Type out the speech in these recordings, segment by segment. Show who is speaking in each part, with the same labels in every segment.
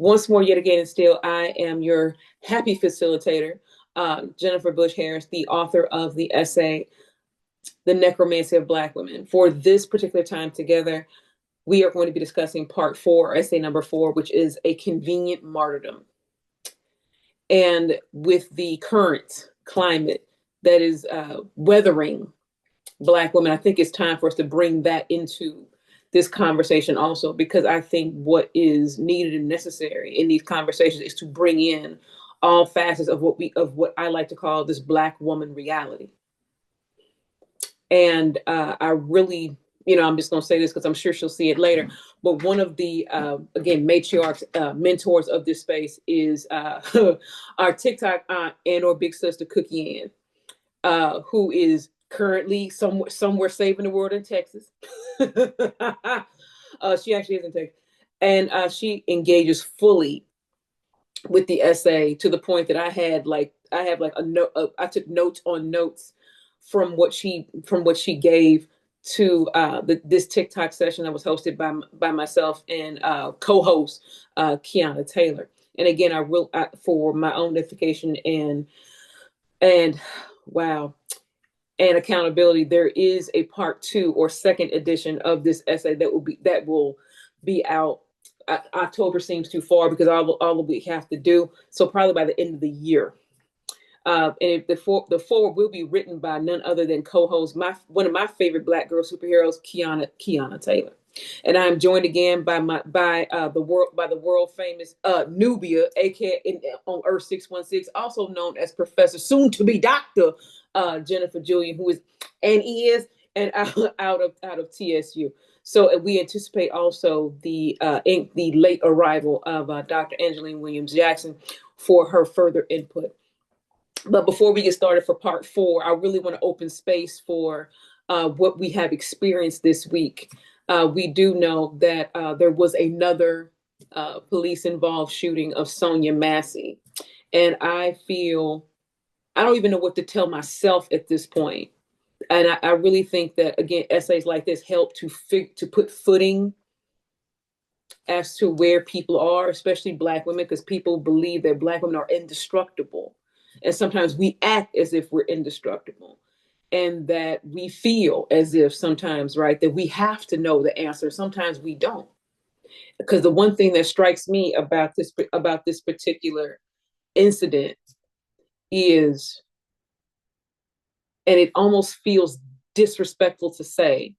Speaker 1: Once more, yet again, and still, I am your happy facilitator, Jennifer Bush Harris, the author of the essay, The Necromancy of Black Women. For this particular time together, we are going to be discussing part 4, essay number 4, which is A Convenient Martyrdom. And with the current climate that is weathering Black women, I think it's time for us to bring that into this conversation also, because I think what is needed and necessary in these conversations is to bring in all facets of what I like to call this Black woman reality. And I really, I'm just going to say this because I'm sure she'll see it later. But one of the, again, matriarchs, mentors of this space is our TikTok aunt and or big sister, Cookie Ann, who is currently somewhere saving the world in Texas. She actually is in Texas. And she engages fully with the essay to the point that I have a note. I took notes on notes from what she gave to this TikTok session that was hosted by myself and co-host Kiana Taylor. And again, for my own edification and wow. And accountability, there is a part 2 or second edition of this essay that will be out. October seems too far because all of we have to do. So probably by the end of the year. And the forward will be written by none other than co-host one of my favorite Black girl superheroes, Kiana Taylor. And I'm joined again by the world famous Nubia, aka on Earth 616, also known as Professor, soon to be Dr. Jennifer Julian, who is out of TSU. So we anticipate also the late arrival of Dr. Angeline Williams Jackson for her further input. But before we get started for part 4, I really want to open space for what we have experienced this week. We do know that there was another police-involved shooting of Sonia Massey. And I don't even know what to tell myself at this point. And I really think that, again, essays like this help to put footing as to where people are, especially Black women, because people believe that Black women are indestructible. And sometimes we act as if we're indestructible, and that we feel as if sometimes, right, that we have to know the answer. Sometimes we don't. Because the one thing that strikes me about this particular incident is, and it almost feels disrespectful to say,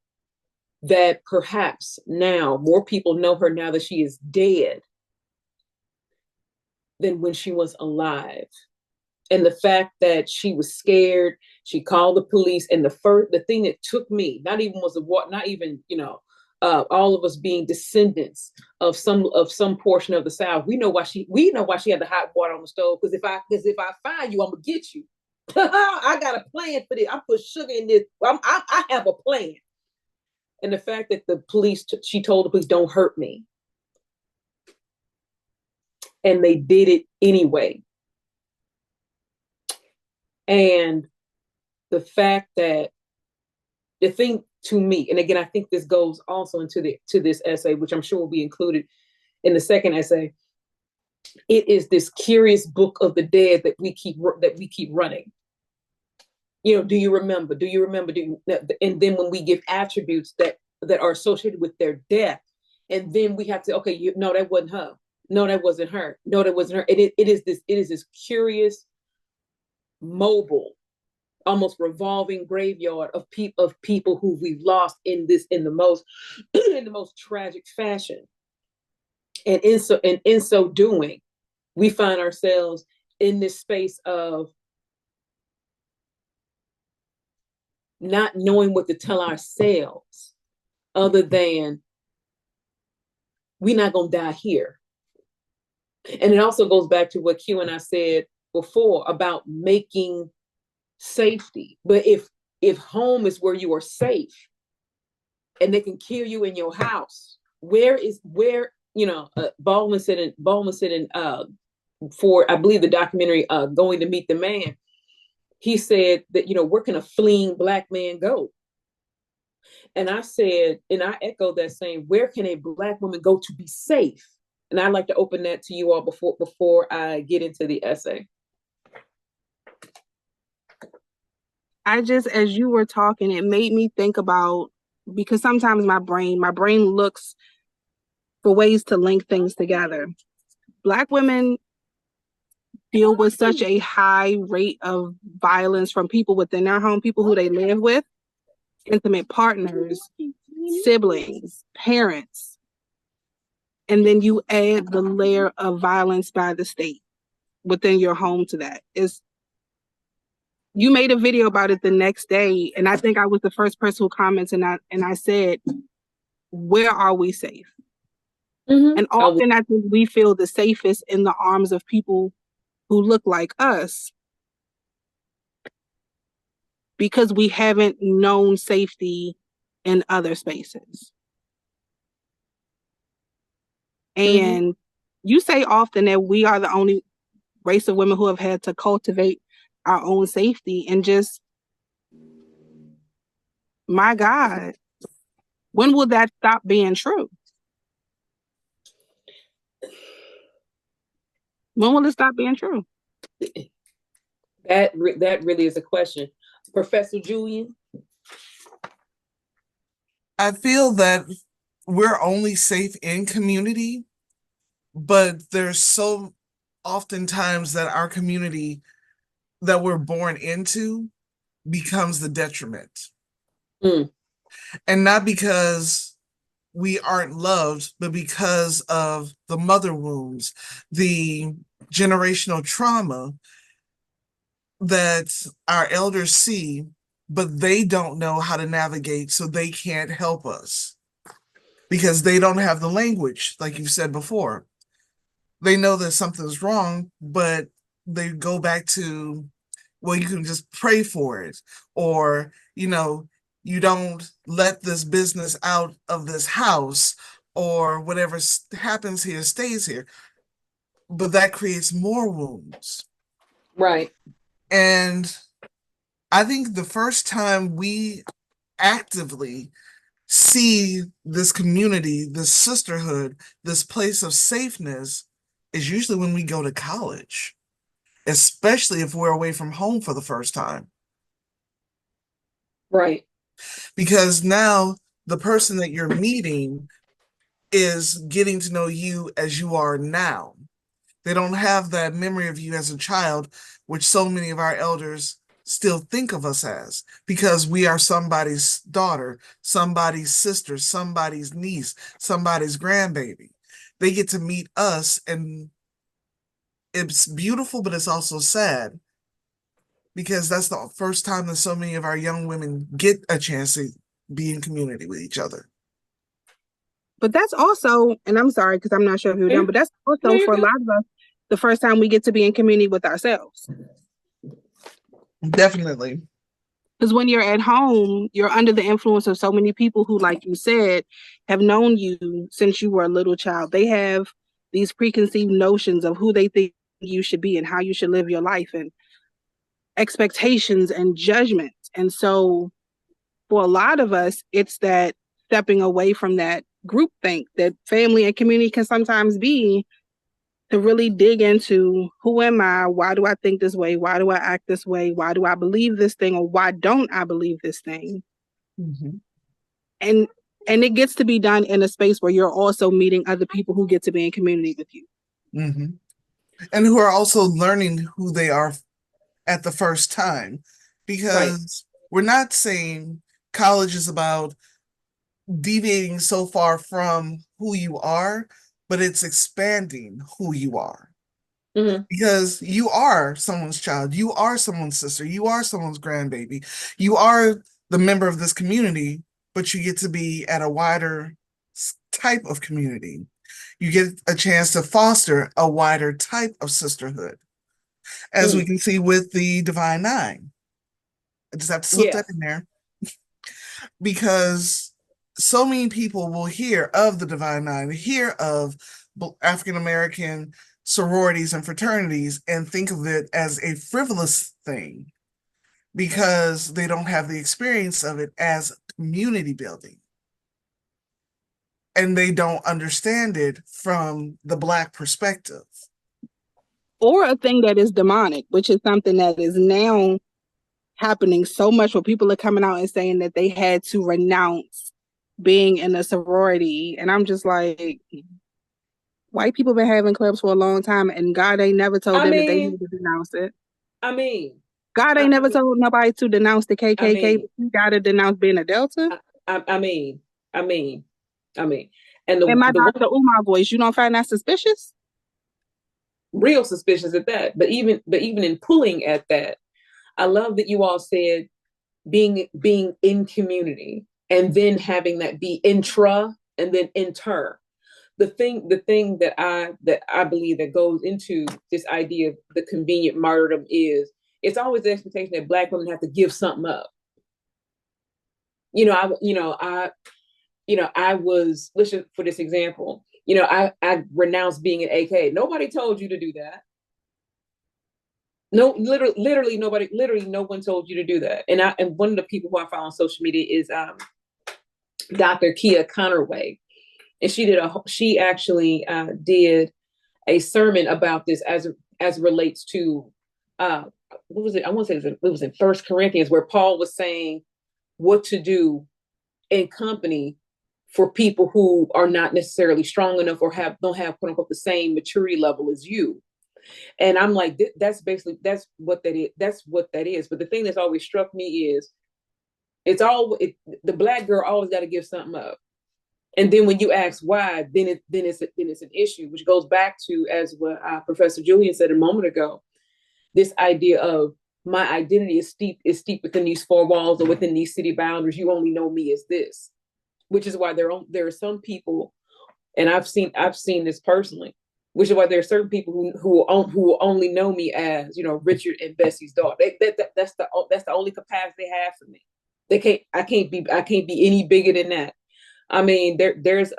Speaker 1: that perhaps now more people know her now that she is dead than when she was alive. And the fact that she was scared, she called the police, and the thing that took me, not even all of us being descendants of some portion of the South, we know why she had the hot water on the stove. Because if I find you, I'm gonna get you. I got a plan for this. I put sugar in this. I have a plan. And the fact that she told the police, "Don't hurt me," and they did it anyway. And the fact that the thing to me, and again, I think this goes also into this essay, which I'm sure will be included in the second essay. It is this curious book of the dead that we keep running. Do you remember? And then when we give attributes that are associated with their death, and then we have to, okay, no, that wasn't her. No, that wasn't her. No, that wasn't her. It is this curious, mobile, almost revolving graveyard of people who we've lost in the most tragic fashion. And in so doing, we find ourselves in this space of not knowing what to tell ourselves, other than we're not gonna die here. And it also goes back to what Q and I said before about making safety. But if home is where you are safe and they can kill you in your house, where Baldwin said in for, I believe, the documentary Going to Meet the Man, he said that, where can a fleeing Black man go? And I said, and I echoed that saying, where can a Black woman go to be safe? And I'd like to open that to you all before I get into the essay.
Speaker 2: I just, as you were talking, it made me think about, because sometimes my brain looks for ways to link things together. Black women deal with such a high rate of violence from people within their home, people who they live with, intimate partners, siblings, parents. And then you add the layer of violence by the state within your home to that. You made a video about it the next day, and I think I was the first person who commented, and I said, where are we safe?
Speaker 1: Mm-hmm.
Speaker 2: And often I think we feel the safest in the arms of people who look like us because we haven't known safety in other spaces. And you say often that we are the only race of women who have had to cultivate our own safety, and just, my God, when will that stop being true? When will it stop being true?
Speaker 1: That really is a question. Professor Julian?
Speaker 3: I feel that we're only safe in community, but there's so oftentimes that our community that we're born into becomes the detriment. And not because we aren't loved, but because of the mother wounds, the generational trauma that our elders see, but they don't know how to navigate, so they can't help us because they don't have the language, like you said before. They know that something's wrong, but they go back to, well, you can just pray for it, or, you don't let this business out of this house, or whatever happens here stays here. But that creates more wounds.
Speaker 1: Right.
Speaker 3: And I think the first time we actively see this community, this sisterhood, this place of safeness is usually when we go to college, especially if we're away from home for the first time.
Speaker 1: Right.
Speaker 3: Because now the person that you're meeting is getting to know you as you are now. They don't have that memory of you as a child, which so many of our elders still think of us as, because we are somebody's daughter, somebody's sister, somebody's niece, somebody's grandbaby. They get to meet us, and it's beautiful, but it's also sad, because that's the first time that so many of our young women get a chance to be in community with each other.
Speaker 2: But that's also, and I'm sorry because I'm not sure if you're done, but that's also for a lot of us the first time we get to be in community with ourselves.
Speaker 3: Definitely.
Speaker 2: Because when you're at home, you're under the influence of so many people who, like you said, have known you since you were a little child. They have these preconceived notions of who they think you should be and how you should live your life, and expectations and judgments. And so for a lot of us, it's that stepping away from that groupthink that family and community can sometimes be, to really dig into, who am I? Why do I think this way? Why do I act this way? Why do I believe this thing? Or why don't I believe this thing? And it gets to be done in a space where you're also meeting other people who get to be in community with you.
Speaker 3: And who are also learning who they are at the first time. Because we're not saying college is about deviating so far from who you are, but it's expanding who you are. Because you are someone's child, you are someone's sister, you are someone's grandbaby, you are the member of this community, but you get to be at a wider type of community. You get a chance to foster a wider type of sisterhood, as we can see with the Divine Nine. I just have to slip that in there. Because so many people will hear of the Divine Nine, hear of African-American sororities and fraternities, and think of it as a frivolous thing because they don't have the experience of it as community building. and they don't understand it from the Black perspective.
Speaker 2: Or a thing that is demonic, which is something that is now happening so much where people are coming out and saying that they had to renounce being in a sorority. And I'm just like, white people been having clubs for a long time, and God ain't never told them that they need to denounce it.
Speaker 1: I mean,
Speaker 2: God ain't never told nobody to denounce the KKK, but you gotta denounce being a Delta.
Speaker 1: I mean, and
Speaker 2: my
Speaker 1: the
Speaker 2: Dr. Umar voice, you don't find that suspicious?
Speaker 1: Real suspicious at that. But even in pulling at that, I love that you all said being in community, and then having that be intra and then inter. The thing that I believe that goes into this idea of the convenient martyrdom is it's always the expectation that Black women have to give something up. I was, listen, for this example, I renounced being an AK. Nobody told you to do that. No, literally nobody, no one told you to do that. And one of the people who I follow on social media is Dr. Kia Connerway. And she actually did a sermon about this as relates to what was it? I want to say it was in 1 Corinthians, where Paul was saying what to do in company for people who are not necessarily strong enough or don't have quote unquote the same maturity level as you. And I'm like, that's what that is. That's what that is. But the thing that's always struck me is the Black girl always got to give something up. And then when you ask why, then it's an issue, which goes back to, as what Professor Julian said a moment ago, this idea of my identity is steep within these four walls or within these city boundaries. You only know me as this, which is why there are some people, and I've seen this personally, which is why there are certain people who only know me as, Richard and Bessie's daughter. That's the only capacity they have for me. I can't be any bigger than that. I mean, there's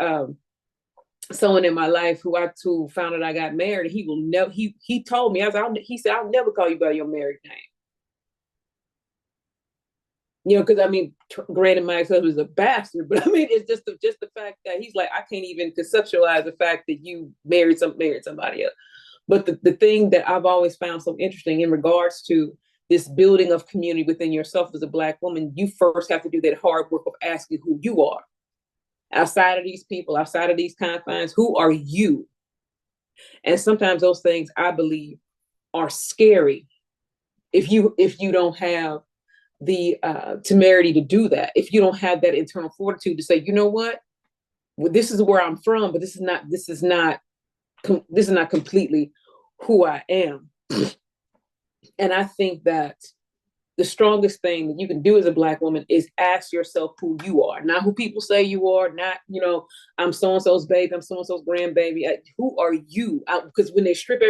Speaker 1: someone in my life who found out I got married. And he will never. He told me, he said, I'll never call you by your married name. Because I mean, granted, my ex-husband is a bastard, but I mean, it's just the fact that he's like, I can't even conceptualize the fact that you married somebody else. But the thing that I've always found so interesting in regards to this building of community within yourself as a Black woman, you first have to do that hard work of asking who you are. Outside of these people, outside of these confines, who are you? And sometimes those things, I believe, are scary if you don't have the temerity to do that. If you don't have that internal fortitude to say, you know what, well, this is where I'm from, but this is not completely who I am. And I think that the strongest thing that you can do as a Black woman is ask yourself who you are, not who people say you are, not, I'm so-and-so's baby, I'm so-and-so's grandbaby. Who are you? Because when they strip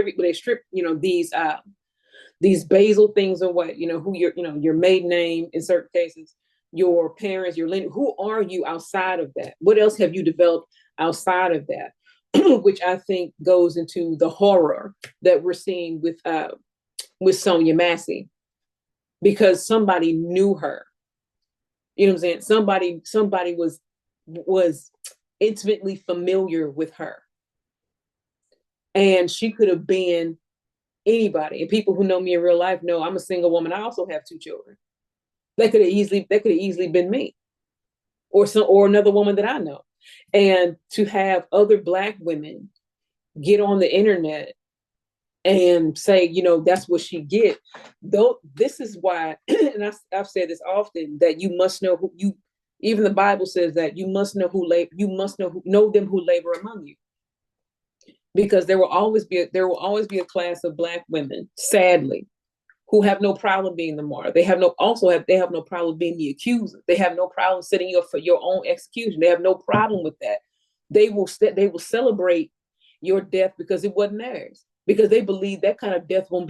Speaker 1: these basal things away, who your maiden name in certain cases, your parents, your lineage, who are you outside of that? What else have you developed outside of that? Which I think goes into the horror that we're seeing with Sonia Massey, because somebody knew her. You know what I'm saying? Somebody was intimately familiar with her. And she could have been anybody. And people who know me in real life know I'm a single woman. I also have 2 children. That could have easily been me, or another woman that I know. And to have other Black women get on the internet and say, that's what she get. Though this is why, and I've said this often, that you must know who you. Even the Bible says that you must know know them who labor among you, because there will always be a class of Black women, sadly, who have no problem being the martyr. They have no problem being the accuser. They have no problem setting you up for your own execution. They have no problem with that. They will celebrate your death because it wasn't theirs, because they believe that kind of death won't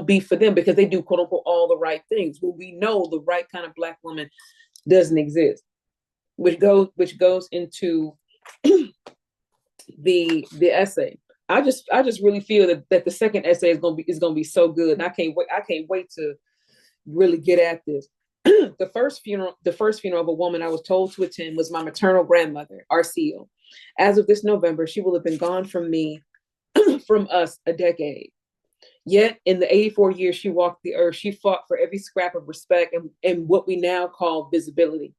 Speaker 1: be for them, because they do quote unquote all the right things. Well, we know the right kind of Black woman doesn't exist, which goes into the essay. I just really feel that the second essay is gonna be so good, and I can't wait to really get at this. The first funeral of a woman I was told to attend was my maternal grandmother, Arceo. As of this November, she will have been gone from me, from us, a decade. Yet, in the 84 years she walked the earth, she fought for every scrap of respect and what we now call visibility.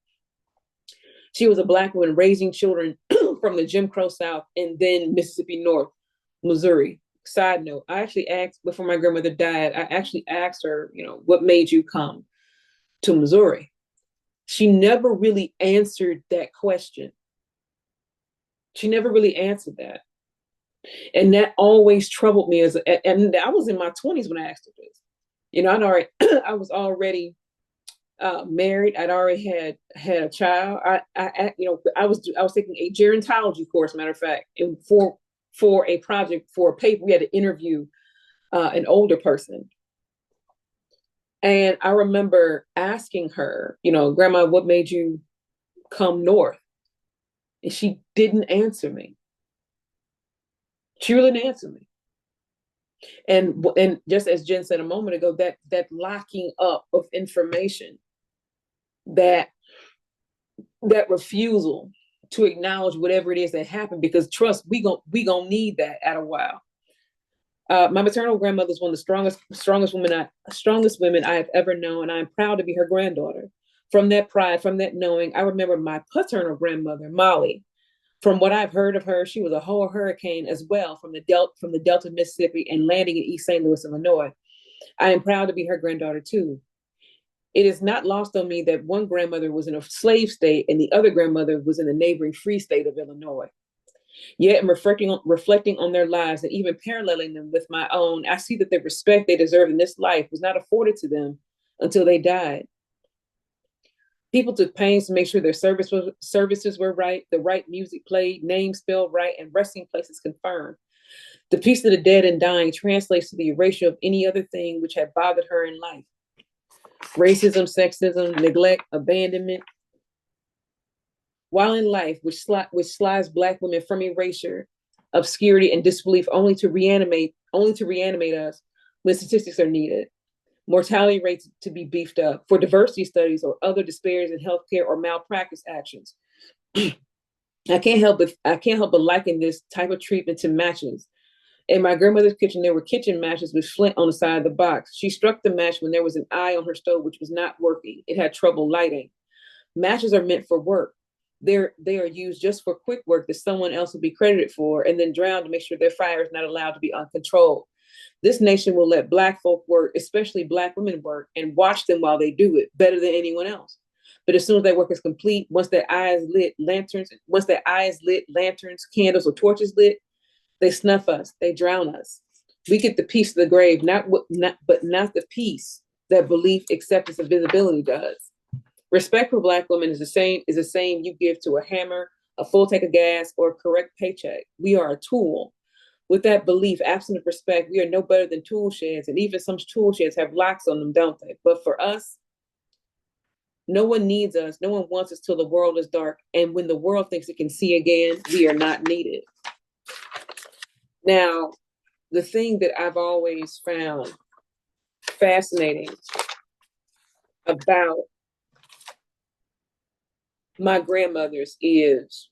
Speaker 1: She was a Black woman raising children from the Jim Crow South and then Mississippi North, Missouri. Side note, I actually asked, before my grandmother died, I actually asked her, what made you come to Missouri? She never really answered that question. She never really answered that. And that always troubled me and I was in my 20s when I asked her this. I was already married. I'd already had a child. I was taking a gerontology course, matter of fact, and for a project, for a paper, we had to interview an older person. And I remember asking her, Grandma, what made you come north? And she didn't answer me. She really didn't answer me. And just as Jen said a moment ago, that locking up of information, that refusal to acknowledge whatever it is that happened, because trust, we gonna need that at a while. My maternal grandmother is one of the strongest women I have ever known, and I'm proud to be her granddaughter. From that pride, from that knowing, I remember my paternal grandmother, Molly. From what I've heard of her, she was a whole hurricane as well, from the Delta, Mississippi, and landing in East St. Louis, Illinois. I am proud to be her granddaughter too. It is not lost on me that one grandmother was in a slave state and the other grandmother was in the neighboring free state of Illinois. Yet in reflecting on their lives and even paralleling them with my own, I see that the respect they deserve in this life was not afforded to them until they died. People took pains to make sure their services were right, the right music played, names spelled right, and resting places confirmed. The peace of the dead and dying translates to the erasure of any other thing which had bothered her in life. Racism, sexism, neglect, abandonment. While in life, which slides Black women from erasure, obscurity, and disbelief, only to reanimate us when statistics are needed. Mortality rates to be beefed up for diversity studies or other disparities in healthcare or malpractice actions. I can't help but liken this type of treatment to matches. In my grandmother's kitchen, there were kitchen matches with flint on the side of the box. She struck the match when there was an eye on her stove which was not working. It had trouble lighting. Matches are meant for work. They are used just for quick work that someone else will be credited for, and then drowned to make sure their fire is not allowed to be uncontrolled. This nation will let Black folk work, especially Black women work, and watch them while they do it better than anyone else. But as soon as that work is complete, once their eye is lit, lanterns, candles, or torches lit, they snuff us, they drown us. We get the peace of the grave, but not the peace that belief, acceptance, and visibility does. Respect for Black women is the same you give to a hammer, a full tank of gas, or a correct paycheck. We are a tool. With that belief, absent of respect, we are no better than tool sheds, and even some tool sheds have locks on them, don't they? But for us, no one needs us. No one wants us till the world is dark. And when the world thinks it can see again, we are not needed. Now, the thing that I've always found fascinating about my grandmothers is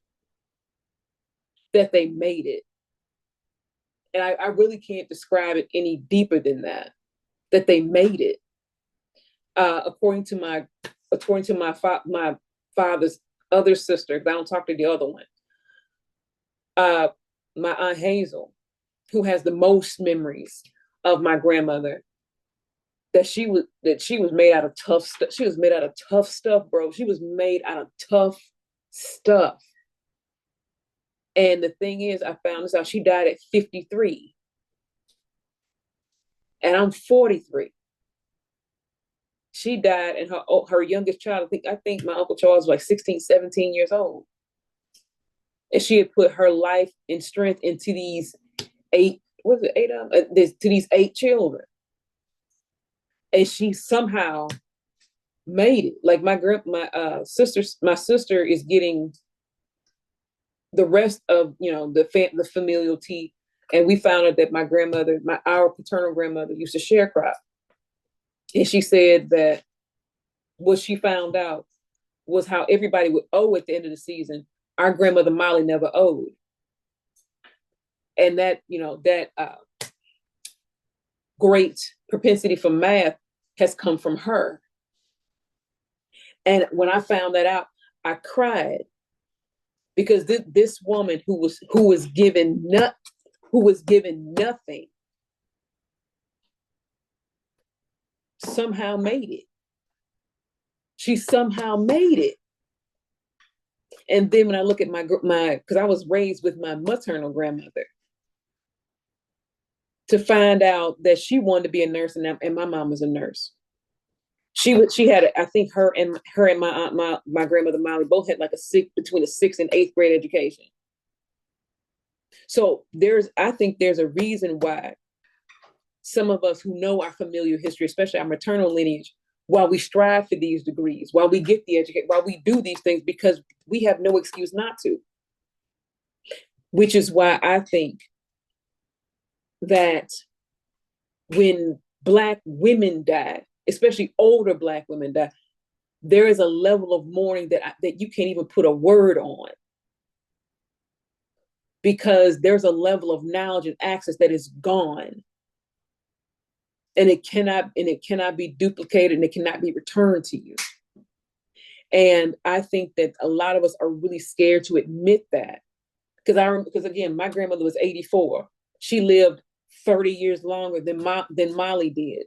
Speaker 1: that they made it. And I really can't describe it any deeper than that they made it. According to my father's other sister, because I don't talk to the other one, my Aunt Hazel, who has the most memories of my grandmother, that she was made out of tough stuff. She was made out of tough stuff, bro. She was made out of tough stuff. And the thing is, I found this out. She died at 53. And I'm 43. She died, and her youngest child, I think my Uncle Charles was like 16, 17 years old. And she had put her life and strength into these eight children. And she somehow made it. Like my sister is getting the rest of the familiality, and we found out that our paternal grandmother used to sharecrop, and she said that what she found out was how everybody would owe at the end of the season. our grandmother Molly never owed. And that, that great propensity for math has come from her. And when I found that out, I cried, because this woman who was given nothing somehow made it. She somehow made it. And then when I look at my because I was raised with my maternal grandmother, to find out that she wanted to be a nurse, and my mom was a nurse. She had I think her and my aunt, my grandmother Molly, both had like between a 6th and 8th grade education. So I think there's a reason why some of us who know our familial history, especially our maternal lineage, while we strive for these degrees, while we get the education, while we do these things, because we have no excuse not to. Which is why I think that when Black women die, especially older Black women die, there is a level of mourning that you can't even put a word on, because there's a level of knowledge and access that is gone, and it cannot be duplicated, and it cannot be returned to you. And I think that a lot of us are really scared to admit that, because again, my grandmother was 84. She lived 30 years longer than Molly did.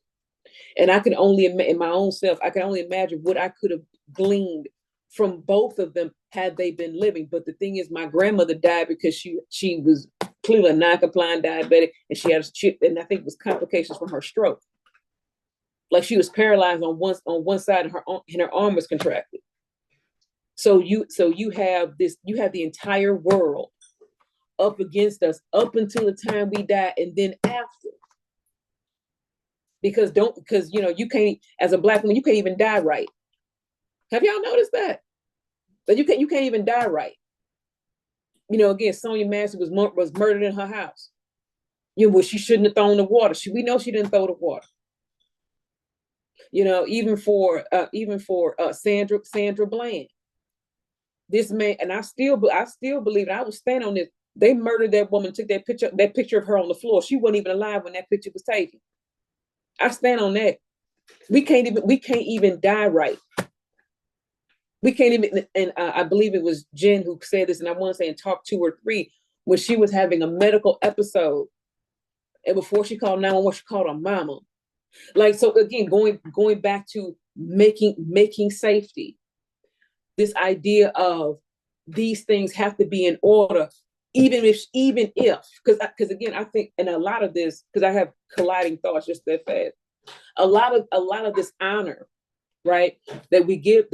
Speaker 1: And I can only, in my own self, I can only imagine what I could have gleaned from both of them had they been living. But the thing is, my grandmother died because she was clearly a non-compliant diabetic, and and I think it was complications from her stroke. Like, she was paralyzed on one side, and her arm was contracted. So you have the entire world up against us up until the time we die, and then after. Because you can't, as a Black woman, you can't even die right. Have y'all noticed that? That you can't even die right. Again, Sonia Massey was murdered in her house. She shouldn't have thrown the water. We know she didn't throw the water. Even for Sandra Bland. This man, and I still believe, and I will stand on this. They murdered that woman, took that picture of her on the floor. She wasn't even alive when that picture was taken. I stand on that. We can't even die right. We can't even, and I believe it was Jen who said this, and I want to say in Talk 2 or 3, when she was having a medical episode, and before she called 911, she called her mama. Like, so again, going back to making safety, this idea of these things have to be in order, even if, because again, I think, and a lot of this, because I have colliding thoughts just that fast, a lot of this honor, right, that we give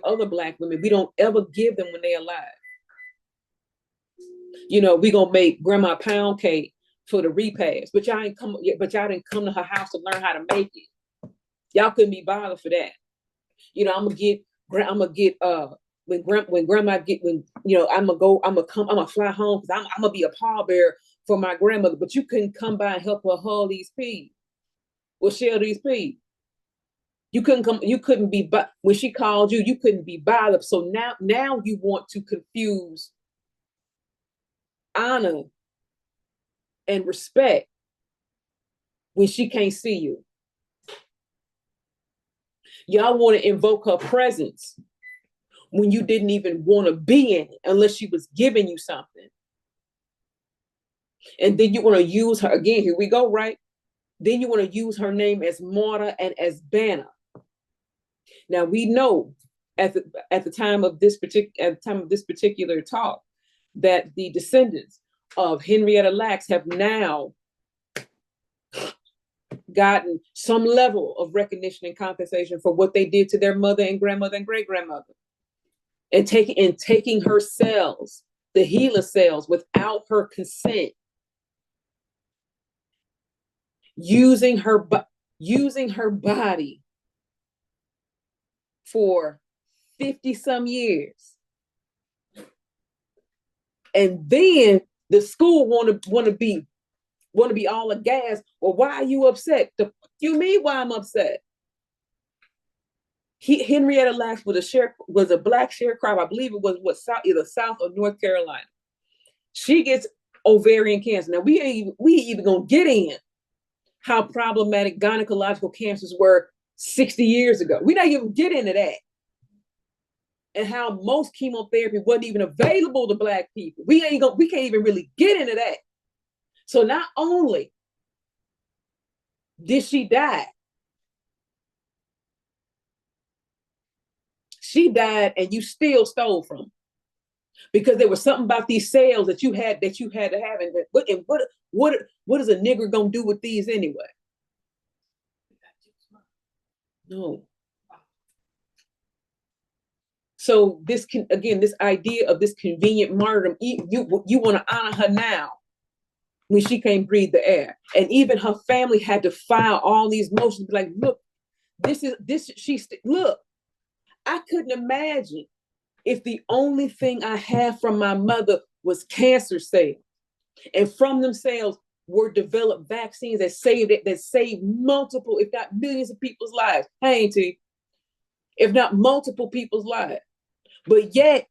Speaker 1: other Black women, we don't ever give them when they're alive. We gonna make grandma pound cake for the repast, but y'all didn't come to her house to learn how to make it. Y'all couldn't be bothered for that. I'm gonna get when grandma get, I'm gonna fly home, because I'm gonna be a pallbearer for my grandmother, but you couldn't come by and help her haul these peas or shell these peas. You couldn't be, but when she called you, you couldn't be bothered. So now you want to confuse honor and respect when she can't see you. Y'all want to invoke her presence when you didn't even want to be in it unless she was giving you something. And then you want to use her again. Here we go, right? Then you want to use her name as martyr and as banner. Now we know at the time of this particular talk that the descendants of Henrietta Lacks have now gotten some level of recognition and compensation for what they did to their mother and grandmother and great-grandmother, and taking her cells, the HeLa cells, without her consent, using her body for 50 some years. And then the school want to be all aghast. Well, why are you upset? You mean why I'm upset? Henrietta Lacks was a black sharecropper. I believe it was either South or North Carolina. She gets ovarian cancer. Now we even gonna get in how problematic gynecological cancers were 60 years ago. We not even get into that. And how most chemotherapy wasn't even available to Black people. We can't even really get into that. So not only did she die, she died and you still stole from her. Because there was something about these cells that you had to have. And what is a nigger gonna do with these anyway? No. So this idea of this convenient martyrdom, you want to honor her now when she can't breathe the air. And even her family had to file all these motions, like, look, look, I couldn't imagine if the only thing I had from my mother was cancer cells. And from them cells were developed vaccines that saved multiple, if not millions of people's lives. Hey, Auntie, if not multiple people's lives. But yet,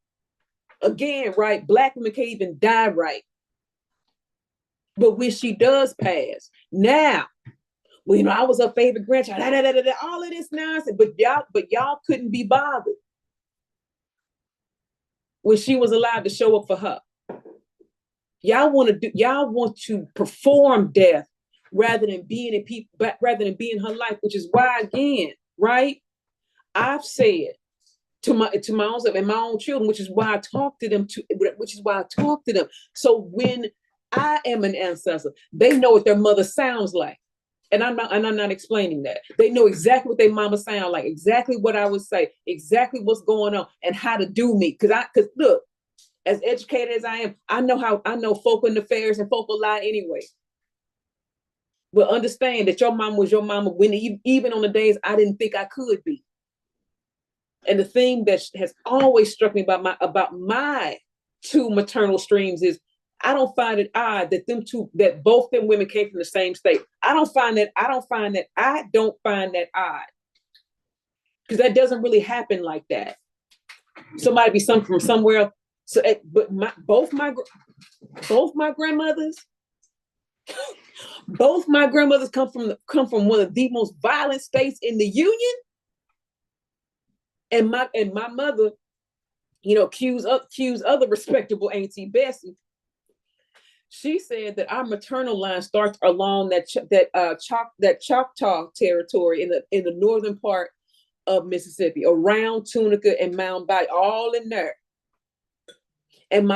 Speaker 1: again, right, Black women can't even die right. But when she does pass, now, well, I was her favorite grandchild, all of this nonsense, but y'all couldn't be bothered when she was allowed to show up for her. Y'all want to perform death rather than being in her life, which is why, again, right, I've said to my own self and my own children, which is why I talk to them. So when I am an ancestor, they know what their mother sounds like, and I'm not explaining that. They know exactly what their mama sound like, exactly what I would say, exactly what's going on, and how to do me. Because look, as educated as I am, I know folk in affairs and folk lie anyway. But understand that your mama was your mama when even on the days I didn't think I could be. And the thing that has always struck me about my two maternal streams is I don't find it odd that both them women came from the same state. I don't find that odd. Because that doesn't really happen like that. Somebody be from somewhere else. So, but both my grandmothers, come from one of the most violent states in the Union. And my mother, cues other respectable Auntie Bessie. She said that our maternal line starts along that Choctaw territory in the northern part of Mississippi, around Tunica and Mound Bayou, all in there. And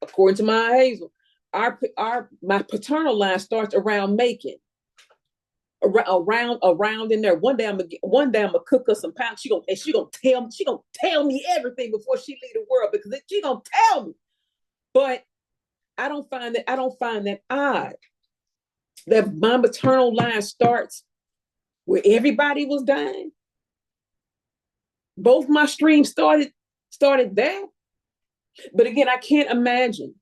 Speaker 1: according to my Hazel, my paternal line starts around Macon. Around in there. One day I'm gonna cook her some pounds. She gonna tell me everything before she leave the world, because she gonna tell me. But I don't find that odd that my maternal line starts where everybody was dying. Both my streams started there. But again, I can't imagine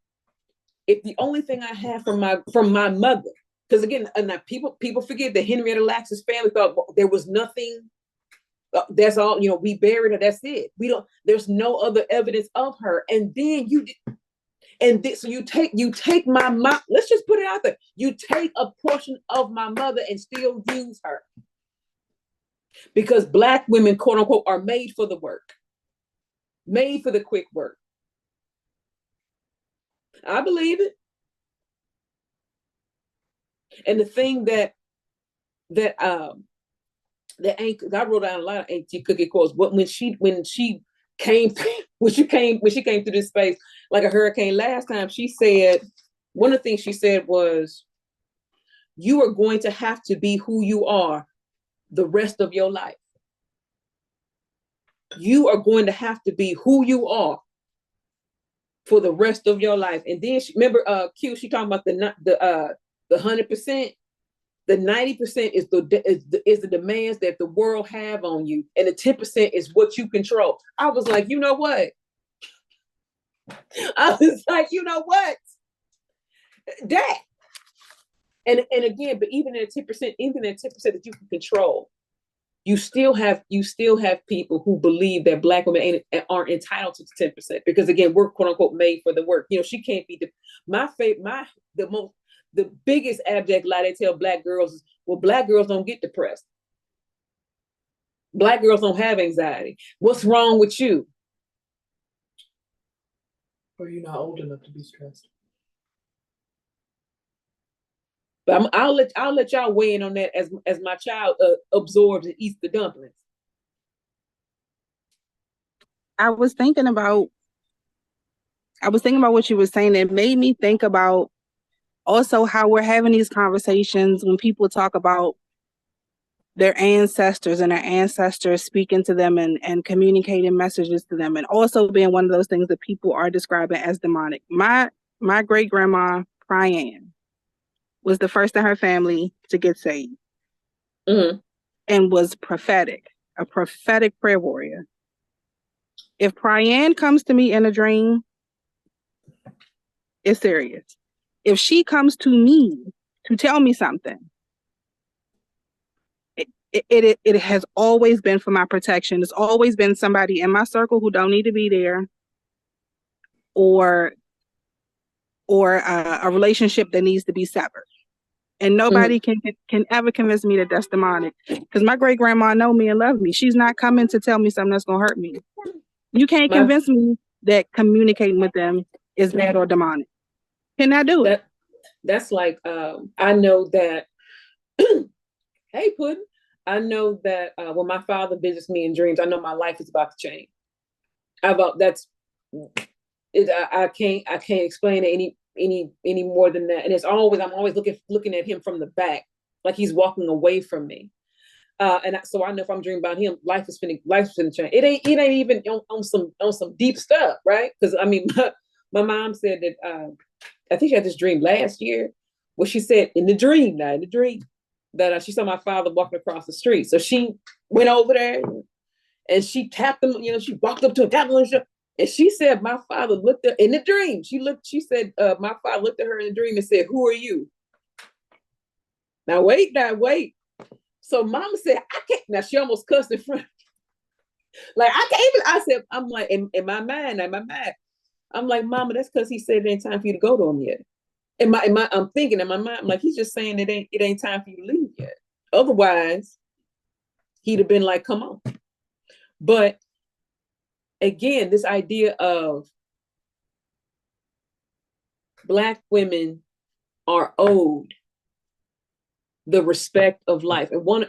Speaker 1: if the only thing I have from my mother. Because again, people forget that Henrietta Lacks's family thought there was nothing. That's all, we buried her. That's it. There's no other evidence of her. And then so you take my mom. Let's just put it out there. You take a portion of my mother and still use her, because Black women, quote unquote, are made for the work, made for the quick work. I believe it. And the thing that I wrote down a lot of Auntie Cookie quotes. But when she came through this space like a hurricane last time, she said, one of the things she said was, "You are going to have to be who you are the rest of your life. You are going to have to be who you are for the rest of your life." And then remember, Q, she talking about the 100%. The 90% is the demands that the world have on you, and the 10% is what you control. I was like, you know what? That. And again, but even at 10%, that you can control, you still have people who believe that Black women aren't entitled to 10%, because again, we're quote unquote made for the work. She can't be the biggest abject lie they tell Black girls is, well, Black girls don't get depressed. Black girls don't have anxiety. What's wrong with you? Or you're not old enough to be stressed. But I'll let y'all weigh in on that as my child absorbs and eats the dumplings.
Speaker 2: I was thinking about what you were saying. It made me think about also how we're having these conversations when people talk about their ancestors and their ancestors speaking to them and communicating messages to them, and also being one of those things that people are describing as demonic. My great grandma, Priyan, was the first in her family to get saved, and was prophetic, a prophetic prayer warrior. If Priyan comes to me in a dream, it's serious. If she comes to me to tell me something, it has always been for my protection. It's always been somebody in my circle who don't need to be there, or a relationship that needs to be severed. And nobody can ever convince me that that's demonic, because my great grandma know me and love me. She's not coming to tell me something that's gonna hurt me. You can't convince me that communicating with them is bad or demonic. Can I do it?
Speaker 1: That's like, I know that, hey, Puddin', I know that when my father visits me in dreams, I know my life is about to change. I can't explain it any more than that. And I'm always looking at him from the back, like he's walking away from me. So I know if I'm dreaming about him, life is finna change. It ain't even on some deep stuff, right? Because I mean, my mom said that I think she had this dream last year, where she said in the dream that she saw my father walking across the street. So she went over there and she tapped him. She walked up to him, tapped him on the shoulder, and she said my father looked at in the dream. She said my father looked at her in the dream and said, "Who are you?" Now wait. So Mama said, I can't. Now she almost cussed in front. Like I can't even. I said, I'm like, in my mind, I'm like, Mama, that's because he said it ain't time for you to go to him yet. I'm thinking in my mind, I'm like, he's just saying it ain't time for you to leave yet. Otherwise, he'd have been like, come on. But again, this idea of Black women are owed the respect of life. And one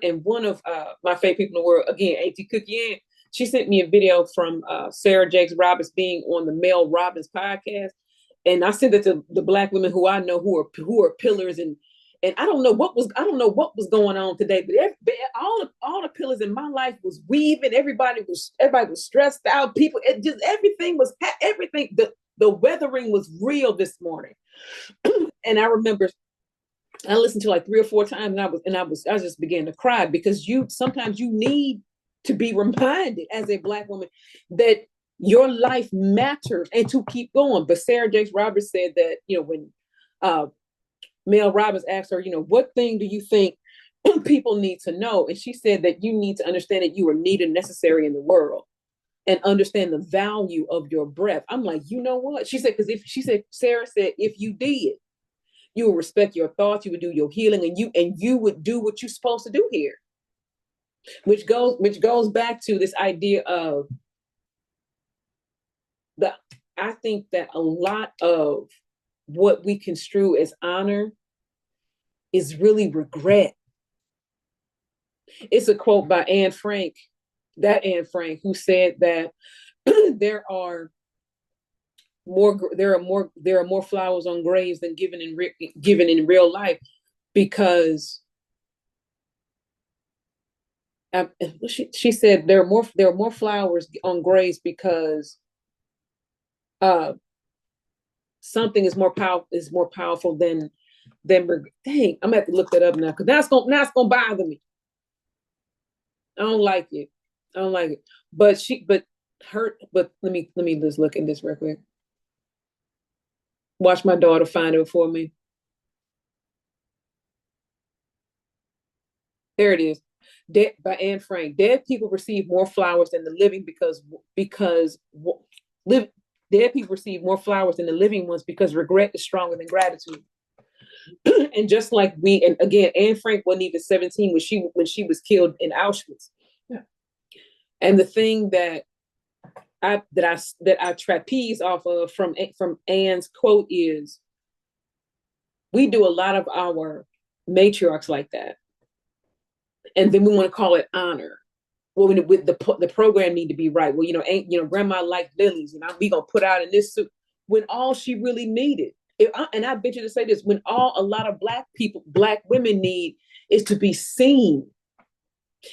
Speaker 1: of my favorite people in the world, again, A.T. Cookie Ann, she sent me a video from Sarah Jakes Roberts being on the Mel Robbins podcast. And I sent it to the Black women who I know who are pillars, and I don't know what was going on today, but all the pillars in my life was weaving. Everybody was stressed out. People, everything. The weathering was real this morning. And I remember I listened to like 3 or 4 times, and I just began to cry, because sometimes you need to be reminded as a Black woman that your life matters and to keep going. But Sarah Jakes Roberts said that, when Mel Robbins asked her, what thing do you think people need to know? And she said that you need to understand that you are needed and necessary in the world, and understand the value of your breath. I'm like, you know what? She said, Sarah said, if you did, you would respect your thoughts, you would do your healing, and you would do what you're supposed to do here. Which goes back to this idea of I think that a lot of what we construe as honor is really regret. It's a quote by Anne Frank, who said that there are more flowers on graves than given in real life, because she said there are more flowers on graves because something is more powerful than dang, I'm gonna have to look that up now, because now it's gonna bother me. I don't like it. But let me just look at this real quick. Watch my daughter find it for me. There it is. by Anne Frank. Dead people receive more flowers than the living because live dead people receive more flowers than the living ones because regret is stronger than gratitude. And just like and again, Anne Frank wasn't even 17 when she was killed in Auschwitz. Yeah. And the thing that I trapeze off of from Anne's quote is, we do a lot of our matriarchs like that, and then we want to call it honor. Well, with the program need to be right. Well, grandma liked lilies, and we gonna put out in this suit when all she really needed. And I bet you to say this, when a lot of Black women need is to be seen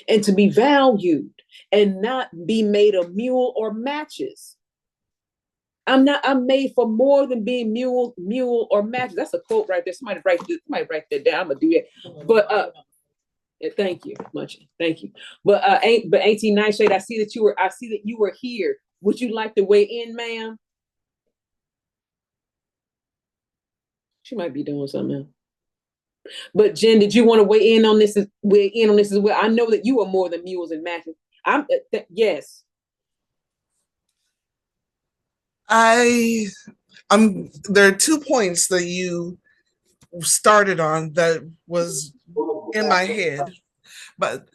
Speaker 1: and to be valued and not be made a mule or matches. I'm made for more than being mule or matches. That's a quote right there. Somebody write that down. I'm gonna do that. But thank you, Munchie. Thank you. But Auntie Nightshade, I see that you were here. Would you like to weigh in, ma'am? She might be doing something. But Jen, did you want to weigh in on this? As well? I know that you are more than mules and matches. Yes.
Speaker 3: There are 2 points that you started on that was in my head, but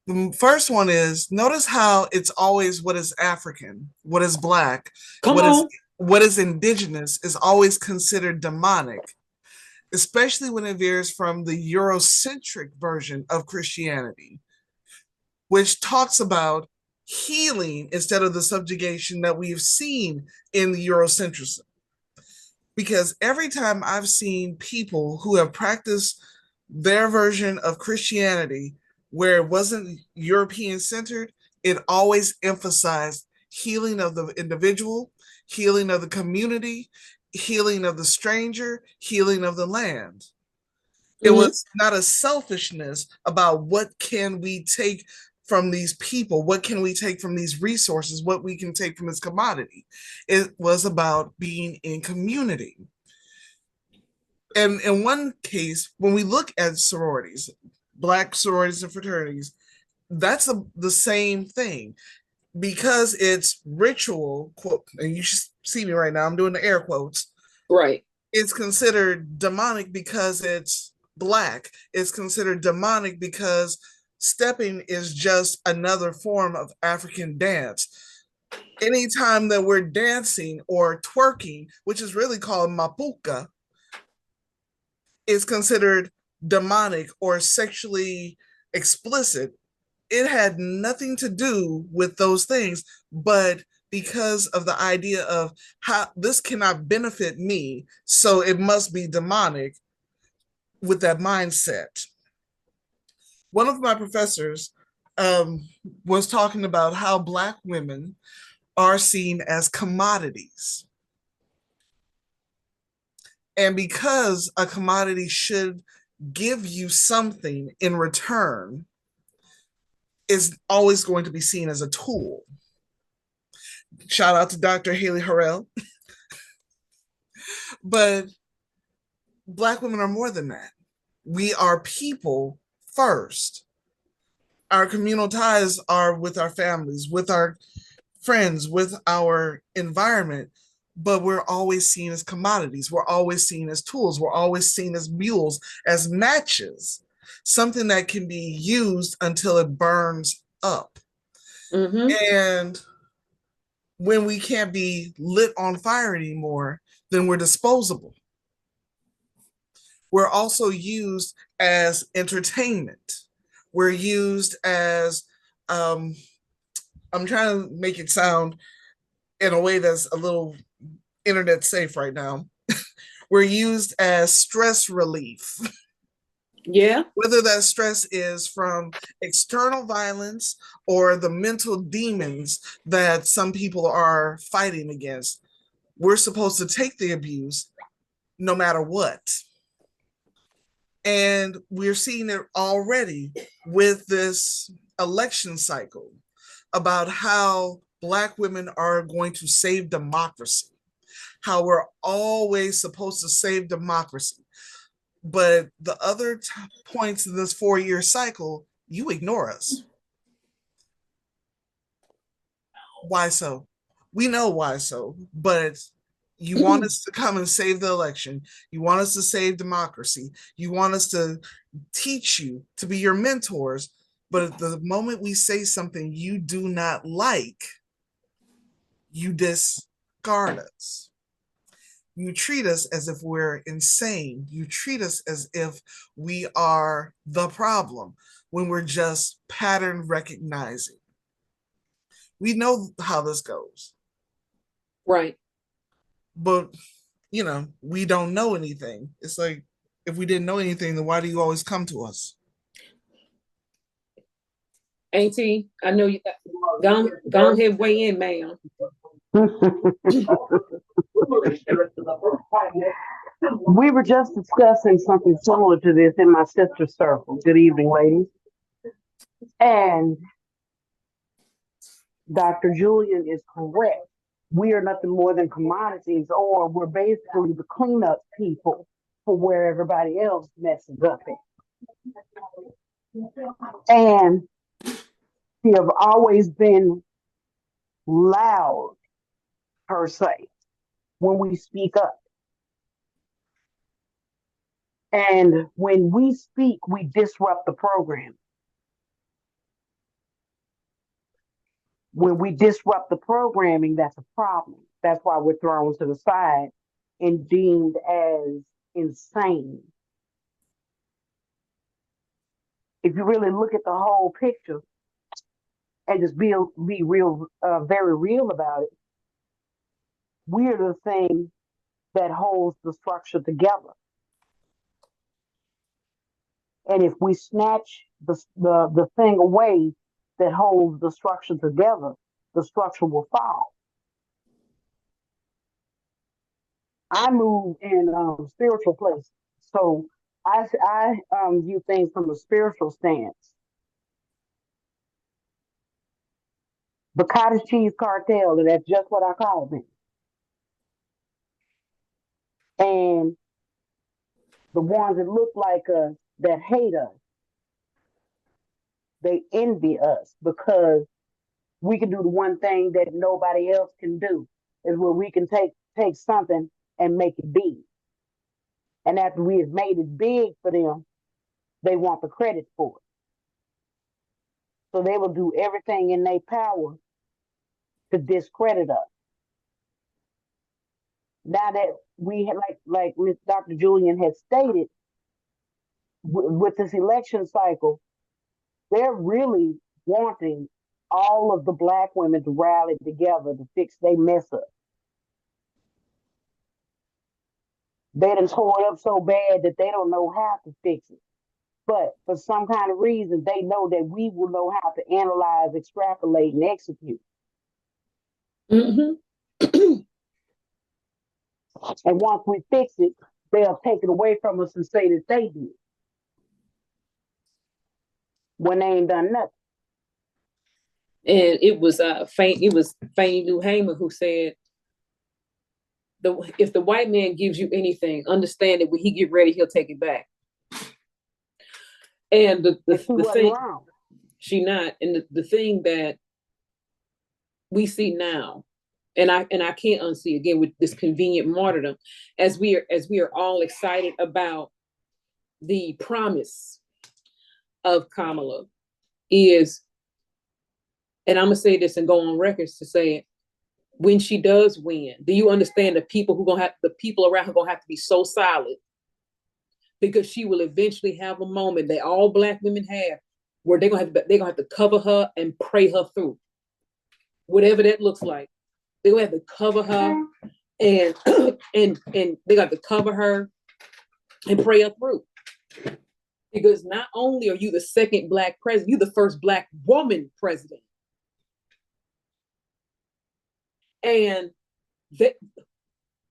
Speaker 3: the first one is, notice how it's always what is African, what is Black, what is indigenous is always considered demonic, especially when it veers from the Eurocentric version of Christianity, which talks about healing instead of the subjugation that we've seen in the Eurocentrism. Because every time I've seen people who have practiced their version of Christianity where it wasn't European centered, it always emphasized healing of the individual, healing of the community, healing of the stranger, healing of the land. It was not a selfishness about what can we take from these people, what can we take from these resources, what we can take from this commodity. It was about being in community. And in one case, when we look at sororities, Black sororities and fraternities, that's the same thing. Because it's ritual, quote, and you should see me right now, I'm doing the air quotes.
Speaker 1: Right.
Speaker 3: It's considered demonic because it's Black. It's considered demonic because stepping is just another form of African dance. Anytime that we're dancing or twerking, which is really called mapuka, is considered demonic or sexually explicit. It had nothing to do with those things, but because of the idea of how this cannot benefit me, so it must be demonic with that mindset. One of my professors was talking about how Black women are seen as commodities. And because a commodity should give you something in return, is always going to be seen as a tool. Shout out to Dr. Haley Harrell. But Black women are more than that. We are people first. Our communal ties are with our families, with our friends, with our environment, but we're always seen as commodities. We're always seen as tools. We're always seen as mules, as matches, something that can be used until it burns up. And when we can't be lit on fire anymore, then we're disposable. We're also used as entertainment. We're used as, I'm trying to make it sound in a way that's a little internet safe right now. We're used as stress relief.
Speaker 1: Yeah.
Speaker 3: Whether that stress is from external violence or the mental demons that some people are fighting against, we're supposed to take the abuse no matter what. And we're seeing it already with this election cycle about how Black women are going to save democracy, how we're always supposed to save democracy. But the other points in this 4-year cycle you ignore us. Why so? We know why so, but you want us to come and save the election. You want us to save democracy. You want us to teach you, to be your mentors. But at the moment we say something you do not like, you discard us. You treat us as if we're insane. You treat us as if we are the problem when we're just pattern recognizing. We know how this goes.
Speaker 1: Right.
Speaker 3: But, we don't know anything. It's like, if we didn't know anything, then why do you always come to us?
Speaker 1: Auntie, I know you. Go ahead, weigh in, ma'am.
Speaker 4: We were just discussing something similar to this in my sister's circle. Good evening, ladies. And Dr. Julian is correct. We are nothing more than commodities, or we're basically the cleanup people for where everybody else messes up at. And we have always been loud, per se, when we speak up. And when we speak, we disrupt the program. When we disrupt the programming, that's a problem. That's why we're thrown to the side and deemed as insane. If you really look at the whole picture and just be real, very real about it, we're the thing that holds the structure together. And if we snatch the thing away that holds the structure together, the structure will fall. I move in spiritual places, so I view things from a spiritual stance. The cottage cheese cartel, and that's just what I call them. And the ones that look like us, that hate us, they envy us because we can do the one thing that nobody else can do, is where we can take something and make it big. And after we have made it big for them, they want the credit for it. So they will do everything in their power to discredit us. Now that we have, like Ms. Dr. Julian has stated, with this election cycle, they're really wanting all of the Black women to rally together to fix their mess up. They done tore it up so bad that they don't know how to fix it. But for some kind of reason, they know that we will know how to analyze, extrapolate, and execute.
Speaker 1: Mm-hmm.
Speaker 4: And once we fix it, they'll take it away from us and say that they did, when they ain't done nothing.
Speaker 1: And it was Fannie Lou Hamer who said, if the white man gives you anything, understand that when he get ready, he'll take it back. And the thing, wrong. She not, and the thing that we see now, and I can't unsee again with this convenient martyrdom, as we are all excited about the promise of Kamala, is, and I'm gonna say this and go on records to say it, when she does win, do you understand the people around her gonna have to be so solid, because she will eventually have a moment that all Black women have where they're gonna have to cover her and pray her through, whatever that looks like. They're gonna have to cover her and and they got to cover her and pray her through, because not only are you the second Black president, you're the first Black woman president. And that,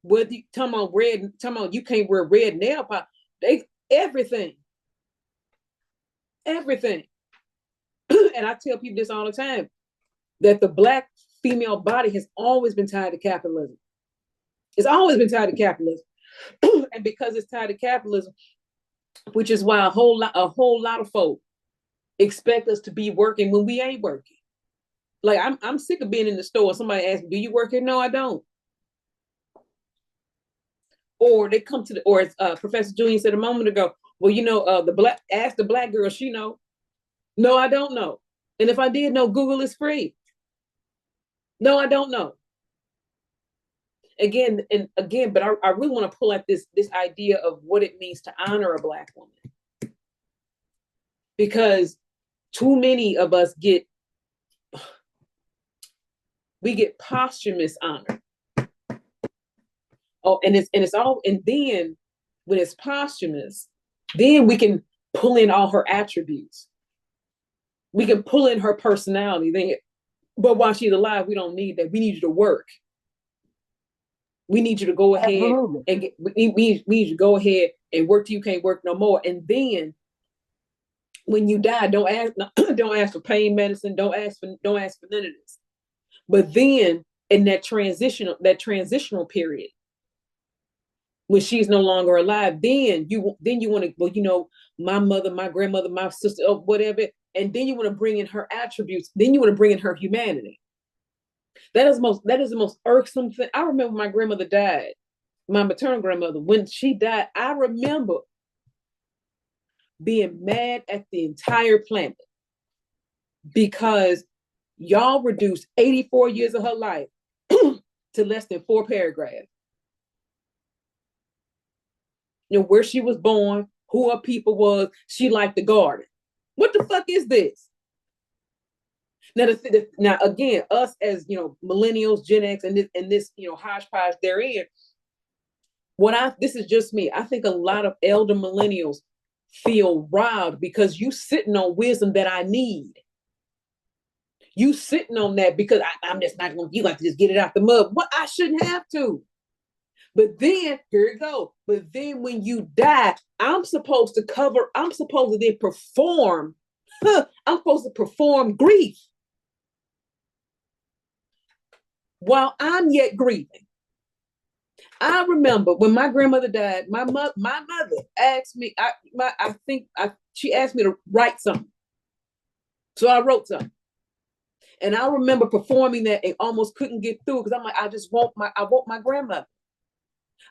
Speaker 1: whether you talking about you can't wear red nail polish, everything. And I tell people this all the time, that the Black female body has always been tied to capitalism. It's always been tied to capitalism. And because it's tied to capitalism, which is why a whole lot of folk expect us to be working when we ain't working. Like I'm sick of being in the store. Somebody asks me, "Do you work here?" No, I don't. Or they come to the, or as Professor Julian said a moment ago, well, ask the black girl, she know. No, I don't know. And if I did know, Google is free. No, I don't know. Again, but I really want to pull at this idea of what it means to honor a Black woman. Because too many of us get posthumous honor. Oh, and then when it's posthumous, then we can pull in all her attributes. We can pull in her personality. But while she's alive, we don't need that. We need you to work. We need you to go ahead and we need you to go ahead and work till you can't work no more. And then when you die, don't ask for pain medicine. Don't ask for none of this. But then in that transitional period, when she's no longer alive, then you want to, my mother, my grandmother, my sister, or whatever, and then you want to bring in her attributes. Then you want to bring in her humanity. That is the most irksome thing. I remember my grandmother died, my maternal grandmother. When she died, I remember being mad at the entire planet because y'all reduced 84 years of her life to less than 4 paragraphs. Where she was born, who her people was, she liked the garden. What the fuck is this? Now again, us as millennials, Gen X, and this hodgepodge therein. This is just me. I think a lot of elder millennials feel robbed because you sitting on wisdom that I need. You sitting on that because I'm just not going. You like to just get it out the mud. What? I shouldn't have to. But then here it goes. But then when you die, I'm supposed to then perform. I'm supposed to perform grief while I'm yet grieving. I remember when my grandmother died, my mother asked me, she asked me to write something. So I wrote something. And I remember performing that and almost couldn't get through because I'm like, I want my grandmother.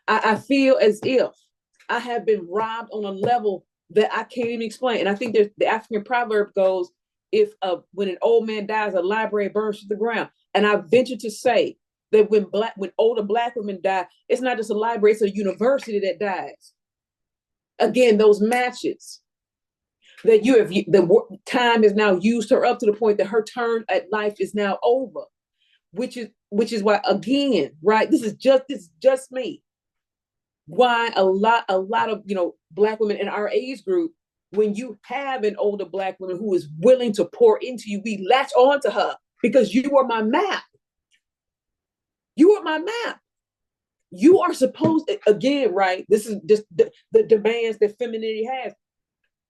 Speaker 1: I feel as if I have been robbed on a level that I can't even explain. And I think the African proverb goes, when an old man dies, a library burns to the ground. And I venture to say that when older Black women die, it's not just a library, it's a university that dies. Again, those matches that the time is now used her up to the point that her turn at life is now over, which is why, again, right, this is just me. Why a lot of Black women in our age group, when you have an older Black woman who is willing to pour into you, we latch on to her because you are my map. You are my map. You are supposed, again, right? This is just the demands that femininity has.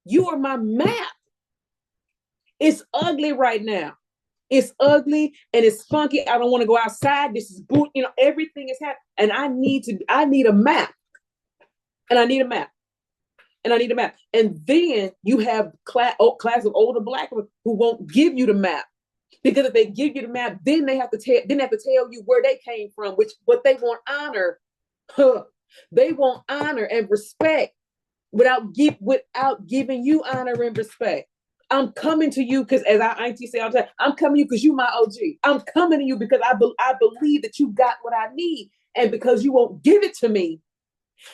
Speaker 1: You are my map. It's ugly right now. It's ugly and it's funky. I don't want to go outside. This is boot. Everything is happening, and I need a map. And I need a map. And then you have class of older Black women who won't give you the map. Because if they give you the map, then they have to tell you where they came from, but they want honor. They want honor and respect without giving you honor and respect. I'm coming to you because, as our auntie say all the time, I'm coming to you because you my OG. I'm coming to you because I believe that you got what I need, and because you won't give it to me,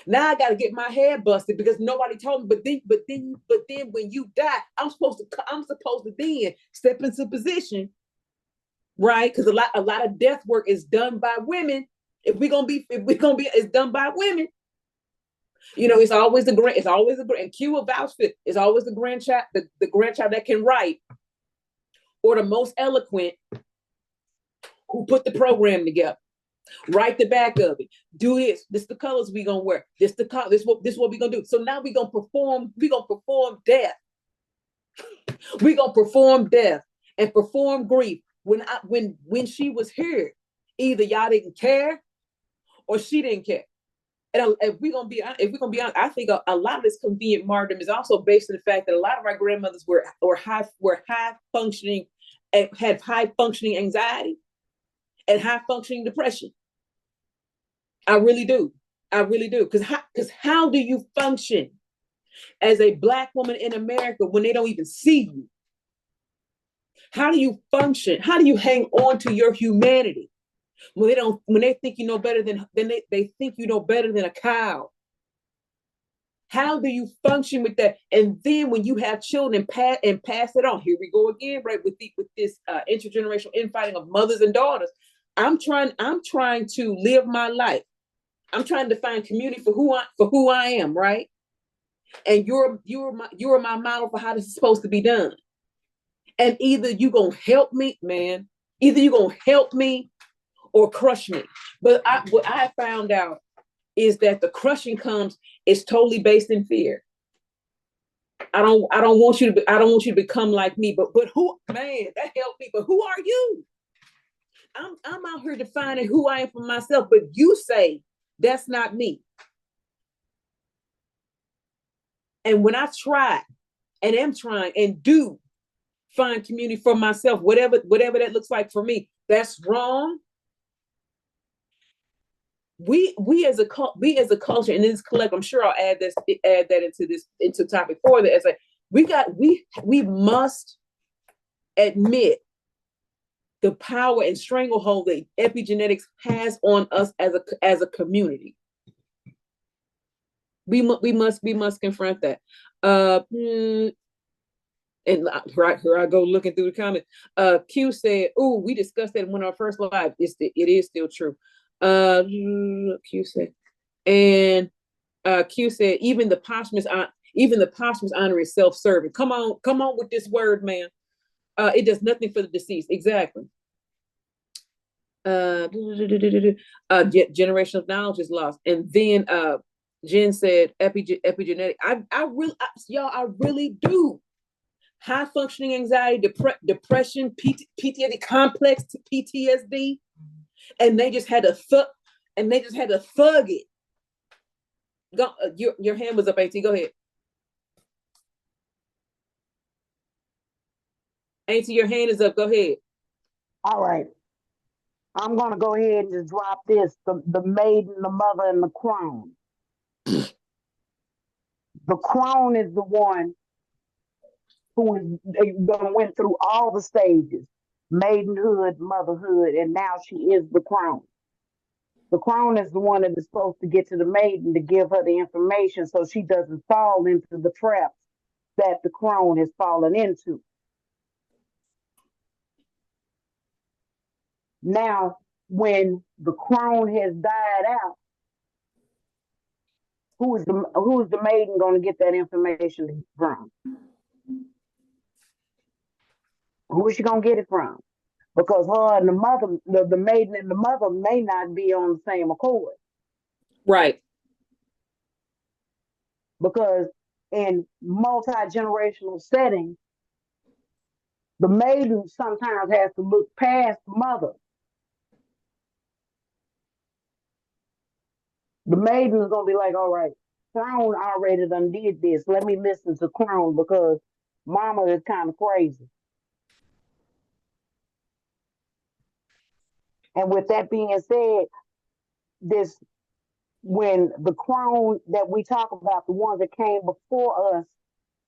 Speaker 1: now I got to get my head busted because nobody told me. But then when you die, I'm supposed to then step into position, right? Because a lot of death work is done by women. It's done by women. It's always and Q of outfit is always the grandchild that can write, or the most eloquent who put the program together. Write the back of it. Do this. This the colors we gonna wear. This what we gonna do. So now we gonna perform death. We gonna perform death and perform grief. When she was here, either y'all didn't care or she didn't care. And if we're gonna be honest, I think a lot of this convenient martyrdom is also based on the fact that a lot of our grandmothers were high functioning, had high functioning anxiety and high functioning depression. I really do. Because how do you function as a Black woman in America when they don't even see you? How do you function? How do you hang on to your humanity when they think you know better than they think you know better than a cow? How do you function with that? And then when you have children pass it on, here we go again, right? With this intergenerational infighting of mothers and daughters. I'm trying to live my life. I'm trying to find community for who I am, right? And you're my model for how this is supposed to be done. And either you gonna help me, man. Either you gonna help me or crush me. But what I found out is that the crushing is totally based in fear. I don't want you to become like me. But who, man, that helped me. But who are you? I'm out here defining who I am for myself. But you say that's not me. And when I try and am trying and do find community for myself, whatever that looks like for me, that's wrong. We as a culture and this collective, I'm sure I'll add that into topic 4. That as we must admit the power and stranglehold that epigenetics has on us as a community. We must confront that. And here I go looking through the comments. Q said, "Oh, we discussed that in one of our first lives. It is still true." Q said, and Q said, even the posthumous honor is self-serving. Come on with this word, man. It does nothing for the deceased. Exactly. Generational knowledge is lost. And then Jen said, epigenetic. I really do. High functioning anxiety, depression, PTSD, complex PTSD, and they just had to thug it. Go, your hand was up, AT. Go ahead. AT, your hand is up. Go ahead.
Speaker 4: All right. I'm going to go ahead and just drop this. The maiden, the mother, and the crone. The crone is the one who went through all the stages. Maidenhood, motherhood, and now she is the crone. The crone is the one that is supposed to get to the maiden to give her the information so she doesn't fall into the traps that the crone has fallen into. Now, when the crone has died out, who is the maiden going to get that information from? Who is she going to get it from? Because her and the mother, the maiden and the mother may not be on the same accord.
Speaker 1: Right.
Speaker 4: Because in multi-generational settings, the maiden sometimes has to look past the mother. The maiden is going to be like, all right, crone already done did this. Let me listen to crone because mama is kind of crazy. And with that being said, when the crone that we talk about, the ones that came before us,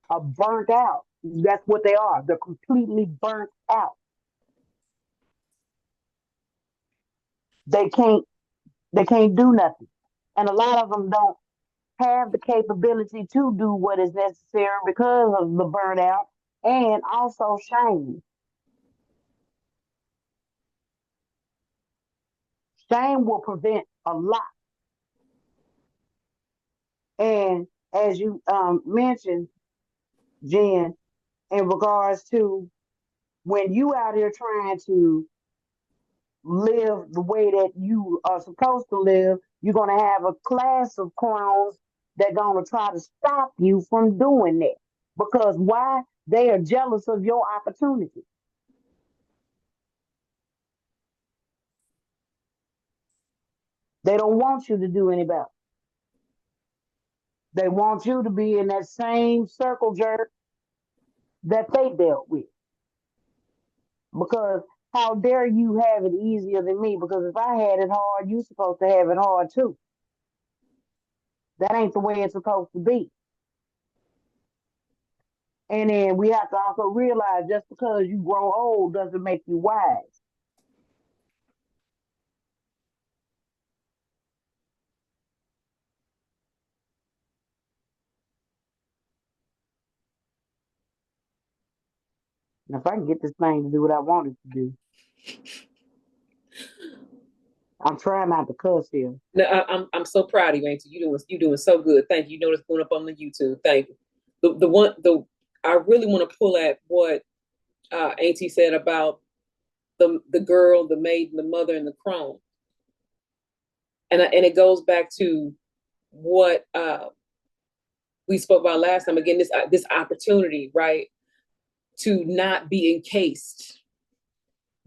Speaker 4: are burnt out. That's what they are. They're completely burnt out. They can't do nothing. And a lot of them don't have the capability to do what is necessary because of the burnout and also shame. Shame will prevent a lot. And as you mentioned, Jen, in regards to when you out here trying to live the way that you are supposed to live, you're going to have a class of clones that going to try to stop you from doing that. Because why? They are jealous of your opportunity. They don't want you to do any better. They want you to be in that same circle jerk that they dealt with. Because how dare you have it easier than me? Because if I had it hard, you're supposed to have it hard too. That ain't the way it's supposed to be. And then we have to also realize just because you grow old doesn't make you wise. And if I can get this thing to do what I want it to do, I'm trying not to cuss here.
Speaker 1: No, I'm so proud of you, Auntie. You doing so good. Thank you. You know what's going up on the YouTube. Thank you. I really want to pull at what Auntie said about the girl, the maid, and the mother, and the crone. And it goes back to what we spoke about last time. Again, this opportunity, right, to not be encased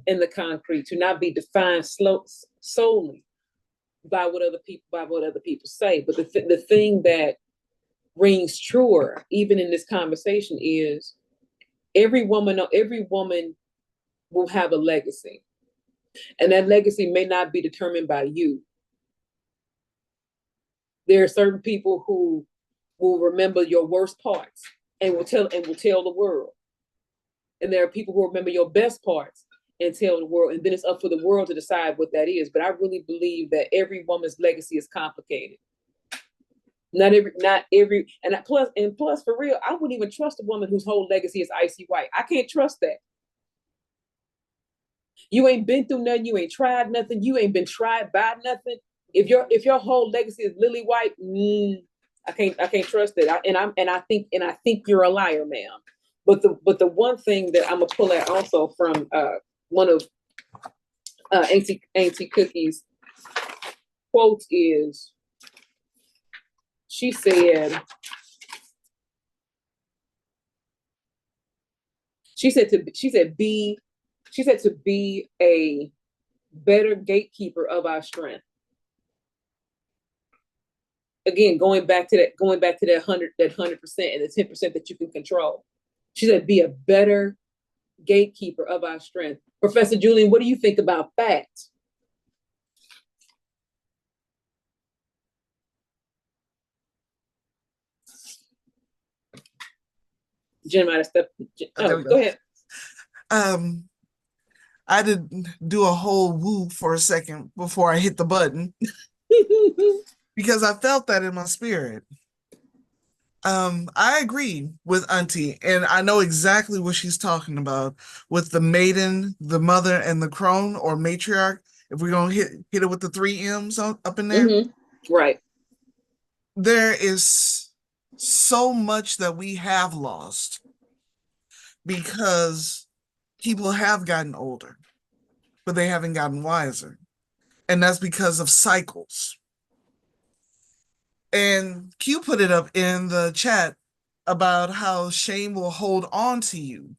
Speaker 1: in the concrete, to not be defined solely by what other people say. But the thing that rings truer, even in this conversation, is every woman will have a legacy, and that legacy may not be determined by you. There are certain people who will remember your worst parts and will tell the world, and there are people who remember your best parts and tell the world, and then it's up for the world to decide what that is. But I really believe that every woman's legacy is complicated. Not every, and plus for real, I wouldn't even trust a woman whose whole legacy is icy white. I can't trust that. You ain't been through nothing. You ain't tried nothing. You ain't been tried by nothing. If your whole legacy is lily white, I can't trust it. I think you're a liar, ma'am. But the one thing that I'm gonna pull out also from one of Auntie Cookie's quotes is, she said to be a better gatekeeper of our strength. Again, going back to that 100% and the 10% that you can control. She said, be a better gatekeeper of our strength. Professor Julian, what do you think about that? Jen might have stepped. Oh, go ahead.
Speaker 3: I did do a whole whoop for a second before I hit the button because I felt that in my spirit. I agree with Auntie, and I know exactly what she's talking about with the maiden, the mother, and the crone or matriarch. If we're gonna hit it with the 3 M's up in there,
Speaker 1: right?
Speaker 3: There is so much that we have lost because people have gotten older, but they haven't gotten wiser, and that's because of cycles. And Q put it up in the chat about how shame will hold on to you.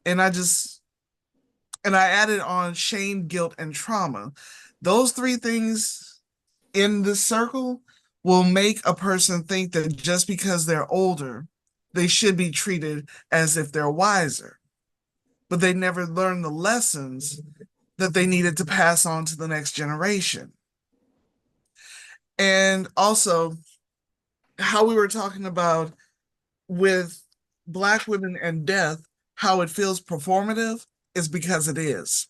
Speaker 3: And I added on shame, guilt, and trauma. Those 3 things in this circle will make a person think that just because they're older, they should be treated as if they're wiser. But they never learned the lessons that they needed to pass on to the next generation. And also, how we were talking about with Black women and death, how it feels performative is because it is.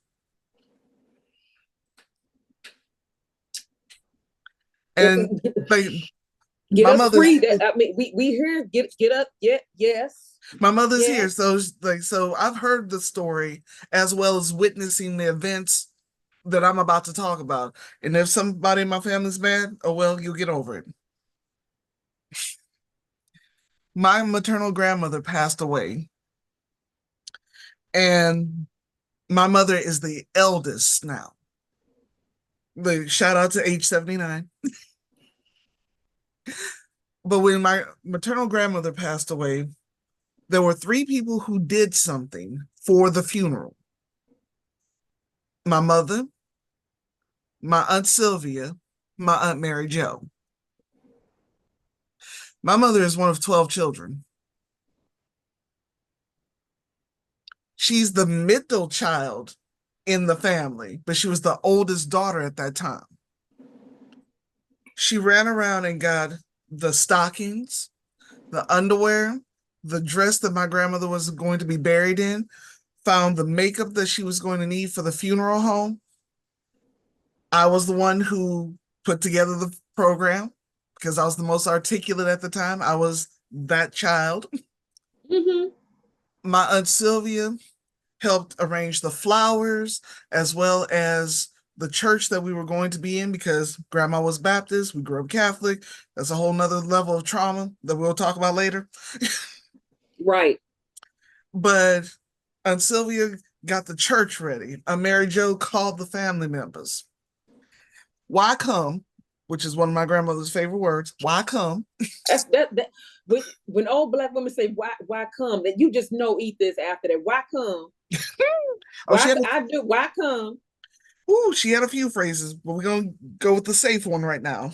Speaker 3: And like
Speaker 1: get my up free. I mean, we here. Get up. Yes.
Speaker 3: My mother's here, so I've heard the story as well as witnessing the events that I'm about to talk about. And if somebody in my family's mad, oh well, you'll get over it. My maternal grandmother passed away, and my mother is the eldest now. Shout out to age 79. But when my maternal grandmother passed away, there were 3 people who did something for the funeral. My mother, my Aunt Sylvia, my Aunt Mary Jo. My mother is one of 12 children. She's the middle child in the family, but she was the oldest daughter at that time. She ran around and got the stockings, the underwear, the dress that my grandmother was going to be buried in, found the makeup that she was going to need for the funeral home. I was the one who put together the program because I was the most articulate at the time. I was that child.
Speaker 1: Mm-hmm.
Speaker 3: My Aunt Sylvia helped arrange the flowers as well as the church that we were going to be in because grandma was Baptist. We grew up Catholic. That's a whole nother level of trauma that we'll talk about later.
Speaker 1: Right.
Speaker 3: But Aunt Sylvia got the church ready. Mary Jo called the family members. Why come? Which is one of my grandmother's favorite words. Why come?
Speaker 1: That's that. When old Black women say why come, that you just know eat this after that. Why come?
Speaker 3: Oh,
Speaker 1: Why I do? Why come?
Speaker 3: She had a few phrases, but we're gonna go with the safe one right now.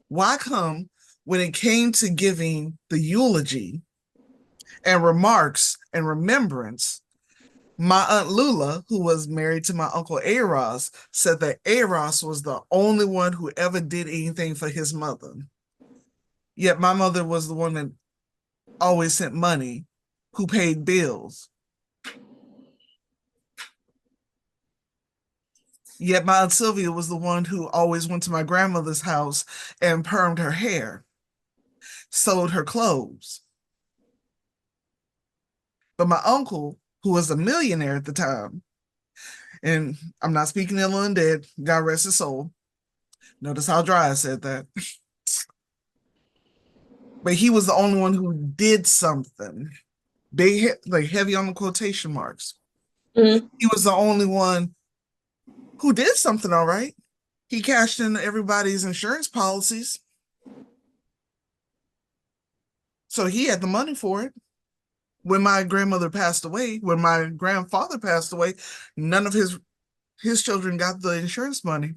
Speaker 3: Why come when it came to giving the eulogy and remarks and remembrance, my Aunt Lula, who was married to my Uncle Eros, said that Eros was the only one who ever did anything for his mother. Yet my mother was the one that always sent money, who paid bills. Yet my Aunt Sylvia was the one who always went to my grandmother's house and permed her hair, sewed her clothes. But my uncle, who was a millionaire at the time, and I'm not speaking ill and dead, God rest his soul. Notice how dry I said that. But he was the only one who did something. Big, like heavy on the quotation marks.
Speaker 1: Mm-hmm.
Speaker 3: He was the only one who did something all right. He cashed in everybody's insurance policies. So he had the money for it. When my grandmother passed away, when my grandfather passed away, none of his children got the insurance money.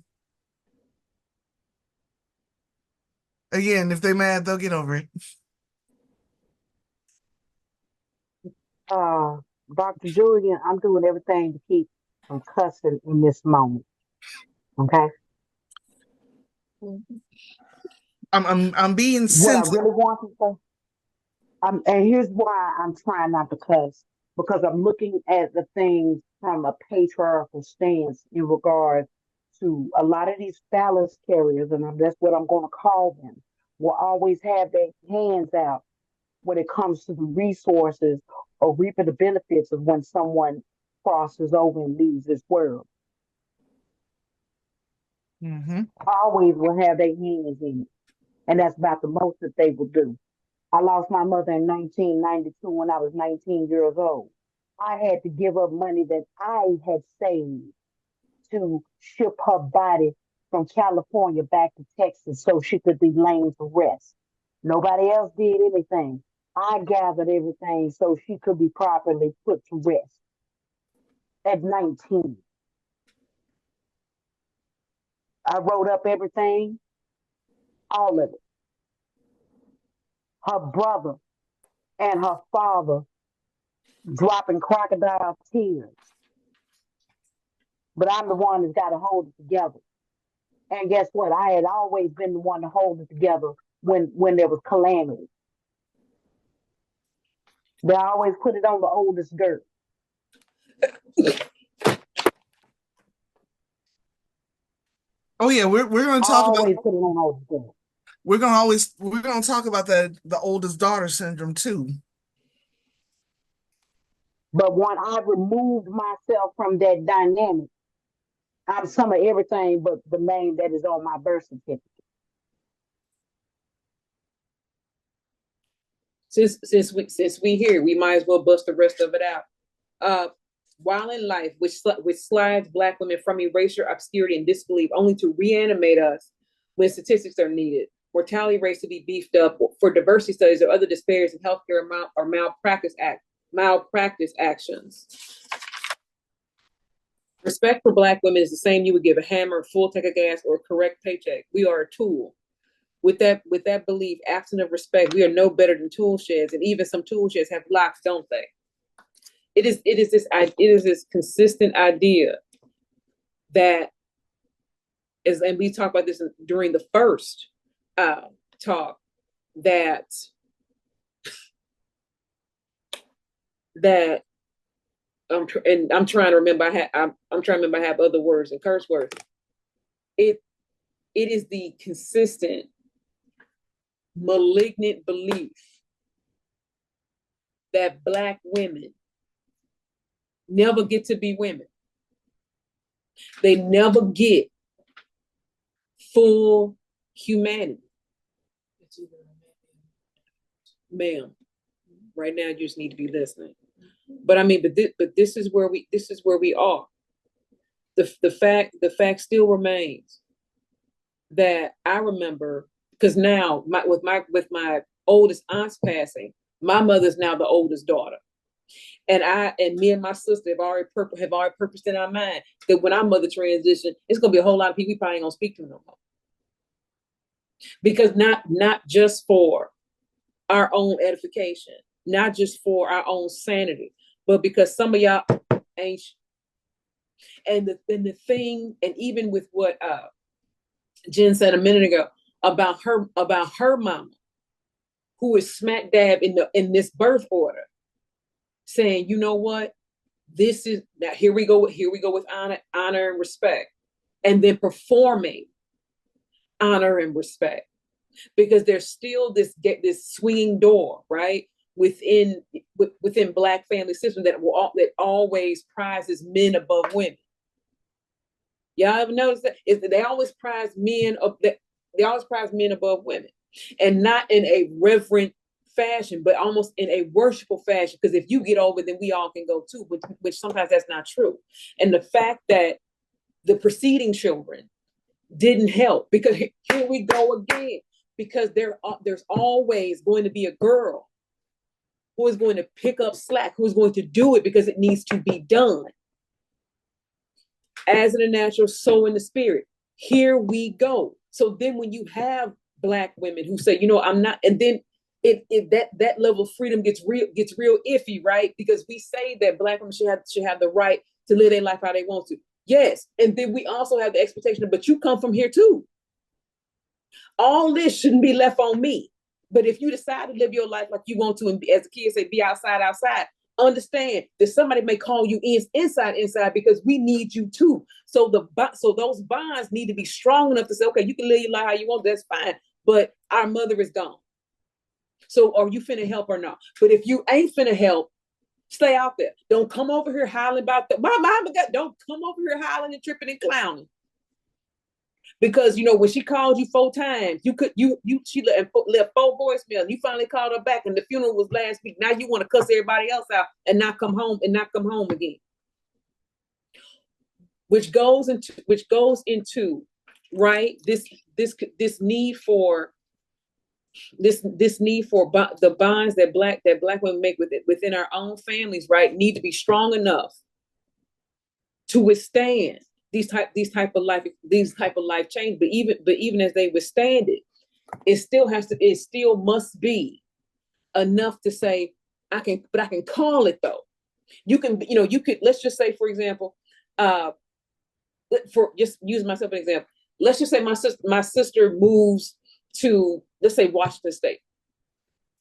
Speaker 3: Again, if they're mad, they'll get over it.
Speaker 4: Dr. Julian, I'm doing everything to keep from cussing in this moment. Okay.
Speaker 3: I'm being
Speaker 4: What I
Speaker 3: sensitive.
Speaker 4: really want to say, and here's why I'm trying not to cuss, because I'm looking at the things from a patriarchal stance in regard to a lot of these phallus carriers, and that's what I'm going to call them, will always have their hands out when it comes to the resources or reaping the benefits of when someone crosses over and leaves this world.
Speaker 3: Mm-hmm.
Speaker 4: Always will have their hands in it. And that's about the most that they will do. I lost my mother in 1992 when I was 19 years old. I had to give up money that I had saved to ship her body from California back to Texas so she could be laying to rest. Nobody else did anything. I gathered everything so she could be properly put to rest at 19. I wrote up everything, all of it. Her brother and her father dropping crocodile tears. But I'm the one that's got to hold it together. And guess what? I had always been the one to hold it together when there was calamity. They always put it on the oldest girl.
Speaker 3: Oh yeah, we're going to talk about
Speaker 4: Always put it on the oldest girl.
Speaker 3: we're going to talk about the oldest daughter syndrome too.
Speaker 4: But when I removed myself from that dynamic, I'm some of everything but the name that is on my birth certificate.
Speaker 1: Since we here, we might as well bust the rest of it out. While in life, which slides Black women from erasure, obscurity, and disbelief, only to reanimate us when statistics are needed. Mortality rates to be beefed up for diversity studies or other disparities in healthcare or malpractice actions. Respect for Black women is the same you would give a hammer, a full tank of gas, or a correct paycheck. We are a tool. with that belief, absent of respect, we are no better than tool sheds, and even some tool sheds have locks, don't they? It is this consistent idea that is, and we talked about this during the first talk, that I'm trying to remember. I'm trying to remember. I have other words and curse words. It is the consistent malignant belief that Black women never get to be women. They never get full humanity. Ma'am, right now you just need to be listening. But I mean, but this is where we are. The fact still remains that I remember, because now with my oldest aunt's passing, my mother's now the oldest daughter. And me and my sister have already purposed in our mind that when our mother transition, it's gonna be a whole lot of people we probably ain't gonna speak to no more. Because not just for our own edification, not just for our own sanity, but because some of y'all ain't. And the thing, and even with what Jen said a minute ago about her mama, who is smack dab in this birth order, saying, you know what, this is now, here we go with honor and respect, and then performing honor and respect, because there's still this swinging door, right, within Black family system that always prizes men above women. Y'all ever notice that? They always prize men above women, and not in a reverent fashion, but almost in a worshipful fashion. Because if you get over, then we all can go too, which sometimes that's not true. And the fact that the preceding children didn't help, because here we go again, because there's always going to be a girl who is going to pick up slack, who is going to do it because it needs to be done. As in the natural, so in the spirit. Here we go. So then when you have Black women who say, you know, I'm not, and then that level of freedom gets real iffy, right? Because we say that Black women should have the right to live their life how they want to. Yes. And then we also have the expectation of, but you come from here too. All this shouldn't be left on me. But if you decide to live your life like you want to, and as the kids say, be outside, understand that somebody may call you inside, because we need you too. So those bonds need to be strong enough to say, okay, you can live your life how you want, that's fine, but our mother is gone. So are you finna help or not? But if you ain't finna help, stay out there. Don't come over here hollering about my mama don't come over here hollering and tripping and clowning. Because, you know, when she called you 4 times, she left 4 voicemails. You finally called her back, and the funeral was last week. Now you want to cuss everybody else out and not come home again. Which goes into right, this need for the bonds that black women make within our own families, right, need to be strong enough to withstand these type of life change. But even as they withstand it, it still must be enough to say, I can call it though. You could, let's just say, for example, for just use myself as an example. Let's just say my sister moves to, let's say, Washington State,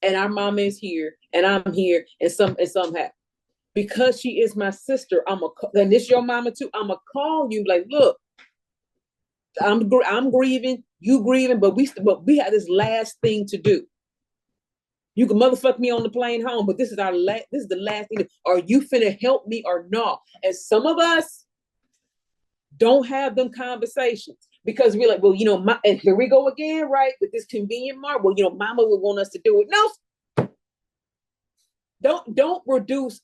Speaker 1: and our mom is here, and I'm here, and some happen. Because she is my sister, and this your mama too, I'm gonna call you like, look, I'm grieving, you grieving, but we have this last thing to do. You can motherfuck me on the plane home, but this is the last thing. Are you finna help me or not? And some of us don't have them conversations because we're like, well, and here we go again, right? With this convenient mark. Well, mama would want us to do it. No. Don't reduce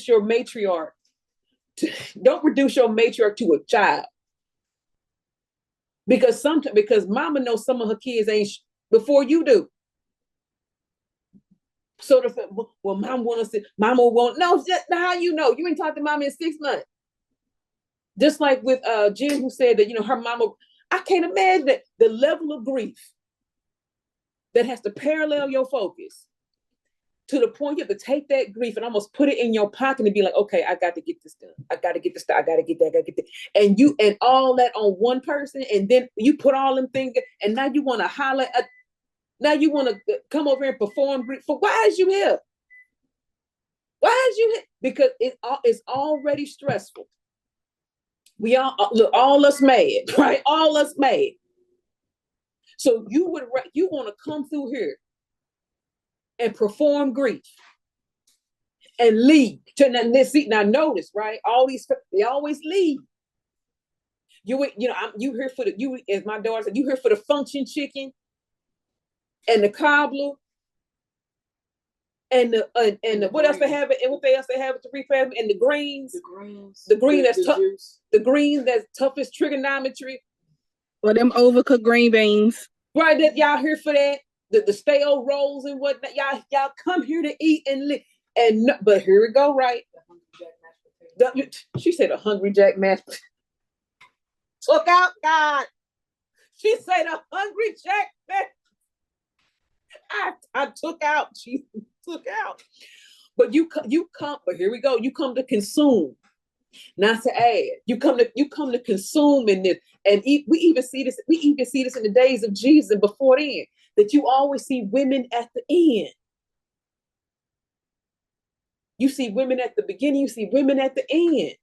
Speaker 1: your matriarch to a child, because mama knows some of her kids ain't before you do. So well, mama won't. No, how you ain't talked to mama in 6 months. Just like with Jen, who said that her mama, I can't imagine that the level of grief that has to parallel your focus to the point you have to take that grief and almost put it in your pocket and be like, okay, I got to get this done. I got to get this done. I got to get that. I got to get that. And you, and all that on one person. And then you put all them things, and now you want to holler at, now you want to come over here and perform grief. For why is you here? Why is you here? Because it's already stressful. We all, look, all us mad, right? All us mad. So you want to come through here and perform grief and leave. Now notice, right? All these, they always leave. You know, you here for the, as my daughter said, you here for the function chicken and the cobbler and the what else they have it, and what they else they have at the grief family, and the greens. The green that's tough. The green that's tough as trigonometry.
Speaker 2: Or them overcooked green beans.
Speaker 1: Right, that y'all here for that. The stale rolls and whatnot. Y'all come here to eat and live. And but here we go, right? She said a Hungry Jack mashed. Took out God. She said a Hungry Jack mashed. I took out. She took out. But you come. But here we go. You come to consume, not to add. You come to consume in this. And we even see this. We even see this in the days of Jesus and before then. That you always see women at the end. You see women at the beginning. You see women at the end.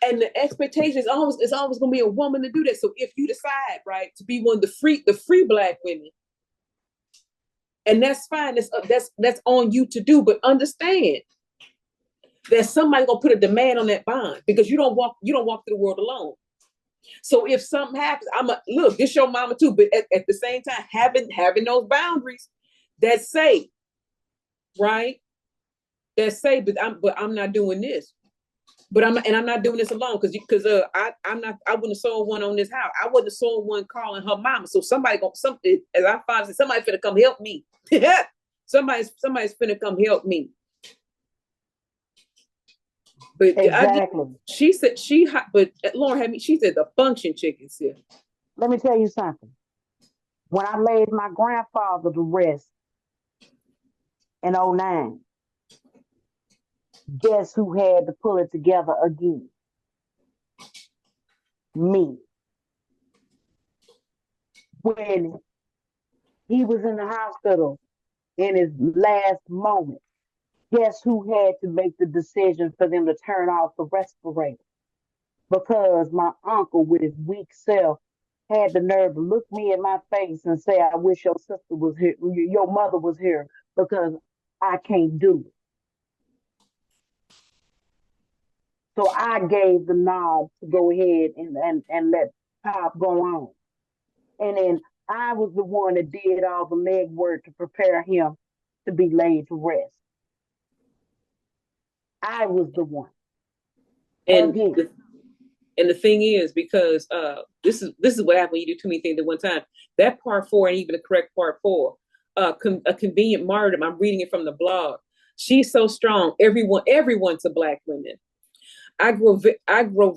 Speaker 1: And the expectation is always going to be a woman to do that. So if you decide, right, to be one of the free Black women, and that's fine. That's on you to do. But understand that somebody's gonna put a demand on that bond, because you don't walk through the world alone. So if something happens, look, this your mama too, but at the same time, having those boundaries that say, right, that say, but I'm not doing this. But I'm not doing this alone, because I wouldn't have sold one on this house. I wouldn't have sold one calling her mama. So somebody as I find, somebody finna come help me. somebody's finna come help me. But
Speaker 4: exactly.
Speaker 1: She said but Lauren had me. She said the function chicken said.
Speaker 4: Let me tell you something. When I laid my grandfather to rest in 2009, guess who had to pull it together again? Me. When he was in the hospital in his last moment, guess who had to make the decision for them to turn off the respirator? Because my uncle, with his weak self, had the nerve to look me in my face and say, I wish your sister was here, your mother was here, because I can't do it. So I gave the nod to go ahead and let Pop go on. And then I was the one that did all the legwork to prepare him to be laid to rest. I was the one.
Speaker 1: And the thing is, because this is what happened when you do too many things at one time. That part 4 ain't even the correct part 4. A convenient martyrdom. I'm reading it from the blog. She's so strong. Everyone's a Black women. I grow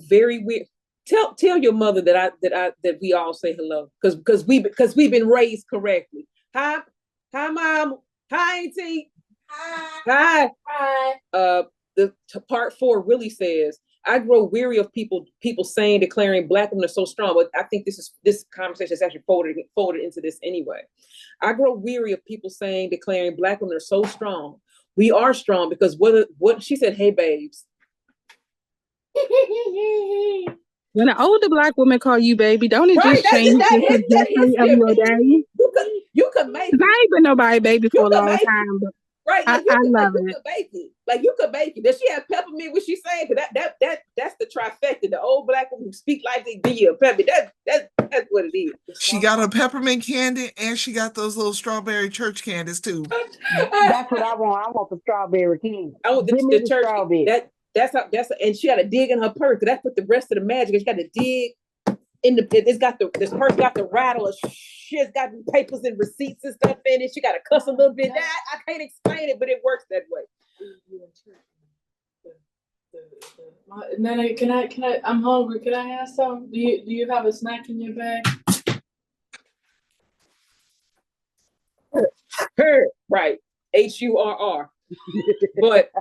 Speaker 1: very weird. Tell your mother that we all say hello, because we've been raised correctly. Hi mom. Hi auntie. Hi. The part 4 really says, I grow weary of people saying, declaring Black women are so strong. But I think this conversation is actually folded into this anyway. I grow weary of people saying, declaring Black women are so strong. We are strong because what she said, hey babes.
Speaker 2: When an older Black woman call you baby, don't it just change the trajectory of your day?
Speaker 1: You could make it.
Speaker 2: I ain't been nobody baby for a long time, but
Speaker 1: right, like
Speaker 2: I love it.
Speaker 1: You could bake it. Like you could bake it. Does she have peppermint? What she's saying? Because that's the trifecta. The old Black woman who speak like they give you a peppermint. That's what it is.
Speaker 3: She got a peppermint candy, and she got those little strawberry church candies too.
Speaker 4: That's what I want. I want the strawberry candy.
Speaker 1: I want the church
Speaker 4: strawberry.
Speaker 1: And she got to dig in her purse. That put the rest of the magic. She got to dig in this purse got the rattle of shit. It's got papers and receipts and stuff in it. She got to cuss a little bit. I can't explain it, but it works that way.
Speaker 5: Nana, can I? I'm hungry. Can I have some? Do you have a snack in your bag?
Speaker 1: Her, right. HURR. But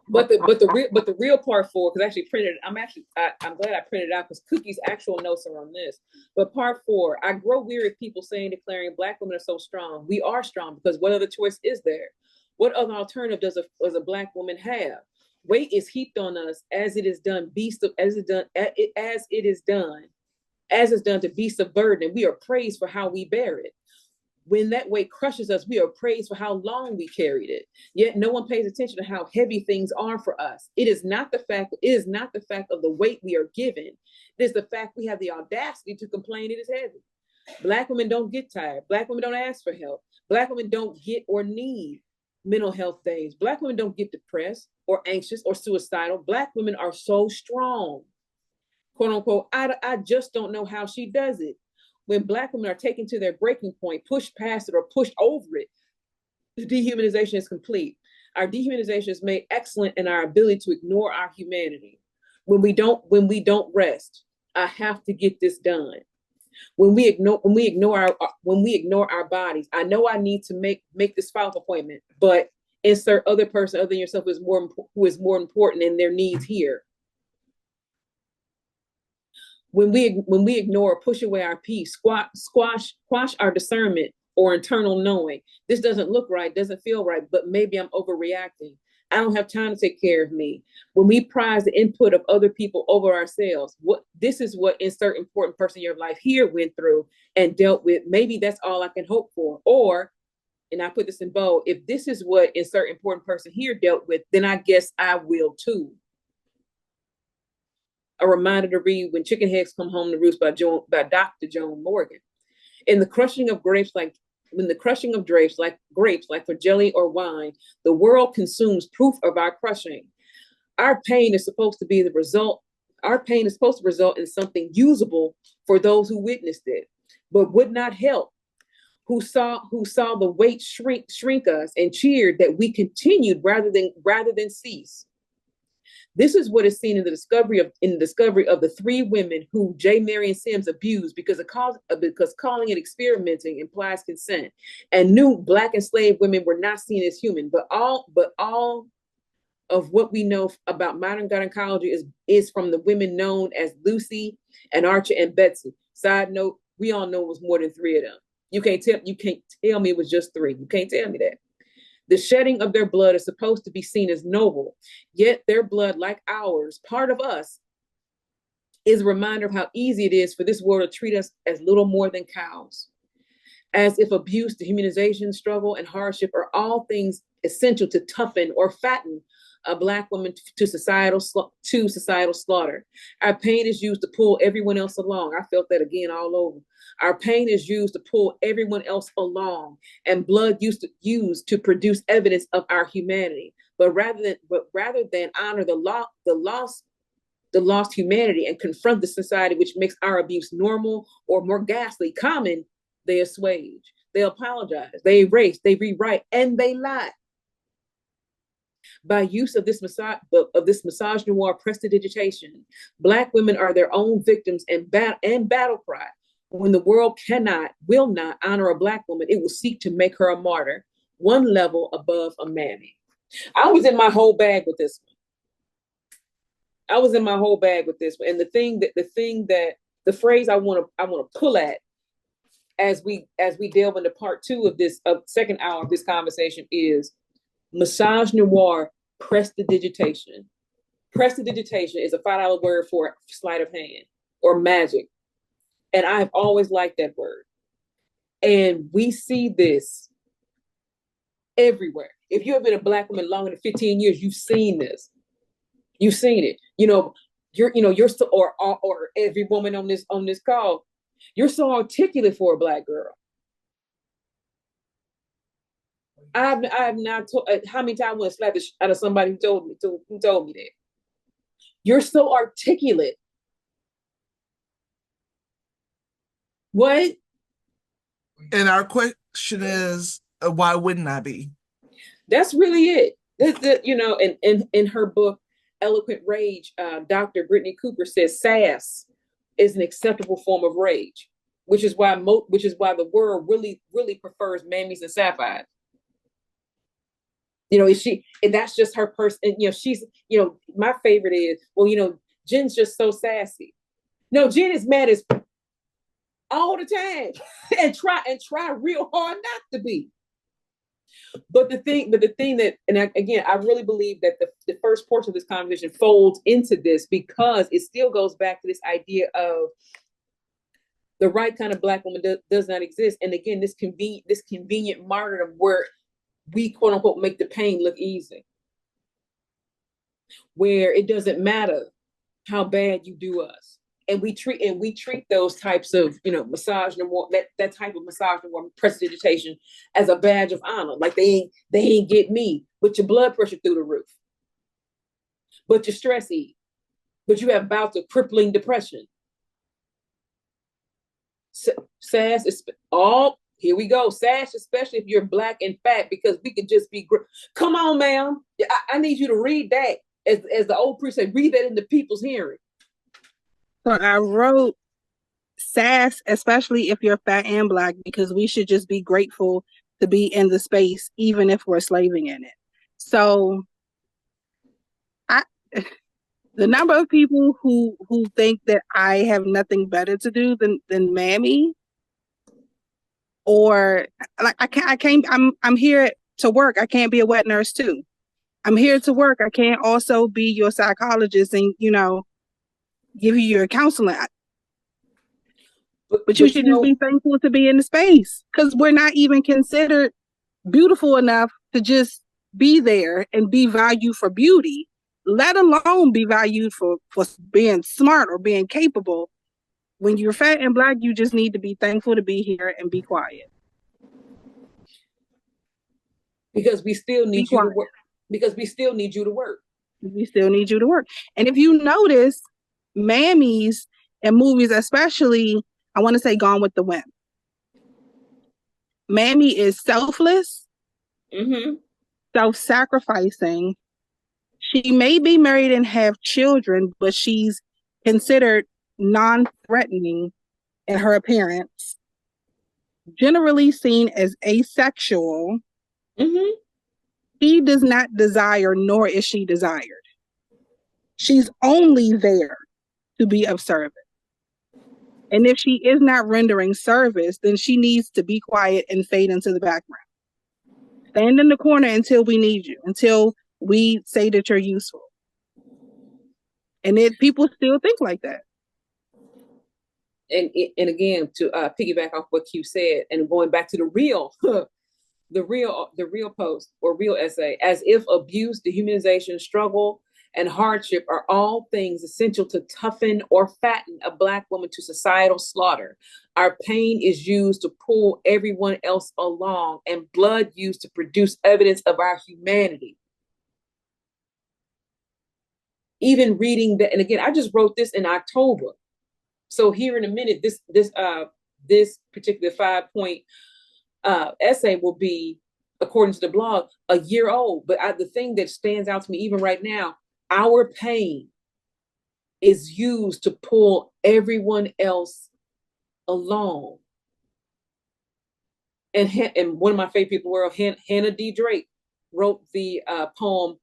Speaker 1: the real part four, because I actually printed, I'm glad I printed it out because Cookie's actual notes are on this. But part four, I grow weary of people saying, declaring Black women are so strong. We are strong because what other choice is there? What other alternative does a Black woman have? Weight is heaped on us as it is done, as is done to beasts of burden, and we are praised for how we bear it. When that weight crushes us, we are praised for how long we carried it. Yet no one pays attention to how heavy things are for us. It is not the fact of the weight we are given. It is the fact we have the audacity to complain it is heavy. Black women don't get tired. Black women don't ask for help. Black women don't get or need mental health days. Black women don't get depressed or anxious or suicidal. Black women are so strong. Quote unquote, I just don't know how she does it. When Black women are taken to their breaking point, pushed past it or pushed over it, the dehumanization is complete. Our dehumanization is made excellent in our ability to ignore our humanity. When we don't rest, I have to get this done. When we ignore our bodies, I know I need to make this follow-up appointment, but insert other person other than yourself who is more important in their needs here. When we ignore or push away our peace, squash our discernment or internal knowing. This doesn't look right, doesn't feel right, but maybe I'm overreacting. I don't have time to take care of me. When we prize the input of other people over ourselves, this is what insert important person in your life here went through and dealt with. Maybe that's all I can hope for. Or, and I put this in bold, if this is what insert important person here dealt with, then I guess I will too. A reminder to read When Chicken Heads Come Home to Roost by Dr. Joan Morgan. In the crushing of grapes like grapes, like for jelly or wine, the world consumes proof of our crushing. Our pain is supposed to result in something usable for those who witnessed it, but would not help. Who saw the weight shrink us and cheered that we continued rather than cease. This is what is seen in the discovery of the three women who J. Marion Sims abused because calling it experimenting implies consent, and knew Black enslaved women were not seen as human. But all of what we know about modern gynecology is from the women known as Lucy and Archer and Betsy. Side note: we all know it was more than three of them. You can't tell me it was just three. You can't tell me that. The shedding of their blood is supposed to be seen as noble, yet their blood, like ours, part of us, is a reminder of how easy it is for this world to treat us as little more than cows. As if abuse, dehumanization, struggle, and hardship are all things essential to toughen or fatten a Black woman to societal slaughter. Our pain is used to pull everyone else along. I felt that again all over. Our pain is used to pull everyone else along, and blood used to produce evidence of our humanity. But rather than honor the lost humanity and confront the society which makes our abuse normal or more ghastly common, they assuage, they apologize, they erase, they rewrite, and they lie. By use of this misogynoir prestidigitation, Black women are their own victims and battle cry. When the world will not honor a Black woman, it will seek to make her a martyr, one level above a mammy. I was in my whole bag with this one. And the phrase I want to pull at as we delve into part two of this second hour of this conversation is misogynoir prestidigitation. Prestidigitation is a $5 word for sleight of hand or magic. And I've always liked that word. And we see this everywhere. If you have been a Black woman longer than 15 years, you've seen this. You've seen it. You're so, or every woman on this call, you're so articulate for a Black girl. I've not told how many times I went slapped out of somebody who told me that. You're so articulate. What?
Speaker 3: And our question is, why wouldn't I be?
Speaker 1: That's really it. In her book, Eloquent Rage, Dr. Brittany Cooper says sass is an acceptable form of rage. which is why the world really, really prefers mammies and sapphires. You know, and that's just her person. You know, she's, you know, my favorite is, well, you know, Jen's just so sassy. No, Jen is mad as all the time and try real hard not to be. But the thing that, and again, I really believe that the first portion of this conversation folds into this, because it still goes back to this idea of the right kind of Black woman does not exist. And again, this convenient martyrdom where we quote unquote make the pain look easy, where it doesn't matter how bad you do us. And we treat those types of, you know, misogynoir, that type of misogynoir prestidigitation as a badge of honor. Like they ain't get me, but your blood pressure through the roof, but you're stressy, but you have bouts of crippling depression. Sass is all, here we go. Sass, especially if you're Black and fat, because we could just be, come on, ma'am. I need you to read that. As the old priest said, read that in the people's hearing.
Speaker 2: So I wrote sass, especially if you're fat and Black, because we should just be grateful to be in the space, even if we're slaving in it. So the number of people who think that I have nothing better to do than mammy, or like I'm here to work. I can't be a wet nurse too. I'm here to work. I can't also be your psychologist and, you know, give you your counseling. But you should just be thankful to be in the space, because we're not even considered beautiful enough to just be there and be valued for beauty, let alone be valued for being smart or being capable. When you're fat and Black, you just need to be thankful to be here and be quiet.
Speaker 1: Because we still need you to work. Because we still need you to work.
Speaker 2: We still need you to work. And if you notice, mammies in movies, especially, I want to say Gone with the Wind, mammy is selfless, self-sacrificing. She may be married and have children, but she's considered non-threatening in her appearance, generally seen as asexual. She does not desire, nor is she desired. She's only there to be of service. And if she is not rendering service, then she needs to be quiet and fade into the background. Stand in the corner until we need you, until we say that you're useful. And people still think like that.
Speaker 1: And again, to piggyback off what Q said, and going back to the real post or real essay, as if abuse, dehumanization, struggle, and hardship are all things essential to toughen or fatten a Black woman to societal slaughter. Our pain is used to pull everyone else along, and blood used to produce evidence of our humanity. Even reading that, and again, I just wrote this in October. So here in a minute, this particular 5-point essay will be, according to the blog, a year old. But the thing that stands out to me even right now, our pain is used to pull everyone else along. And one of my favorite people in the world, Hannah D. Drake, wrote the poem,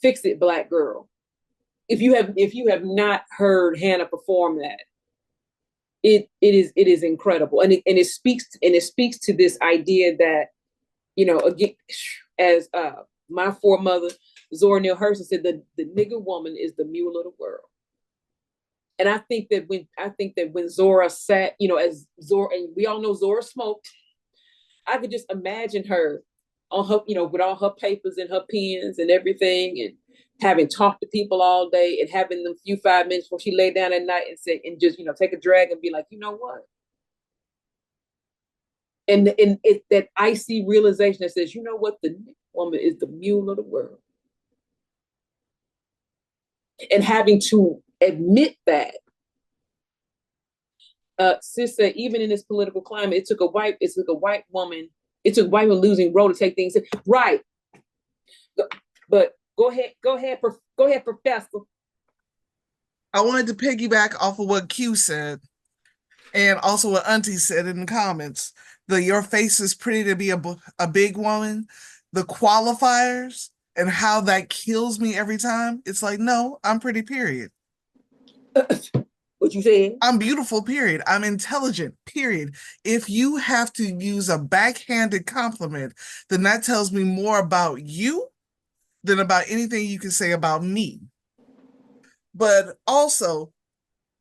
Speaker 1: "Fix It, Black Girl." If you have not heard Hannah perform that, it is incredible, and it speaks to this idea that, again, as my foremother Zora Neale Hurston said, the nigger woman is the mule of the world. And I think that when Zora sat, as Zora, and we all know Zora smoked, I could just imagine her on her, with all her papers and her pens and everything, and having talked to people all day, and having them few 5 minutes before she lay down at night and say, and just, take a drag and be like, you know what? And that icy realization that says, you know what? The woman is the mule of the world. And having to admit that, sis said, even in this political climate, it took a white woman losing role to take things right. But go ahead, Professor.
Speaker 3: I wanted to piggyback off of what Q said. And also what Auntie said in the comments, your face is pretty to be a big woman, the qualifiers and how that kills me every time. It's like, no, I'm pretty, period.
Speaker 1: What you said?
Speaker 3: I'm beautiful, period. I'm intelligent, period. If you have to use a backhanded compliment, then that tells me more about you than about anything you can say about me. But also,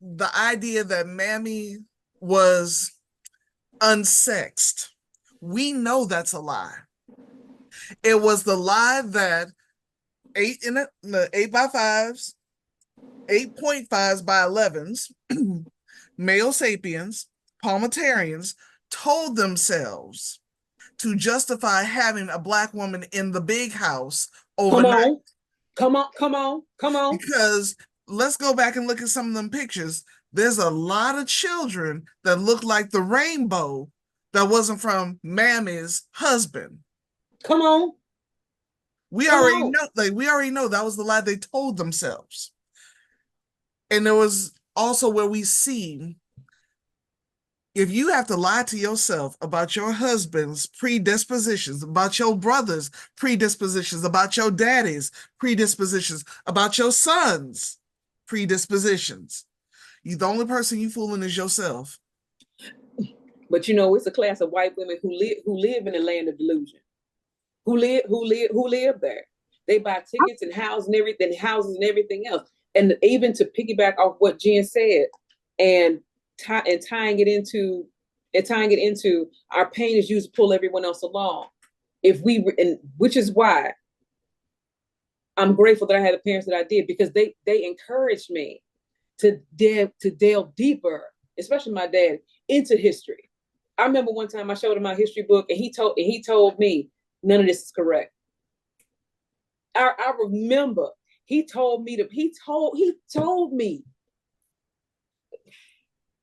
Speaker 3: the idea that Mammy was unsexed, we know that's a lie. It was the lie that 8x5s, 8.5s by 11s, male sapiens, palmatarians told themselves to justify having a Black woman in the big house overnight.
Speaker 1: Come on.
Speaker 3: Because let's go back and look at some of them pictures. There's a lot of children that look like the rainbow that wasn't from Mammy's husband.
Speaker 1: Come on.
Speaker 3: We already know that was the lie they told themselves. And there was also where we see, if you have to lie to yourself about your husband's predispositions, about your brother's predispositions, about your daddy's predispositions, about your son's predispositions, the only person you fooling is yourself.
Speaker 1: But it's a class of white women who live in the land of delusion. Who live there. They buy tickets and houses and everything else. And even to piggyback off what Jen said, and tying it into our pain is used to pull everyone else along. Which is why I'm grateful that I had the parents that I did, because they encouraged me to delve deeper, especially my dad, into history. I remember one time I showed him my history book, and he told me none of this is correct. I remember he told me.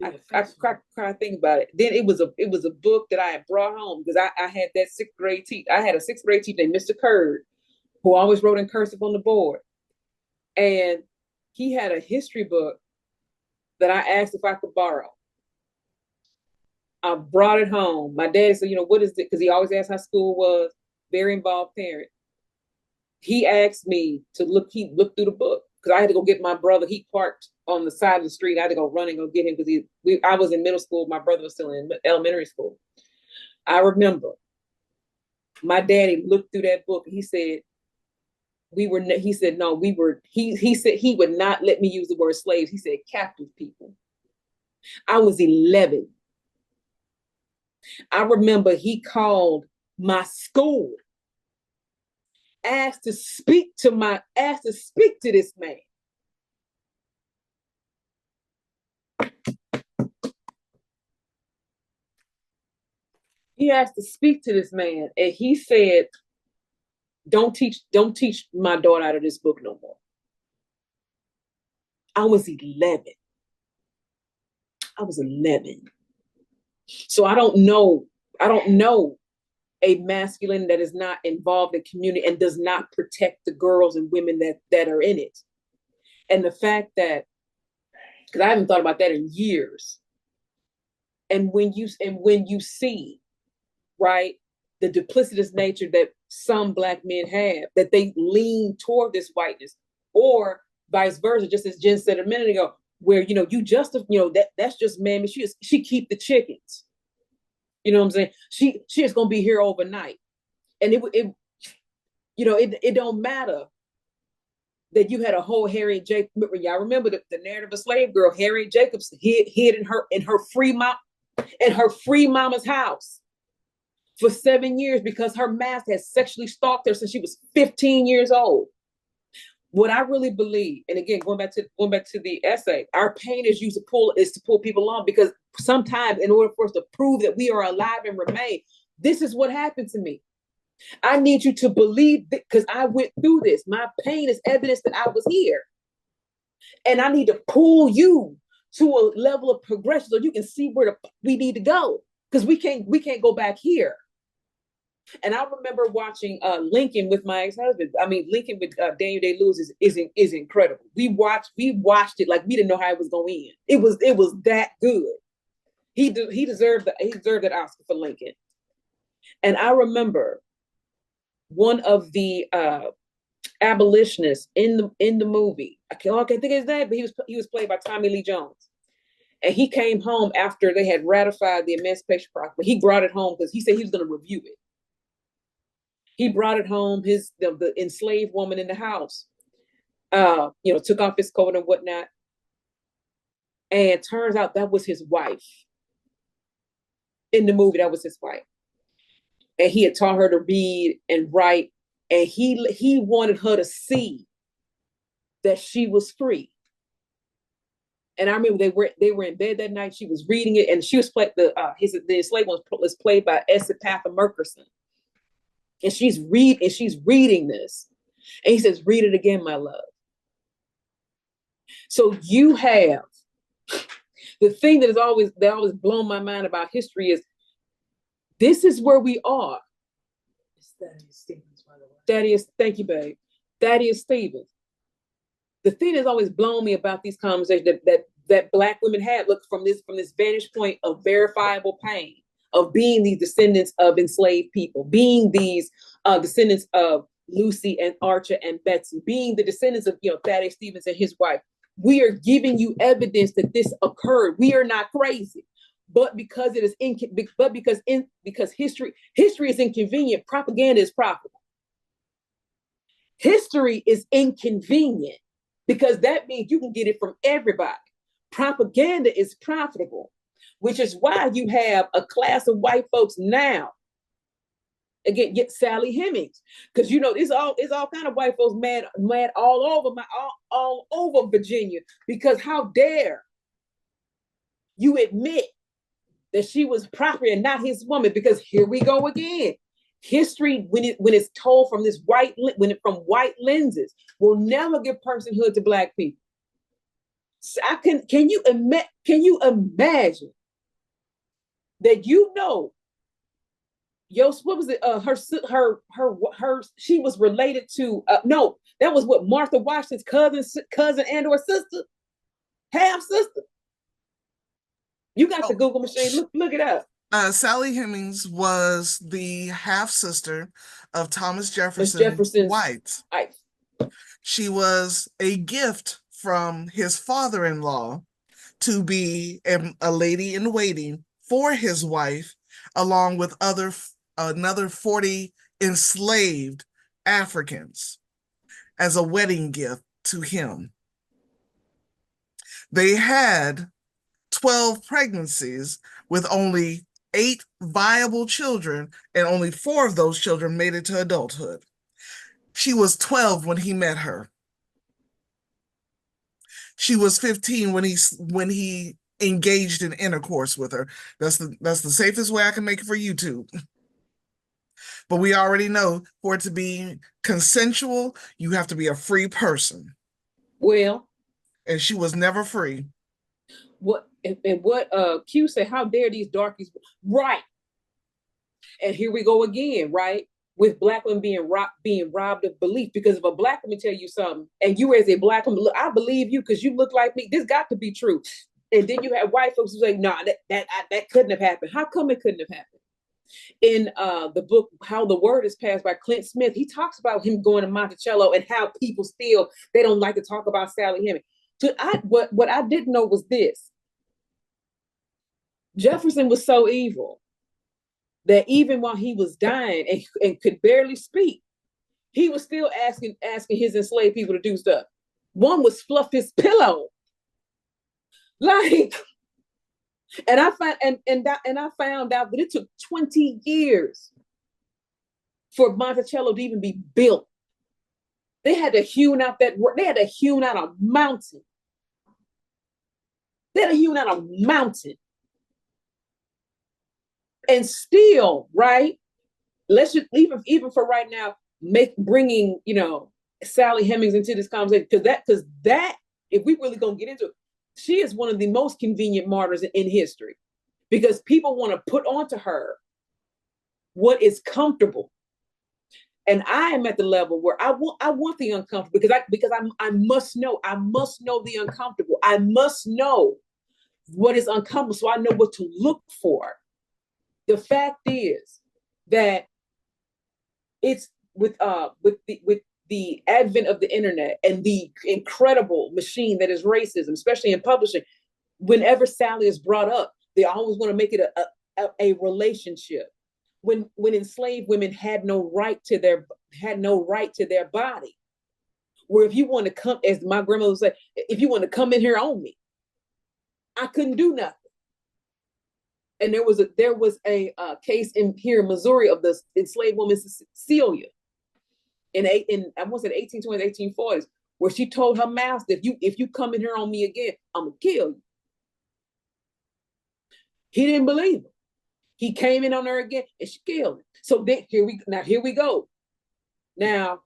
Speaker 1: I cry think about it. Then it was a book that I had brought home, because I had that sixth grade teacher. I had a sixth grade teacher named Mr. Curd, who always wrote in cursive on the board. And he had a history book that I asked if I could borrow. I brought it home. My dad said, what is it? Because he always asked how school was. Very involved parent. He asked me to look through the book, because I had to go get my brother. He parked on the side of the street. I had to go run and go get him, because I was in middle school. My brother was still in elementary school. I remember my daddy looked through that book, and he said, he said he would not let me use the word slaves. He said captive people. I was 11. I remember he called my school, asked to speak to this man. He asked to speak to this man, and he said, don't teach my daughter out of this book no more. I was 11. So I don't know a masculine that is not involved in community and does not protect the girls and women that are in it. And the fact that, because I haven't thought about that in years. And when you see, right, the duplicitous nature that some Black men have, that they lean toward this whiteness, or vice versa, just as Jen said a minute ago, where that's just Mammy. She keep the chickens. You know what I'm saying? She is gonna be here overnight, and it don't matter that you had a whole Harriet Jacobs. Y'all remember the narrative of slave girl Harriet Jacobs hid in her free mama's house for 7 years, because her master had sexually stalked her since she was 15 years old. What I really believe, and again, going back to the essay, our pain is used to pull people along, because sometimes in order for us to prove that we are alive and remain, this is what happened to me. I need you to believe that, because I went through this. My pain is evidence that I was here. And I need to pull you to a level of progression so you can see where we need to go, because we can't go back here. And I remember watching Lincoln with my ex-husband. I mean, Lincoln with Daniel Day-Lewis is incredible. We watched it like we didn't know how it was going to end. It was that good. He deserved that Oscar for Lincoln. And I remember one of the abolitionists in the movie. I can't think of his name, but he was played by Tommy Lee Jones. And he came home after they had ratified the Emancipation Proclamation. He brought it home because he said he was going to review it. He brought it home. The enslaved woman in the house, took off his coat and whatnot. And turns out that was his wife. In the movie, that was his wife. And he had taught her to read and write. And he wanted her to see that she was free. And I remember they were in bed that night. She was reading it, and she was played the enslaved one was played by Esapatha Murkison. And she's reading this. And he says, "Read it again, my love." So you have the thing that always blown my mind about history is this is where we are. It's Thaddeus Stevens, by the way. Thaddeus, thank you, babe. Thaddeus Stevens. The thing that's always blown me about these conversations that Black women had, look, from this vantage point of verifiable pain, of being these descendants of enslaved people, being these descendants of Lucy and Archer and Betsy, being the descendants of Thaddeus Stevens and his wife. We are giving you evidence that this occurred. We are not crazy, but because it is because history is inconvenient, propaganda is profitable. History is inconvenient because that means you can get it from everybody. Propaganda is profitable, which is why you have a class of white folks now. Again, get Sally Hemings, because it's all kind of white folks mad all over Virginia, because how dare you admit that she was property and not his woman? Because here we go again. History, when it's told from from white lenses, will never give personhood to Black people. So can you imagine that what was it? She was related to no, that was what Martha Washington's cousin and or sister, half sister. You got the Google machine. Look it up.
Speaker 3: Sally Hemings was the half sister of Thomas Jefferson's wife. She was a gift from his father-in-law to be a lady in waiting for his wife, along with another 40 enslaved Africans as a wedding gift to him. They had 12 pregnancies with only 8 viable children, and only 4 of those children made it to adulthood. She was 12 when he met her. She was 15 when he engaged in intercourse with her. That's the safest way I can make it for YouTube. But we already know, for it to be consensual, you have to be a free person.
Speaker 1: Well,
Speaker 3: and she was never free.
Speaker 1: What Q said? How dare these darkies? Right. And here we go again, right? With Black women being robbed of belief, because if a Black woman tell you something and you as a Black woman, look, I believe you because you look like me. This got to be true. And then you have white folks who say, "No, that couldn't have happened." How come it couldn't have happened? In the book How the Word is Passed by Clint Smith, he talks about him going to Monticello and how people still, they don't like to talk about Sally Hemings. What I didn't know was this: Jefferson was so evil that even while he was dying and could barely speak, he was still asking his enslaved people to do stuff. One was fluff his pillow. Like, and I found out that it took 20 years for Monticello to even be built. They had to hewn out a mountain. They had to hewn out a mountain. And still, right? Let's just even for right now, bringing Sally Hemings into this conversation, because that if we really gonna get into it, she is one of the most convenient martyrs in history, because people want to put onto her what is comfortable, and I am at the level where I want the uncomfortable, because I must know the uncomfortable. I must know what is uncomfortable, so I know what to look for. The fact is that it's with the advent of the internet and the incredible machine that is racism, especially in publishing. Whenever Sally is brought up, they always want to make it a relationship. When enslaved women had no right to their body. Where if you want to come, as my grandmother would say, if you want to come in here on me, I couldn't do nothing. And there was a case here in Missouri of the enslaved woman Cecilia in I want to say 1820s, 1840s, where she told her master, if you come in here on me again, I'm gonna kill you. He didn't believe her. He came in on her again and she killed him. So here we go. Now,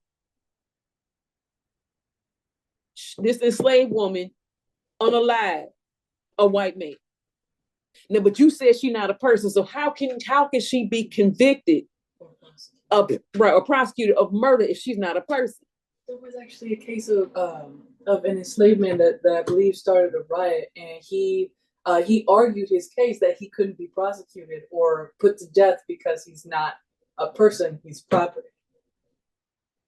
Speaker 1: this enslaved woman unalive a white man. Now, but you said she's not a person, so how can she be convicted or prosecuted of murder if she's not a person?
Speaker 5: There was actually a case of an enslaved man that I believe started a riot, and he argued his case that he couldn't be prosecuted or put to death because he's not a person, he's property.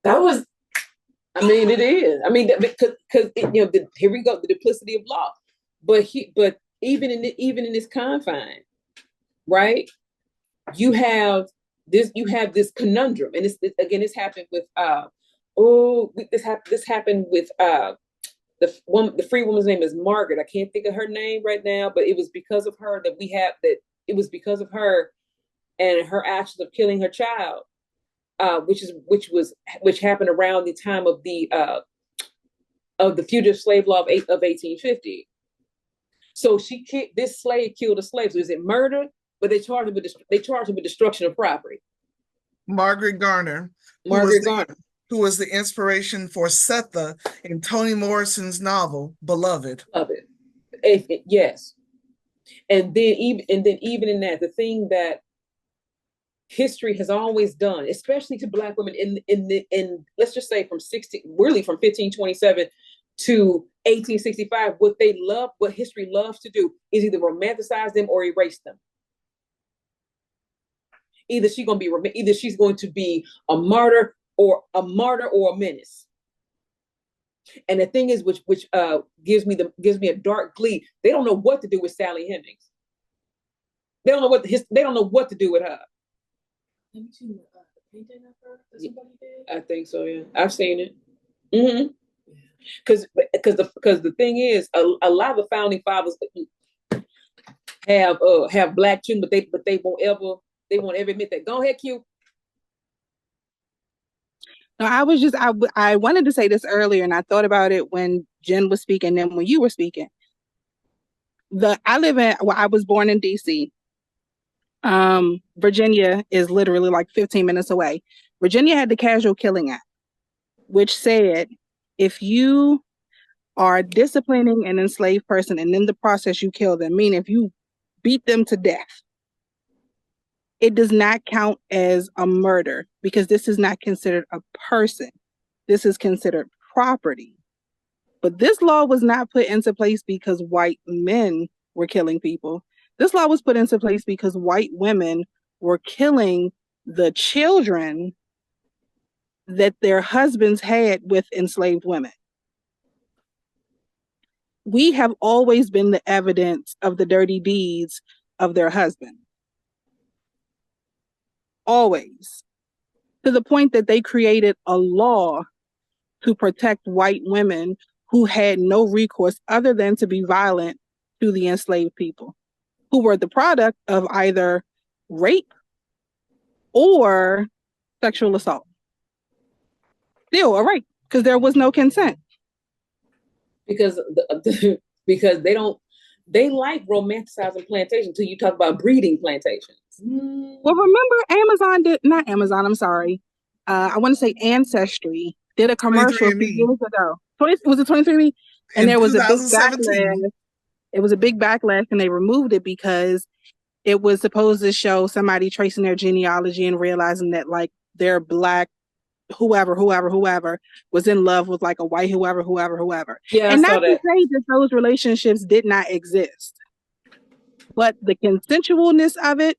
Speaker 5: That was,
Speaker 1: I mean, it is. I mean, because here we go, the duplicity of law. But even in this confine, right? You have this conundrum, and this happened with this happened with the free woman's name is Margaret. I can't think of her name right now, but it was because of her it was because of her and her actions of killing her child, which happened around the time of the fugitive slave law of 1850. So this slave killed a slave. So is it murder? But they charged him with destruction of property.
Speaker 3: Margaret Garner. Who was the inspiration for Setha in Toni Morrison's novel Beloved.
Speaker 1: Yes. And then even in that, the thing that history has always done, especially to Black women in let's just say from 1527 to 1865, what history loves to do is either romanticize them or erase them. Either she's going to be a martyr or a menace. And the thing is, which gives me a dark glee. They don't know what to do with Sally Hemings. They don't know what to do with her.
Speaker 5: Have you seen the painting of her that somebody did?
Speaker 1: I think so. Yeah, I've seen it. Mm-hmm. Because the thing is, a lot of the founding fathers have Black children, but they won't ever admit that. Go ahead, Q.
Speaker 2: No, I wanted to say this earlier, and I thought about it when Jen was speaking and when you were speaking. I was born in DC. Virginia is literally like 15 minutes away. Virginia had the Casual Killing Act, which said if you are disciplining an enslaved person and in the process you kill them, meaning if you beat them to death, it does not count as a murder because this is not considered a person. This is considered property. But this law was not put into place because white men were killing people. This law was put into place because white women were killing the children that their husbands had with enslaved women. We have always been the evidence of the dirty deeds of their husband. Always. To the point that they created a law to protect white women who had no recourse other than to be violent to the enslaved people, who were the product of either rape or sexual assault. Still a rape, because there was no consent.
Speaker 1: Because they like romanticizing plantations until you talk about breeding plantations.
Speaker 2: Well, remember I want to say Ancestry did a commercial a few years ago. Was it 23andMe? And there was a big backlash. It was a big backlash, and they removed it because it was supposed to show somebody tracing their genealogy and realizing that like their Black whoever was in love with like a white whoever.
Speaker 1: Yeah,
Speaker 2: and not to say that those relationships did not exist. but the consensualness of it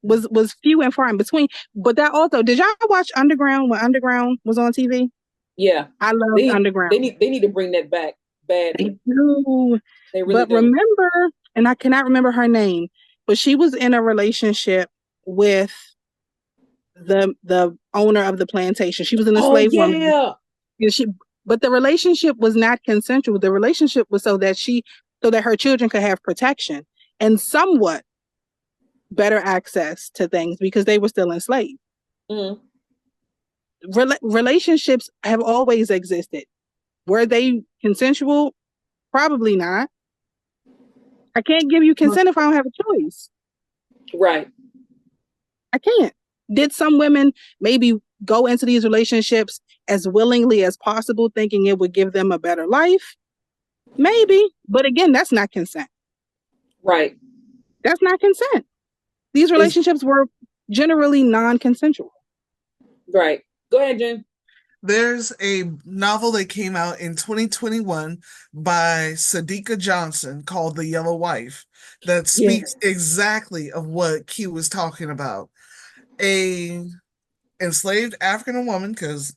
Speaker 2: was few and far in between. But that also, did y'all watch Underground when Underground was on TV?
Speaker 1: Yeah,
Speaker 2: I loved
Speaker 1: they
Speaker 2: Underground.
Speaker 1: they need to bring that back badly.
Speaker 2: They do.
Speaker 1: They really
Speaker 2: But
Speaker 1: do.
Speaker 2: remember, and I cannot remember her name, but she was in a relationship with the owner of the plantation. She was an enslaved woman.
Speaker 1: Yeah.
Speaker 2: And but the relationship was not consensual. The relationship was so that her children could have protection and somewhat better access to things because they were still enslaved.
Speaker 1: Mm.
Speaker 2: Relationships have always existed. Were they consensual? Probably not. I can't give you consent if I don't have a choice.
Speaker 1: Right.
Speaker 2: I can't. Did some women maybe go into these relationships as willingly as possible, thinking it would give them a better life? Maybe. But again, that's not consent.
Speaker 1: Right.
Speaker 2: That's not consent. These relationships were generally non-consensual.
Speaker 1: Right. Go ahead, Jen.
Speaker 3: There's a novel that came out in 2021 by Sadiqa Johnson called The Yellow Wife that speaks exactly of what Q was talking about. A enslaved African woman, because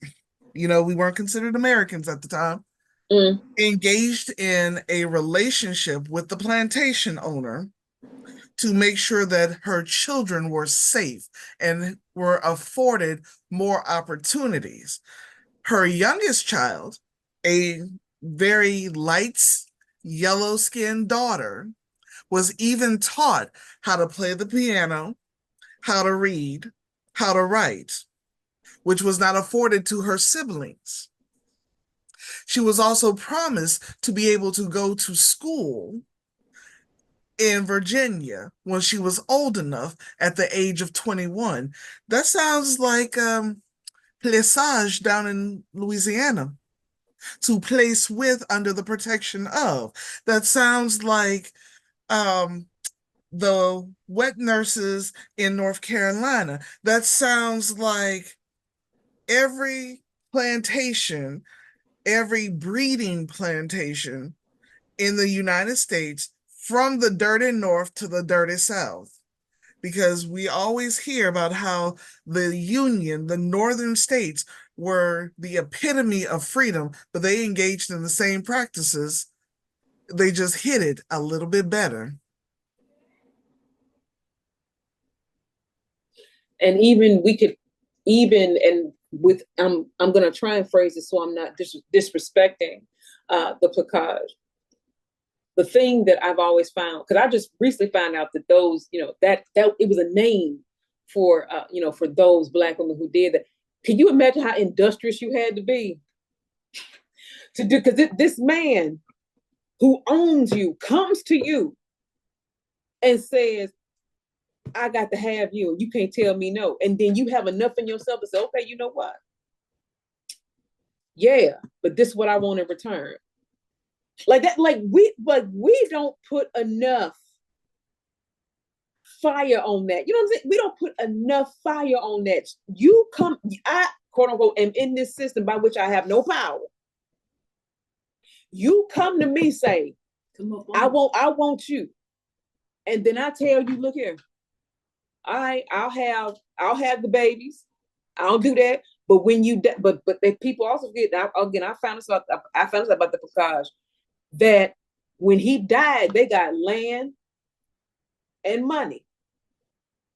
Speaker 3: we weren't considered Americans at the time, engaged in a relationship with the plantation owner to make sure that her children were safe and were afforded more opportunities. Her youngest child, a very light, yellow-skinned daughter, was even taught how to play the piano, how to read, how to write, which was not afforded to her siblings. She was also promised to be able to go to school in Virginia when she was old enough at the age of 21. That sounds like Plaisage down in Louisiana. To place with, under the protection of. That sounds like the wet nurses in North Carolina. That sounds like every plantation, every breeding plantation in the United States, from the dirty North to the dirty South. Because we always hear about how the Union, the northern states, were the epitome of freedom, but they engaged in the same practices. They just hid it a little bit better.
Speaker 1: And even we could and with I'm going to try and phrase it so I'm not disrespecting the placage. The thing that I've always found, because I just recently found out that those, that it was a name for, for those Black women who did that. Can you imagine how industrious you had to be to do? Because this man who owns you comes to you and says, I got to have you, and you can't tell me no. And then you have enough in yourself to say, okay, you know what? Yeah, but this is what I want in return. Like that, we don't put enough fire on that. You know what I'm saying? We don't put enough fire on that. I quote unquote am in this system by which I have no power. You come to me, say, I want you. And then I tell you, look here, I'll have the babies. I'll do that. But when you but people also get, again, I found this out about the placage, that when he died, they got land and money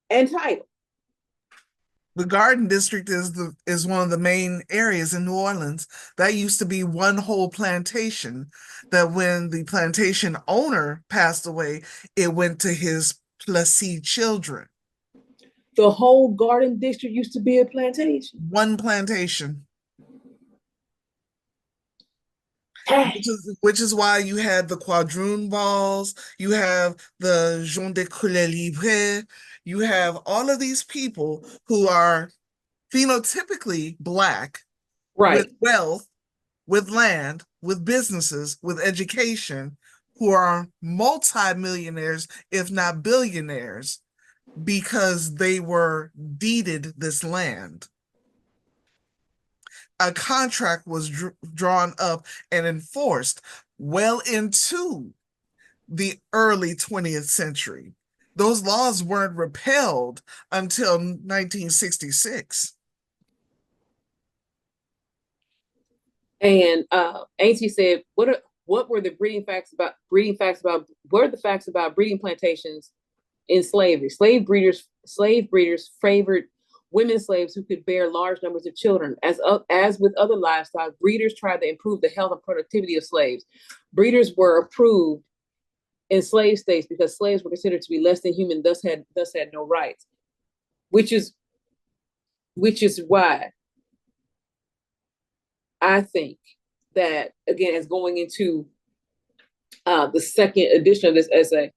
Speaker 1: and title.
Speaker 3: The Garden District is one of the main areas in New Orleans. That used to be one whole plantation, that when the plantation owner passed away, it went to his Plessy children.
Speaker 1: The whole Garden District used to be a plantation.
Speaker 3: One plantation. Which is why you had the quadroon balls, you have the Jean de Couleur Libre, you have all of these people who are phenotypically Black,
Speaker 1: right,
Speaker 3: with wealth, with land, with businesses, with education, who are multimillionaires, if not billionaires, because they were deeded this land. A contract was drawn up and enforced well into the early 20th century. Those laws weren't repealed until 1966.
Speaker 1: And Auntie said, what were the breeding facts about what are the facts about breeding plantations in slavery? Slave breeders favored women slaves who could bear large numbers of children. As with other livestock, breeders tried to improve the health and productivity of slaves. Breeders were approved in slave states because slaves were considered to be less than human, thus had no rights. Which is why I think that, again, as going into the second edition of this essay,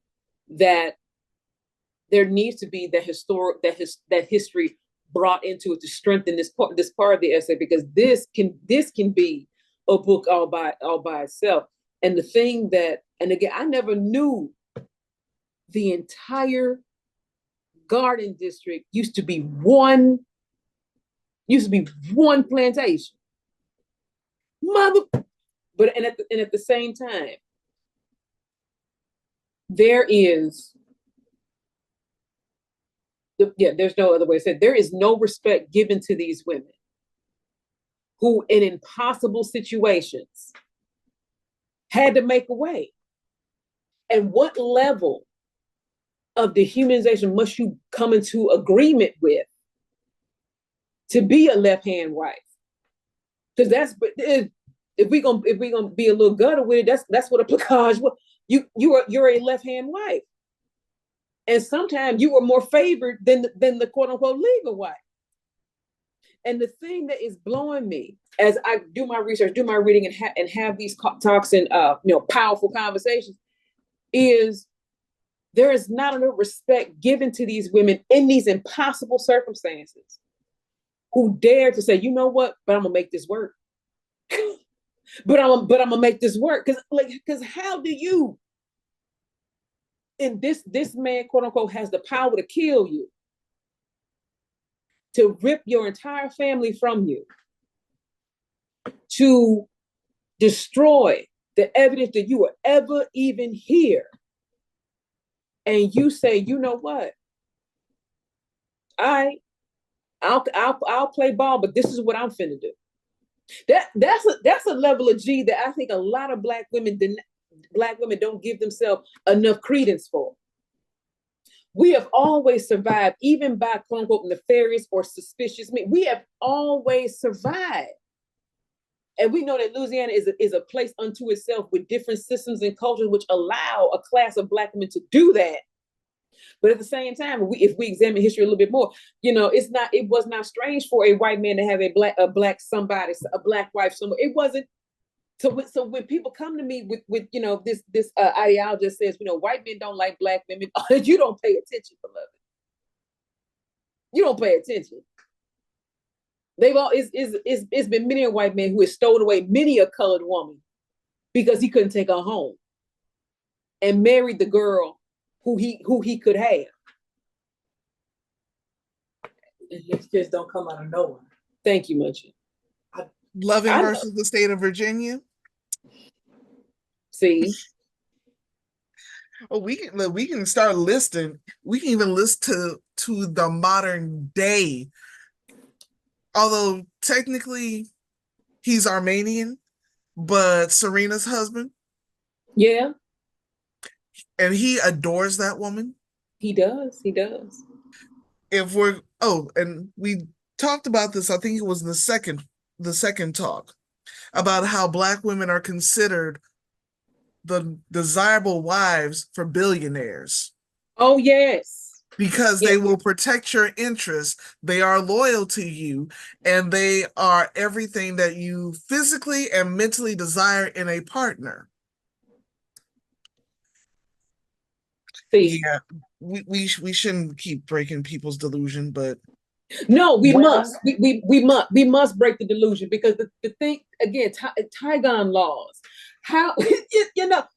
Speaker 1: that there needs to be that history brought into it to strengthen this part of the essay, because this can be a book all by itself. And the thing that, and again, I never knew the entire garden district used to be one plantation. But at the same time, there's no other way to say it. There is no respect given to these women who, in impossible situations, had to make a way. And what level of dehumanization must you come into agreement with to be a left-hand wife? Because if we gonna be a little gutter with it, that's what a placage was. You're a left-hand wife, and sometimes you were more favored than the quote unquote legal wife. And the thing that is blowing me as I do my research, do my reading, and have these talks and powerful conversations, is there is not enough respect given to these women in these impossible circumstances who dare to say, you know what, but I'm gonna make this work. but I'm gonna make this work. Because how do you, and this man, quote unquote, has the power to kill you, to rip your entire family from you, to destroy the evidence that you were ever even here. And you say, you know what? I'll play ball, but this is what I'm finna do. That's a level of G that I think a lot of black women don't give themselves enough credence for. We have always survived, even by quote unquote nefarious or suspicious means. We have always survived. And we know that Louisiana is a place unto itself with different systems and cultures which allow a class of black women to do that. But at the same time, if we examine history a little bit more, it was not strange for a white man to have a black wife somewhere. It wasn't. So when people come to me with this ideology that says, white men don't like black women, you don't pay attention, beloved. You don't pay attention. It's been many a white man who has stolen away many a colored woman because he couldn't take her home, and married the girl who he could have.
Speaker 5: And these kids don't come out of nowhere.
Speaker 1: Thank you, Munchie.
Speaker 3: Loving versus the state of Virginia.
Speaker 1: See,
Speaker 3: we can start listing. We can even list to the modern day. Although technically he's Armenian, but Serena's husband.
Speaker 1: Yeah.
Speaker 3: And he adores that woman.
Speaker 1: He does.
Speaker 3: And we talked about this, I think it was the second talk, about how black women are considered the desirable wives for billionaires.
Speaker 1: Oh, yes.
Speaker 3: Because they will protect your interests, they are loyal to you, and they are everything that you physically and mentally desire in a partner.
Speaker 1: See.
Speaker 3: Yeah, we shouldn't keep breaking people's delusion, but
Speaker 1: no, we must break the delusion, because the thing again, Tygon laws. How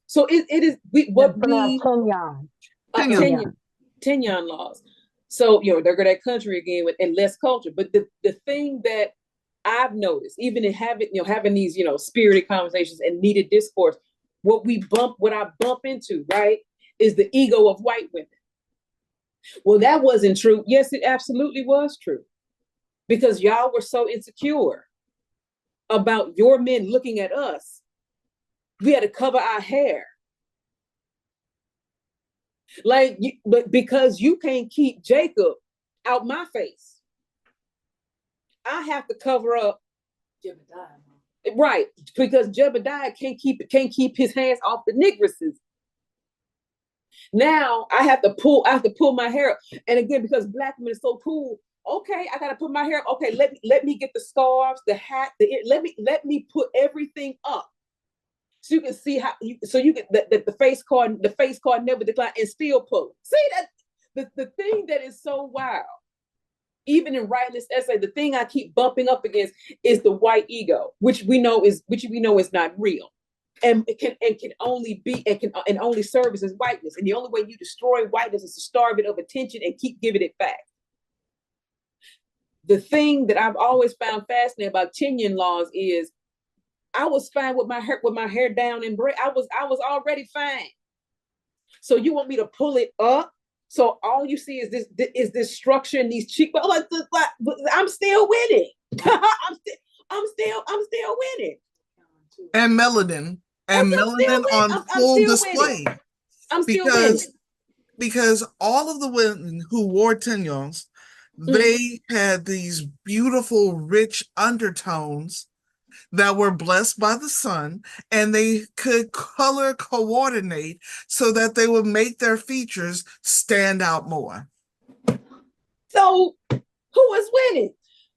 Speaker 1: so it is Tenyon laws. So there go that country again and less culture. But the thing that I've noticed, even in having these spirited conversations and needed discourse, what I bump into, right, is the ego of white women. Well, that wasn't true. Yes, it absolutely was true. Because y'all were so insecure about your men looking at us. We had to cover our hair. Like, but because you can't keep Jacob out my face, I have to cover up Jebediah. Right, because Jebediah can't keep his hands off the negresses. Now I have to pull my hair up. And again, because black women are so cool, okay, I gotta put my hair up. Okay, let me get the scarves, the hat, let me put everything up. So you can see how you get the face card never decline and still pull. See that the thing that is so wild, even in writing this essay, the thing I keep bumping up against is the white ego, which we know is not real. And can only serve as whiteness. And the only way you destroy whiteness is to starve it of attention and keep giving it back. The thing that I've always found fascinating about Kenyan laws is I was fine with my hair down and braid. I was already fine. So you want me to pull it up? So all you see is this structure and these cheekbones. I'm still winning. I'm still winning.
Speaker 3: And melanin. And melanin on full display.
Speaker 1: I'm still winning.
Speaker 3: Because all of the women who wore tenyons, they had these beautiful, rich undertones that were blessed by the sun, and they could color coordinate so that they would make their features stand out more.
Speaker 1: So who is winning?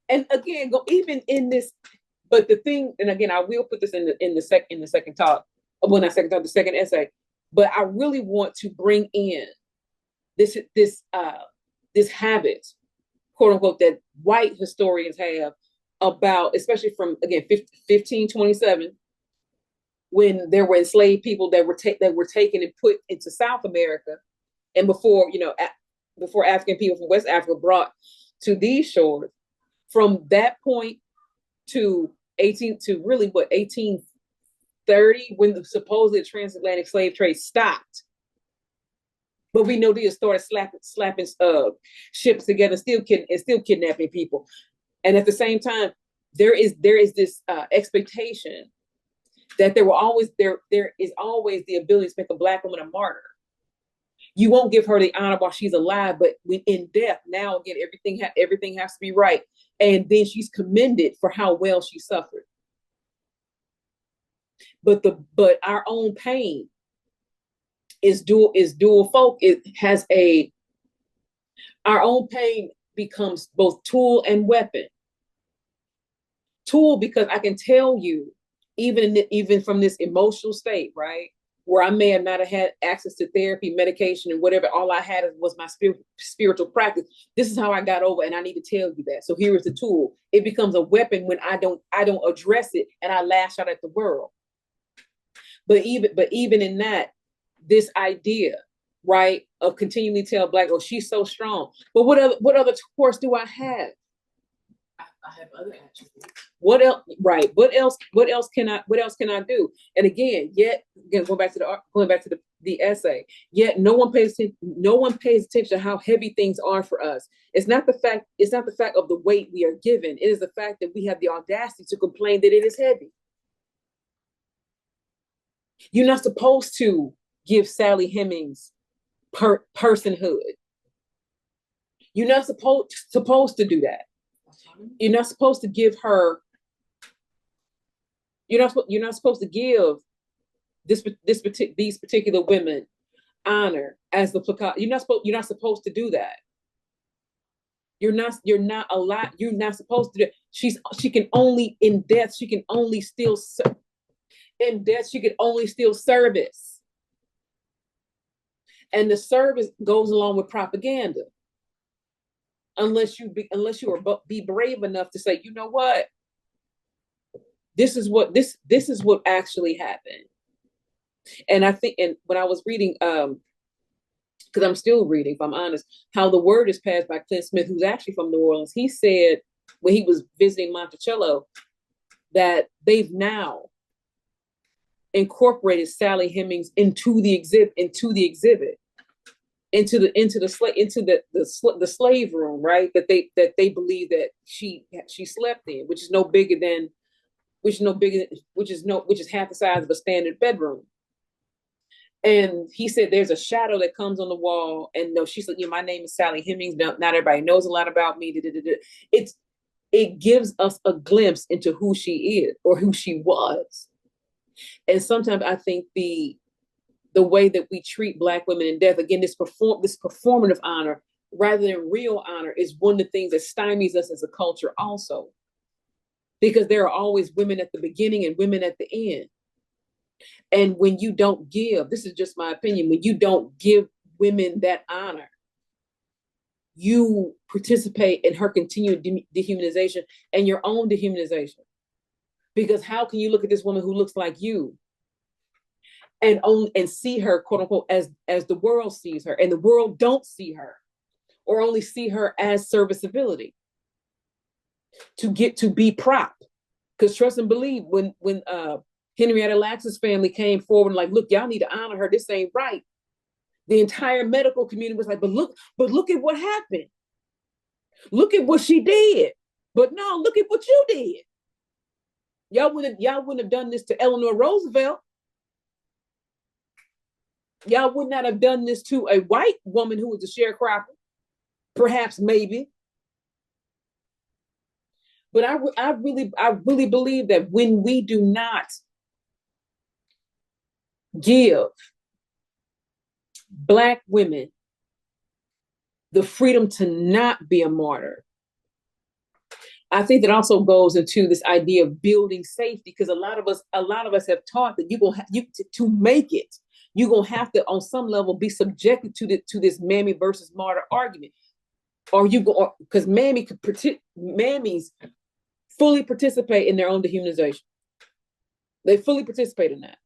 Speaker 1: And again, even in this, but the thing, and again, I will put this in the second talk, well, not second talk, the second essay, but I really want to bring in this habit, quote unquote, that white historians have about, especially from, again, 1527, when there were enslaved people that were taken and put into South America, and before African people from West Africa brought to these shores. From that point to 1830, when the supposed transatlantic slave trade stopped. But we know they started slapping ships together, still kidnapping people. And at the same time, there is this expectation that there is always the ability to make a Black woman a martyr. You won't give her the honor while she's alive, but when in death, now again, everything has to be right. And then she's commended for how well she suffered. But our own pain is dual folk. Our own pain becomes both tool and weapon. Tool, because I can tell you, even from this emotional state, right, where I may have not have had access to therapy, medication, and whatever, all I had was my spiritual practice. This is how I got over, and I need to tell you that. So here is the tool. It becomes a weapon when I don't address it and I lash out at the world. But even in that, this idea, right, of continually tell Black, oh, she's so strong. But what other course do I have?
Speaker 5: I have other attributes.
Speaker 1: What else? Right. What else can I do? And again, going back to the essay. Yet no one pays attention to how heavy things are for us. It's not the fact of the weight we are given. It is the fact that we have the audacity to complain that it is heavy. You're not supposed to give Sally Hemings personhood. You're not supposed to do that. You're not supposed to give her. You're not supposed to give these particular women honor as the placard. You're not supposed to do that. You're not allowed. You're not supposed to do. She can only in death. She can only still in death. She can only steal service, and the service goes along with propaganda. Unless you be brave enough to say, you know what, this is what actually happened. And I think, and when I was reading, because I'm still reading, if I'm honest, how the word is passed by Clint Smith, who's actually from New Orleans. He said when he was visiting Monticello that they've now incorporated Sally Hemings into the exhibit, into the slave room, right? That they believe that she slept in, which is half the size of a standard bedroom. And he said there's a shadow that comes on the wall, and no, she said, my name is Sally Hemings. Not everybody knows a lot about me. It gives us a glimpse into who she is or who she was. And sometimes I think the way that we treat Black women in death, again, this performative honor rather than real honor, is one of the things that stymies us as a culture also. Because there are always women at the beginning and women at the end. And when you don't give, this is just my opinion, when you don't give women that honor, you participate in her continued dehumanization and your own dehumanization. Because how can you look at this woman who looks like you and see her, quote unquote, as the world sees her, and the world don't see her, or only see her as serviceability to get to be prop? Because trust and believe, when Henrietta Lacks's family came forward and like, look, y'all need to honor her. This ain't right. The entire medical community was like, but look at what happened. Look at what she did. But no, look at what you did. Y'all wouldn't have done this to Eleanor Roosevelt. Y'all would not have done this to a white woman who was a sharecropper. Perhaps, maybe. But I really believe that when we do not give Black women the freedom to not be a martyr, I think that also goes into this idea of building safety, because a lot of us have taught that to make it, you're gonna have to, on some level, be subjected to this mammy versus martyr argument, or because mammies fully participate in their own dehumanization. They fully participate in that.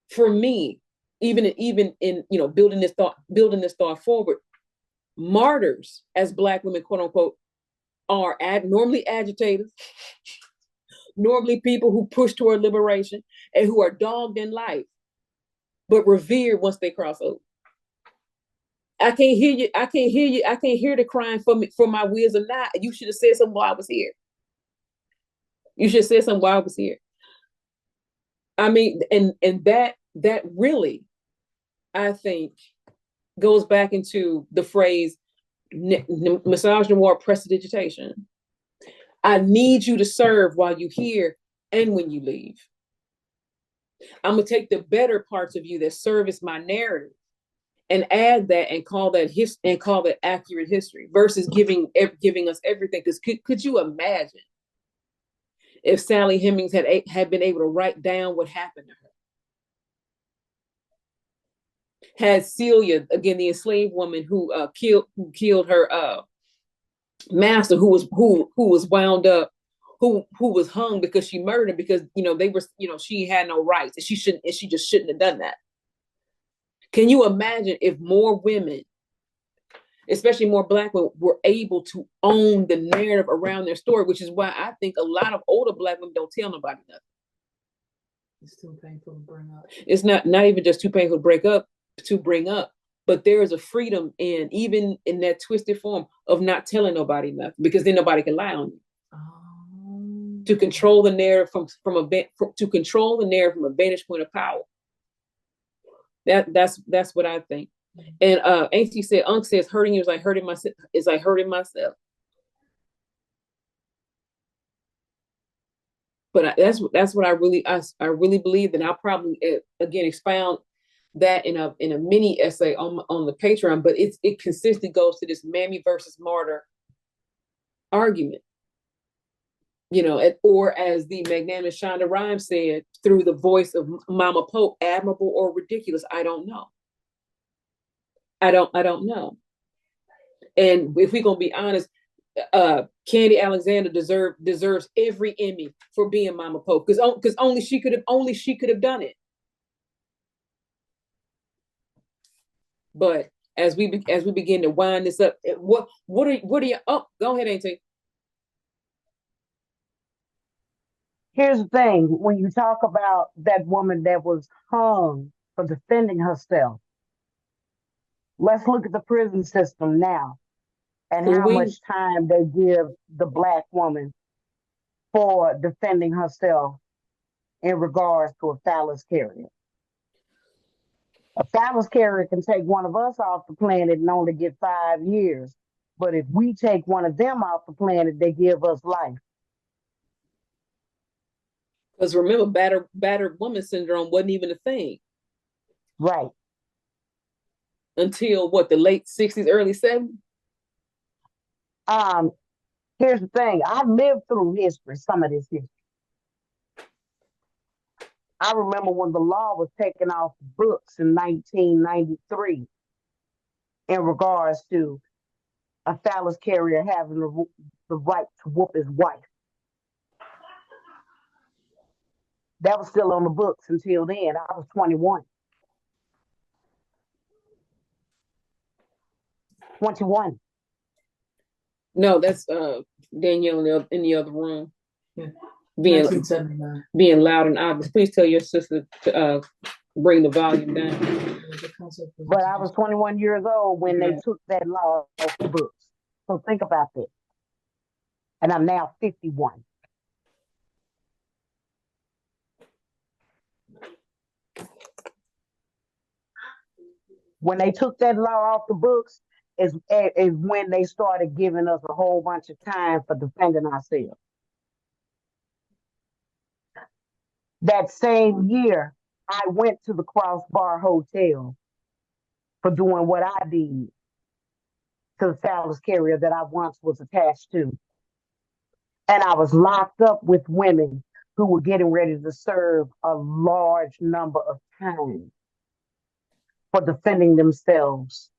Speaker 1: For me, even in building this thought forward, martyrs as Black women, quote unquote, are normally agitators, normally people who push toward liberation and who are dogged in life, but revered once they cross over. I can't hear you. I can't hear the crying for my wheels or not. You should have said something while I was here. You should have said something while I was here. I mean, and that really, I think, goes back into the phrase misogynoir prestidigitation. I need you to serve while you're here and when you leave. I'm gonna take the better parts of you that serve as my narrative and add that and call that accurate history versus giving us everything. Because could you imagine if Sally Hemings had been able to write down what happened to her? Had Celia, again, the enslaved woman who killed her master, who was wound up, who was hung because she murdered him, because they were, she had no rights, and she just shouldn't have done that. Can you imagine if more women, especially more Black women, were able to own the narrative around their story? Which is why I think a lot of older Black women don't tell nobody nothing.
Speaker 5: It's too painful to bring up.
Speaker 1: It's not even just too painful to bring up, but there is a freedom even in that twisted form of not telling nobody nothing, because then nobody can lie on you. To control the narrative from a vantage point of power. That's what I think. And Auntie said, Unc says, hurting you is like hurting myself. But that's what I really believe, and I'll probably again expound that in a mini essay on the Patreon. But it consistently goes to this mammy versus martyr argument. Or as the magnanimous Shonda Rhimes said through the voice of Mama Pope, admirable or ridiculous, I don't know. I don't know. And if we're gonna be honest, Candy Alexander deserves every Emmy for being Mama Pope, because only she could have done it. But as we begin to wind this up, what are you? Oh, go ahead, Auntie.
Speaker 4: Here's the thing: when you talk about that woman that was hung for defending herself, let's look at the prison system now and how
Speaker 1: We
Speaker 4: much time they give the black woman for defending herself in regards to a phallus carrier. A phallus carrier can take one of us off the planet and only get 5 years. But if we take one of them off the planet, they give us life.
Speaker 1: because remember, battered woman syndrome wasn't even a thing
Speaker 4: Right.
Speaker 1: until what, the late 60s, early 70s.
Speaker 4: Here's the thing. I lived through history, some of this history. I remember when the law was taken off books in 1993 in regards to a phallus carrier having the right to whoop his wife. That was still on the books until then. I was 21. 21.
Speaker 1: No, that's Danielle in the other room.
Speaker 5: Yeah.
Speaker 1: Being
Speaker 5: 1979.
Speaker 1: being loud and obvious. Please tell your sister to bring the volume down.
Speaker 4: But I was 21 years old when they took that law off the books. So think about that. And I'm now 51. When they took that law off the books is when they started giving us a whole bunch of time for defending ourselves. That same year, I went to the Crossbar Hotel for doing what I did to the phallus carrier that I once was attached to. And I was locked up with women who were getting ready to serve a large number of time for defending themselves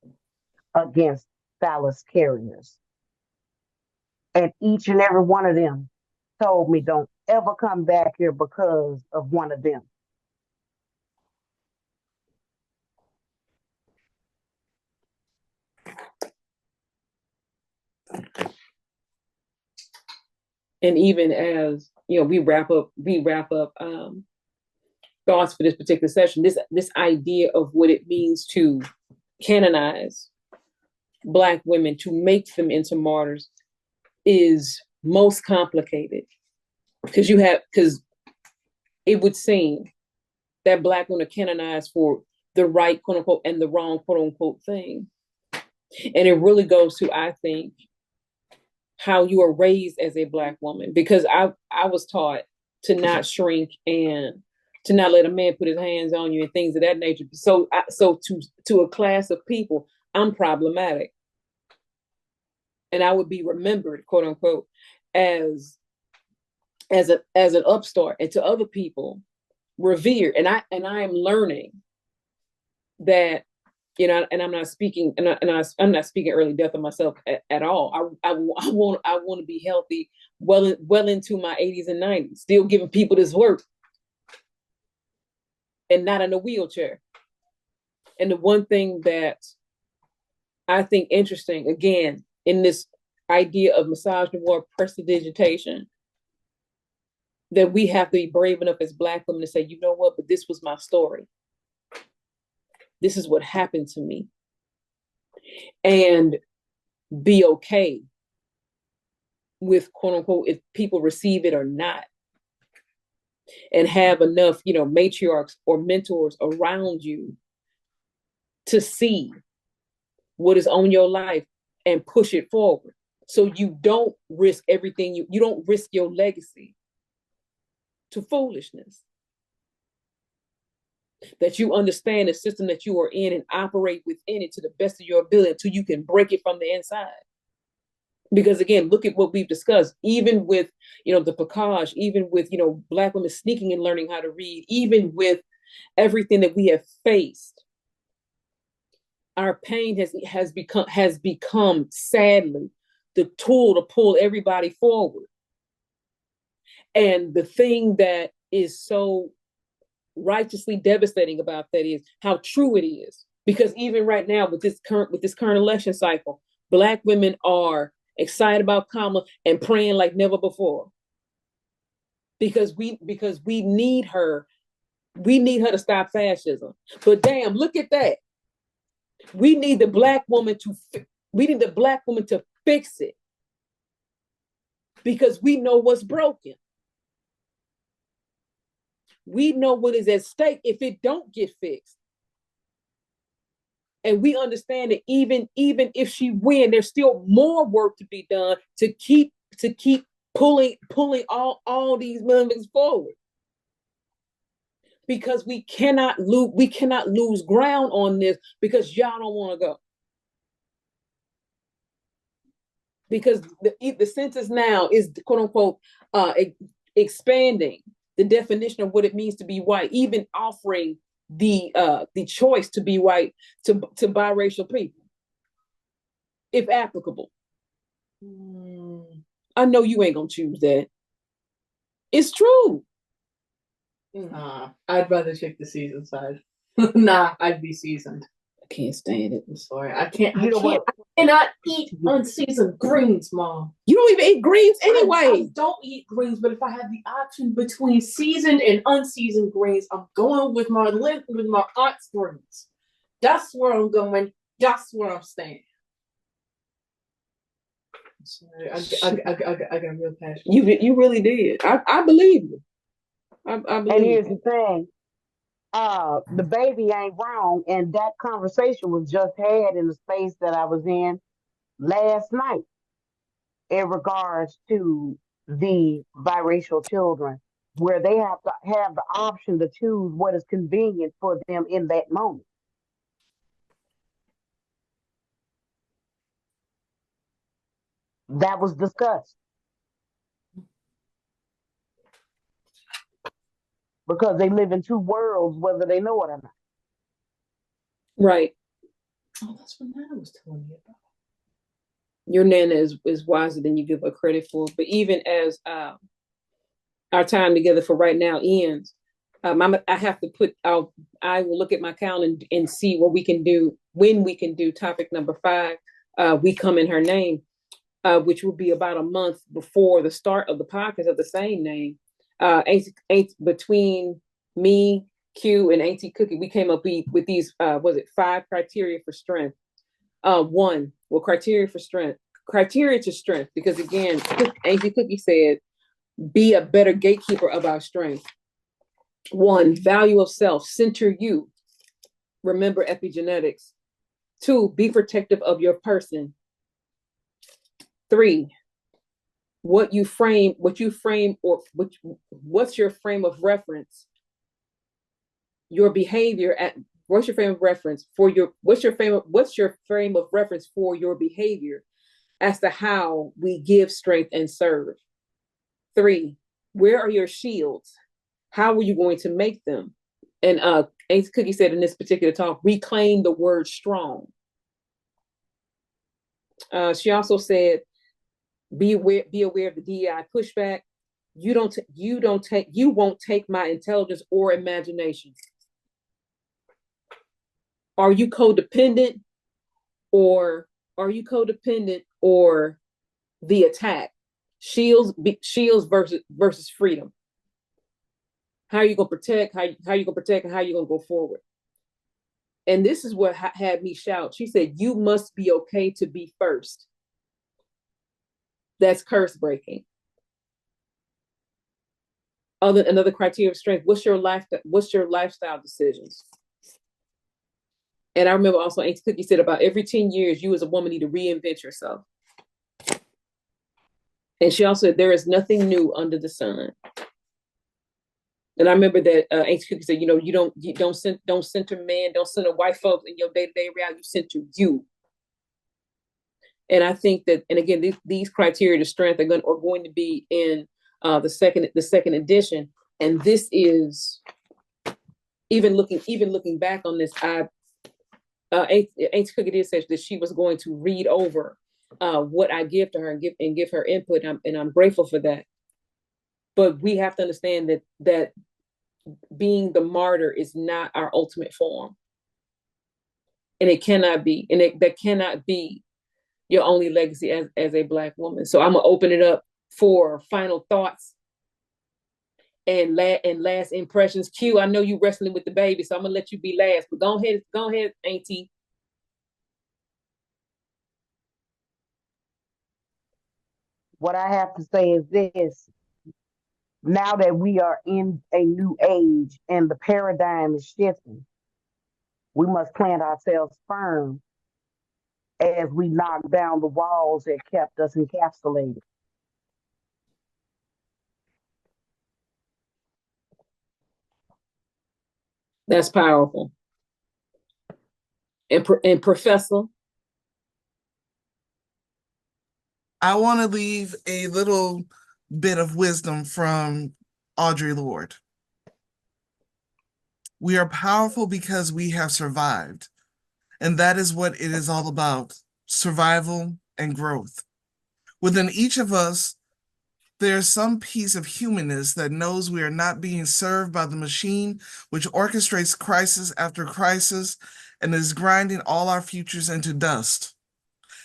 Speaker 4: against phallus carriers. And each and every one of them told me, don't ever come back here because of one of them.
Speaker 1: And even as we wrap up thoughts for this particular session, this idea of what it means to canonize Black women, to make them into martyrs, is most complicated, because it would seem that Black women are canonized for the right, quote unquote, and the wrong, quote unquote, thing. And it really goes to, I think, how you are raised as a Black woman, because I was taught to not shrink and to not let a man put his hands on you and things of that nature. So to a class of people, I'm problematic, and I would be remembered, quote unquote, as an upstart, and to other people, revered. And I am learning that, and I'm not speaking, I'm not speaking early death of myself at all. I want to be healthy, well into my 80s and 90s, still giving people this work, and not in a wheelchair. And the one thing that I think interesting, again, in this idea of misogynoir prestidigitation, that we have to be brave enough as Black women to say, you know what, but this was my story. This is what happened to me. And be okay with, quote unquote, if people receive it or not. And have enough, matriarchs or mentors around you to see what is on your life and push it forward. So you don't risk everything, you don't risk your legacy to foolishness. That you understand the system that you are in and operate within it to the best of your ability until you can break it from the inside. Because again, look at what we've discussed, even with, the Picage, even with, Black women sneaking and learning how to read, even with everything that we have faced, our pain has become sadly the tool to pull everybody forward. And the thing that is so righteously devastating about that is how true it is. Because even right now with this current election cycle, Black women are excited about Kamala and praying like never before. because we need her. We need her to stop fascism. But damn, look at that. We need the black woman to fix it, because we know what's broken. We know what is at stake if it don't get fixed. And we understand that even if she wins, there's still more work to be done to keep pulling all these movements forward. Because we cannot lose ground on this, because y'all don't want to go. Because the census now is, quote unquote, expanding the definition of what it means to be white, even offering the choice to be white to biracial people, if applicable. I know you ain't gonna choose that. It's true.
Speaker 5: Nah, I'd rather take the seasoned side. Nah, I'd be seasoned.
Speaker 1: I can't stand it.
Speaker 5: I'm sorry. I can't.
Speaker 4: You know what?
Speaker 5: I cannot eat unseasoned greens, Mom.
Speaker 1: You don't even eat greens anyway.
Speaker 5: I don't eat greens, but if I have the option between seasoned and unseasoned greens, I'm going with my aunt's greens. That's where I'm going. That's where I'm staying. I'm sorry. I got real passionate.
Speaker 1: You really did. I believe you. I believe.
Speaker 4: And here's the thing. The baby ain't wrong, and that conversation was just had in the space that I was in last night in regards to the biracial children, where they have to have the option to choose what is convenient for them in that moment. That was discussed. Because they live in two worlds, whether they know it or not.
Speaker 1: Right.
Speaker 5: Oh, that's what Nana was telling me about.
Speaker 1: Your Nana is wiser than you give her credit for. But even as our time together for right now ends, I have to I will look at my calendar and see what we can do, when we can do topic number 5. We come in her name, which will be about a month before the start of the podcast of the same name. Between me, Q, and Auntie Cookie, we came up with these 5 criteria for strength. Criteria to strength, because again, Auntie Cookie said, be a better gatekeeper of our strength. 1, value of self, center you, remember epigenetics. 2, be protective of your person. 3, what's your frame of reference? Your behavior what's your frame of reference for your behavior as to how we give strength and serve? 3, where are your shields? How are you going to make them? And Auntie Cookie said in this particular talk, reclaim the word strong. She also said, be aware of the DEI pushback. You won't take my intelligence or imagination. Are you codependent or the attack? Shields versus freedom. How are you gonna protect? How you gonna protect, and how you gonna go forward? And this is what had me shout. She said, "You must be okay to be first." That's curse breaking. Another criteria of strength. What's your lifestyle decisions? And I remember also Auntie Cookie said, about every 10 years, you as a woman need to reinvent yourself. And she also said, there is nothing new under the sun. And I remember that Auntie Cookie said, you don't center men, don't center white folks in your day-to-day reality, you center you. And I think that, and again, these criteria to strength are going to be in the second edition. And this is, even looking back on this, Auntie Cookie did say that she was going to read over what I give to her and give her input, and I'm grateful for that. But we have to understand that being the martyr is not our ultimate form, and it cannot be, and that cannot be your only legacy as a Black woman. So I'm gonna open it up for final thoughts and last impressions. Q, I know you wrestling with the baby, so I'm gonna let you be last. But go ahead, Auntie.
Speaker 4: What I have to say is this: now that we are in a new age and the paradigm is shifting, we must plant ourselves firm as we knock down the walls that kept us encapsulated.
Speaker 1: That's powerful. And Professor,
Speaker 3: I want to leave a little bit of wisdom from Audre Lorde. We are powerful because we have survived. And that is what it is all about, survival and growth. Within each of us, there's some piece of humanness that knows we are not being served by the machine, which orchestrates crisis after crisis and is grinding all our futures into dust.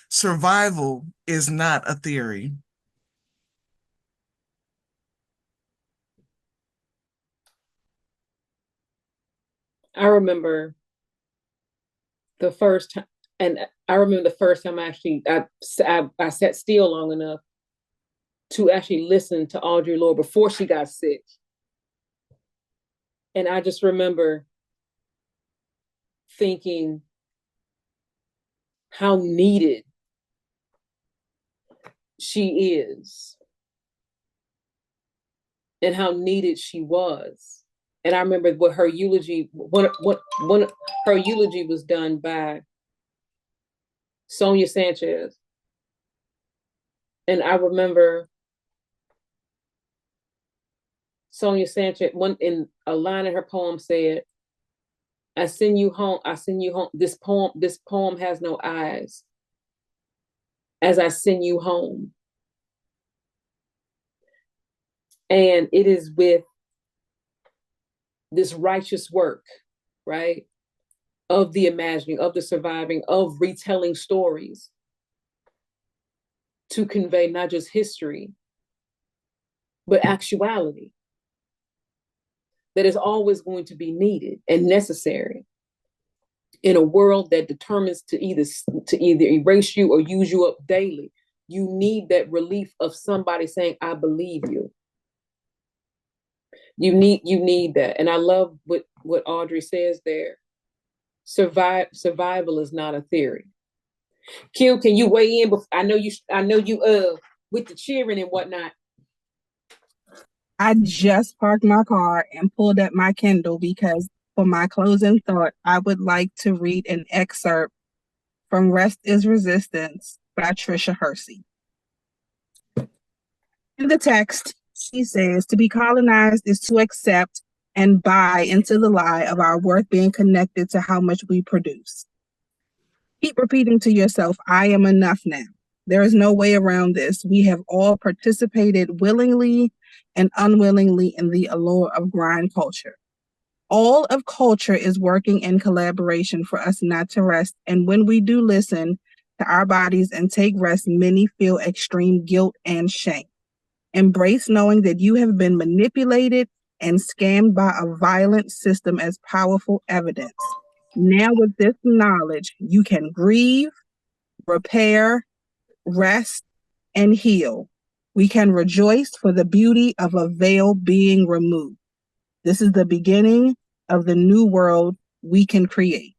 Speaker 3: Survival is not a theory.
Speaker 1: I remember the first time, and I remember the first time I sat still long enough to actually listen to Audre Lorde before she got sick. And I just remember thinking how needed she is and how needed she was. And I remember what her eulogy, when her eulogy was done by Sonia Sanchez. And I remember Sonia Sanchez, one in a line in her poem said, I send you home. This poem has no eyes. As I send you home. And it is with this righteous work, right? Of the imagining, of the surviving, of retelling stories to convey not just history, but actuality that is always going to be needed and necessary in a world that determines to either erase you or use you up daily. You need that relief of somebody saying, I believe you. You need that. And I love what Audre says there. Survival is not a theory. Q, can you weigh in? I know you with the cheering and whatnot.
Speaker 2: I just parked my car and pulled up my Kindle because for my closing thought, I would like to read an excerpt from Rest is Resistance by Tricia Hersey. In the text, she says, to be colonized is to accept and buy into the lie of our worth being connected to how much we produce. Keep repeating to yourself, I am enough now. There is no way around this. We have all participated willingly and unwillingly in the allure of grind culture. All of culture is working in collaboration for us not to rest. And when we do listen to our bodies and take rest, many feel extreme guilt and shame. Embrace knowing that you have been manipulated and scammed by a violent system as powerful evidence. Now with this knowledge, you can grieve, repair, rest, and heal. We can rejoice for the beauty of a veil being removed. This is the beginning of the new world we can create.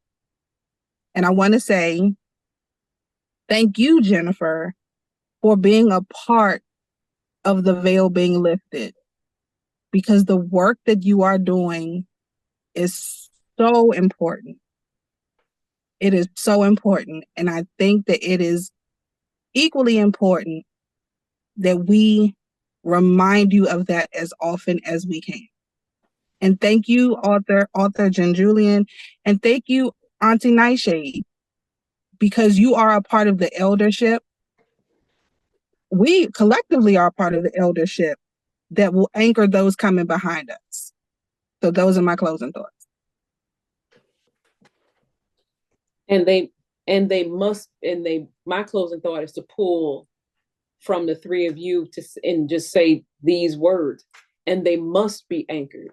Speaker 2: And I want to say thank you, Jennifer, for being a part of the veil being lifted, because the work that you are doing is so important. It is so important. And I think that it is equally important that we remind you of that as often as we can. And thank you, author Jen Julian, and thank you, Auntie Nightshade, because you are a part of the eldership. We collectively are part of the eldership that will anchor those coming behind us. So those are my closing thoughts.
Speaker 1: My closing thought is to pull from the three of you and just say these words. and they must be anchored.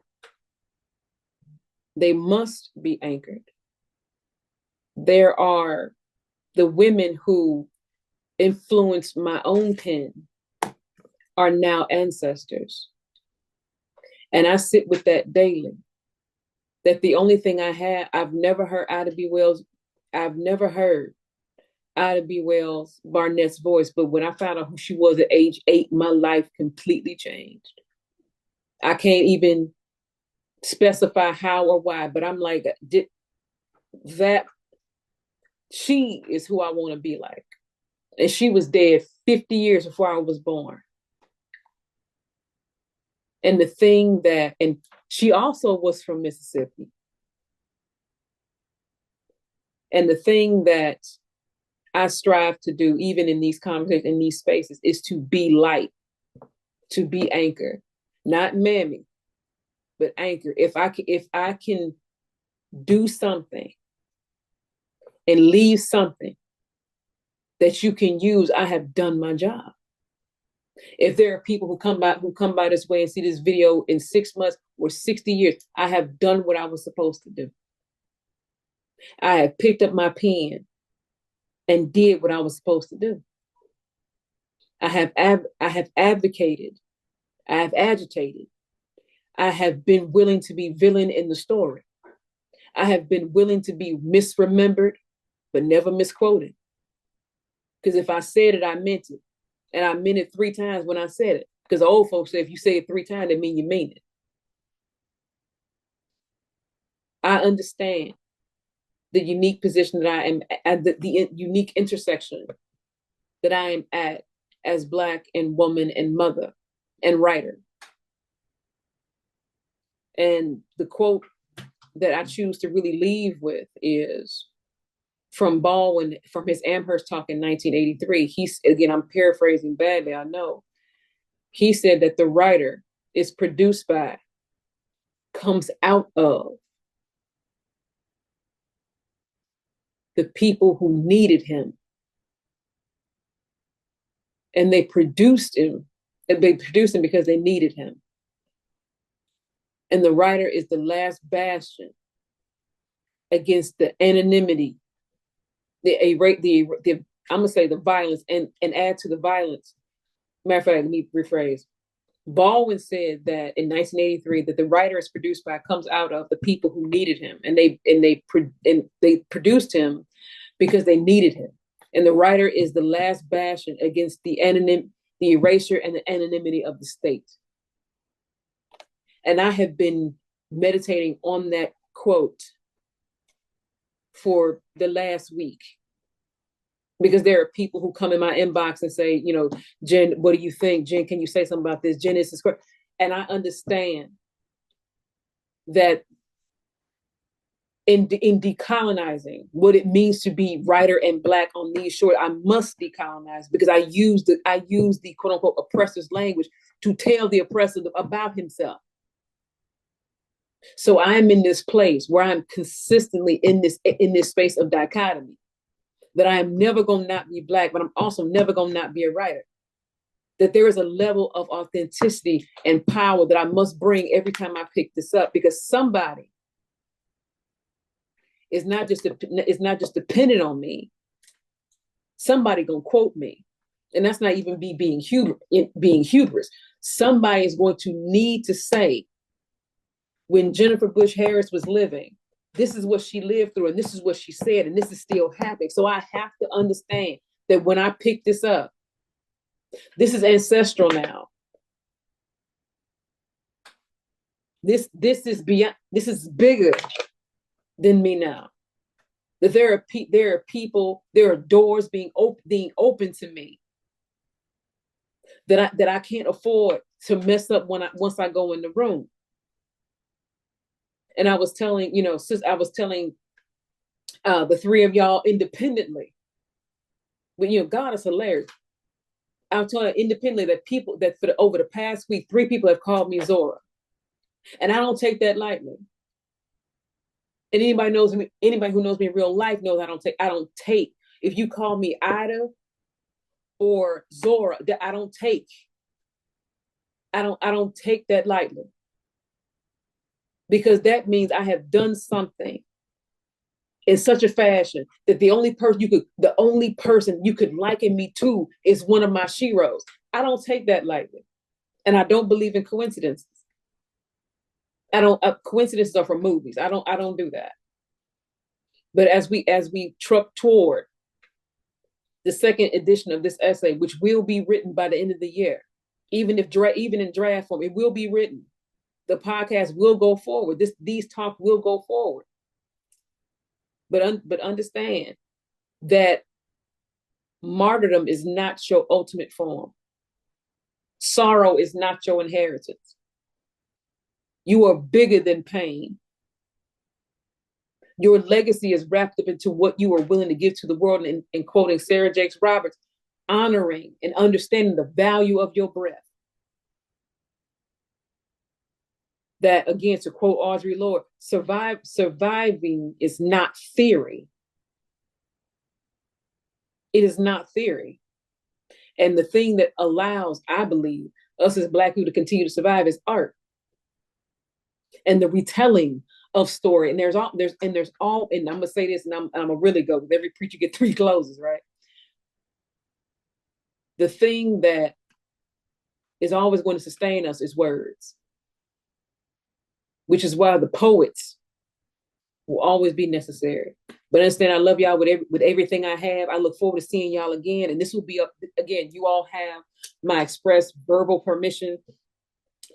Speaker 1: They must be anchored. There are the women who influenced my own pen are now ancestors. And I sit with that daily. That the only thing I've never heard Ida B. Wells, I've never heard Ida B. Wells Barnett's voice, but when I found out who she was at age 8, my life completely changed. I can't even specify how or why, but I'm like, that she is who I want to be like. And she was dead 50 years before I was born. And the thing that, and she also was from Mississippi. And the thing that I strive to do, even in these conversations, in these spaces, is to be light, to be anchored, not mammy, but anchor. If I can do something and leave something that you can use, I have done my job. If there are people who come by this way and see this video in 6 months or 60 years, I have done what I was supposed to do. I have picked up my pen and did what I was supposed to do. I have advocated. I have agitated. I have been willing to be villain in the story. I have been willing to be misremembered, but never misquoted. Because if I said it, I meant it. And I meant it 3 times when I said it. Because the old folks say if you say it 3 times, that means you mean it. I understand the unique position that I am at, the unique intersection that I am at as Black and woman and mother and writer. And the quote that I choose to really leave with is from Baldwin, from his Amherst talk in 1983. Again, I'm paraphrasing badly, I know. He said that the writer is produced by, comes out of the people who needed him. And they produced him. They produced him because they needed him. And the writer is the last bastion against the anonymity, I'm gonna say the violence, and add to the violence. Matter of fact, let me rephrase. Baldwin said that in 1983 that the writer is produced by, comes out of the people who needed him, and they produced him because they needed him. And the writer is the last bastion against the erasure and the anonymity of the state. And I have been meditating on that quote for the last week, because there are people who come in my inbox and say, you know, Jen, what do you think? Jen, can you say something about this? Jen, this is correct. And I understand that in decolonizing what it means to be writer and Black on these shores, I must decolonize, because I use the quote unquote oppressor's language to tell the oppressor about himself. So I'm in this place where I'm consistently in this space of dichotomy, that I am never going to not be Black, but I'm also never going to not be a writer. That there is a level of authenticity and power that I must bring every time I pick this up, because somebody is not just dependent on me. Somebody gonna quote me, and that's not even being hubris. Somebody is going to need to say, when Jennifer Bush Harris was living, this is what she lived through, and this is what she said, and this is still happening. So I have to understand that when I pick this up, this is ancestral now. This is beyond. This is bigger than me now. That there are people, there are doors being open to me that I can't afford to mess up once I go in the room. And I was telling, the 3 of y'all independently, but God is hilarious. I was telling independently that over the past week, 3 people have called me Zora, and I don't take that lightly. And anybody who knows me in real life knows I don't take. If you call me Ida or Zora, that I don't take. I don't take that lightly, because that means I have done something in such a fashion that the only person you could liken me to is one of my sheroes. I don't take that lightly, and I don't believe in coincidences. I don't. Coincidences are from movies. I don't do that. But as we truck toward the second edition of this essay, which will be written by the end of the year, even in draft form, it will be written. The podcast will go forward. These talks will go forward. But understand that martyrdom is not your ultimate form. Sorrow is not your inheritance. You are bigger than pain. Your legacy is wrapped up into what you are willing to give to the world. And quoting Sarah Jakes Roberts, honoring and understanding the value of your breath. That, again, to quote Audre Lorde, surviving is not theory. It is not theory. And the thing that allows, I believe, us as Black people to continue to survive is art. And the retelling of story. And I'm gonna say this, and I'm gonna really go, with every preacher get 3 closes, right? The thing that is always going to sustain us is words, which is why the poets will always be necessary. But understand, I love y'all with everything I have. I look forward to seeing y'all again. And this will be up again. You all have my express verbal permission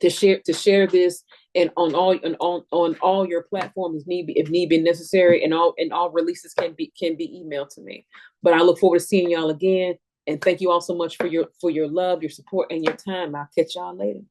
Speaker 1: to share this and on all your platforms if need be necessary, and all releases can be emailed to me. But I look forward to seeing y'all again. And thank you all so much for your love, your support, and your time. I'll catch y'all later.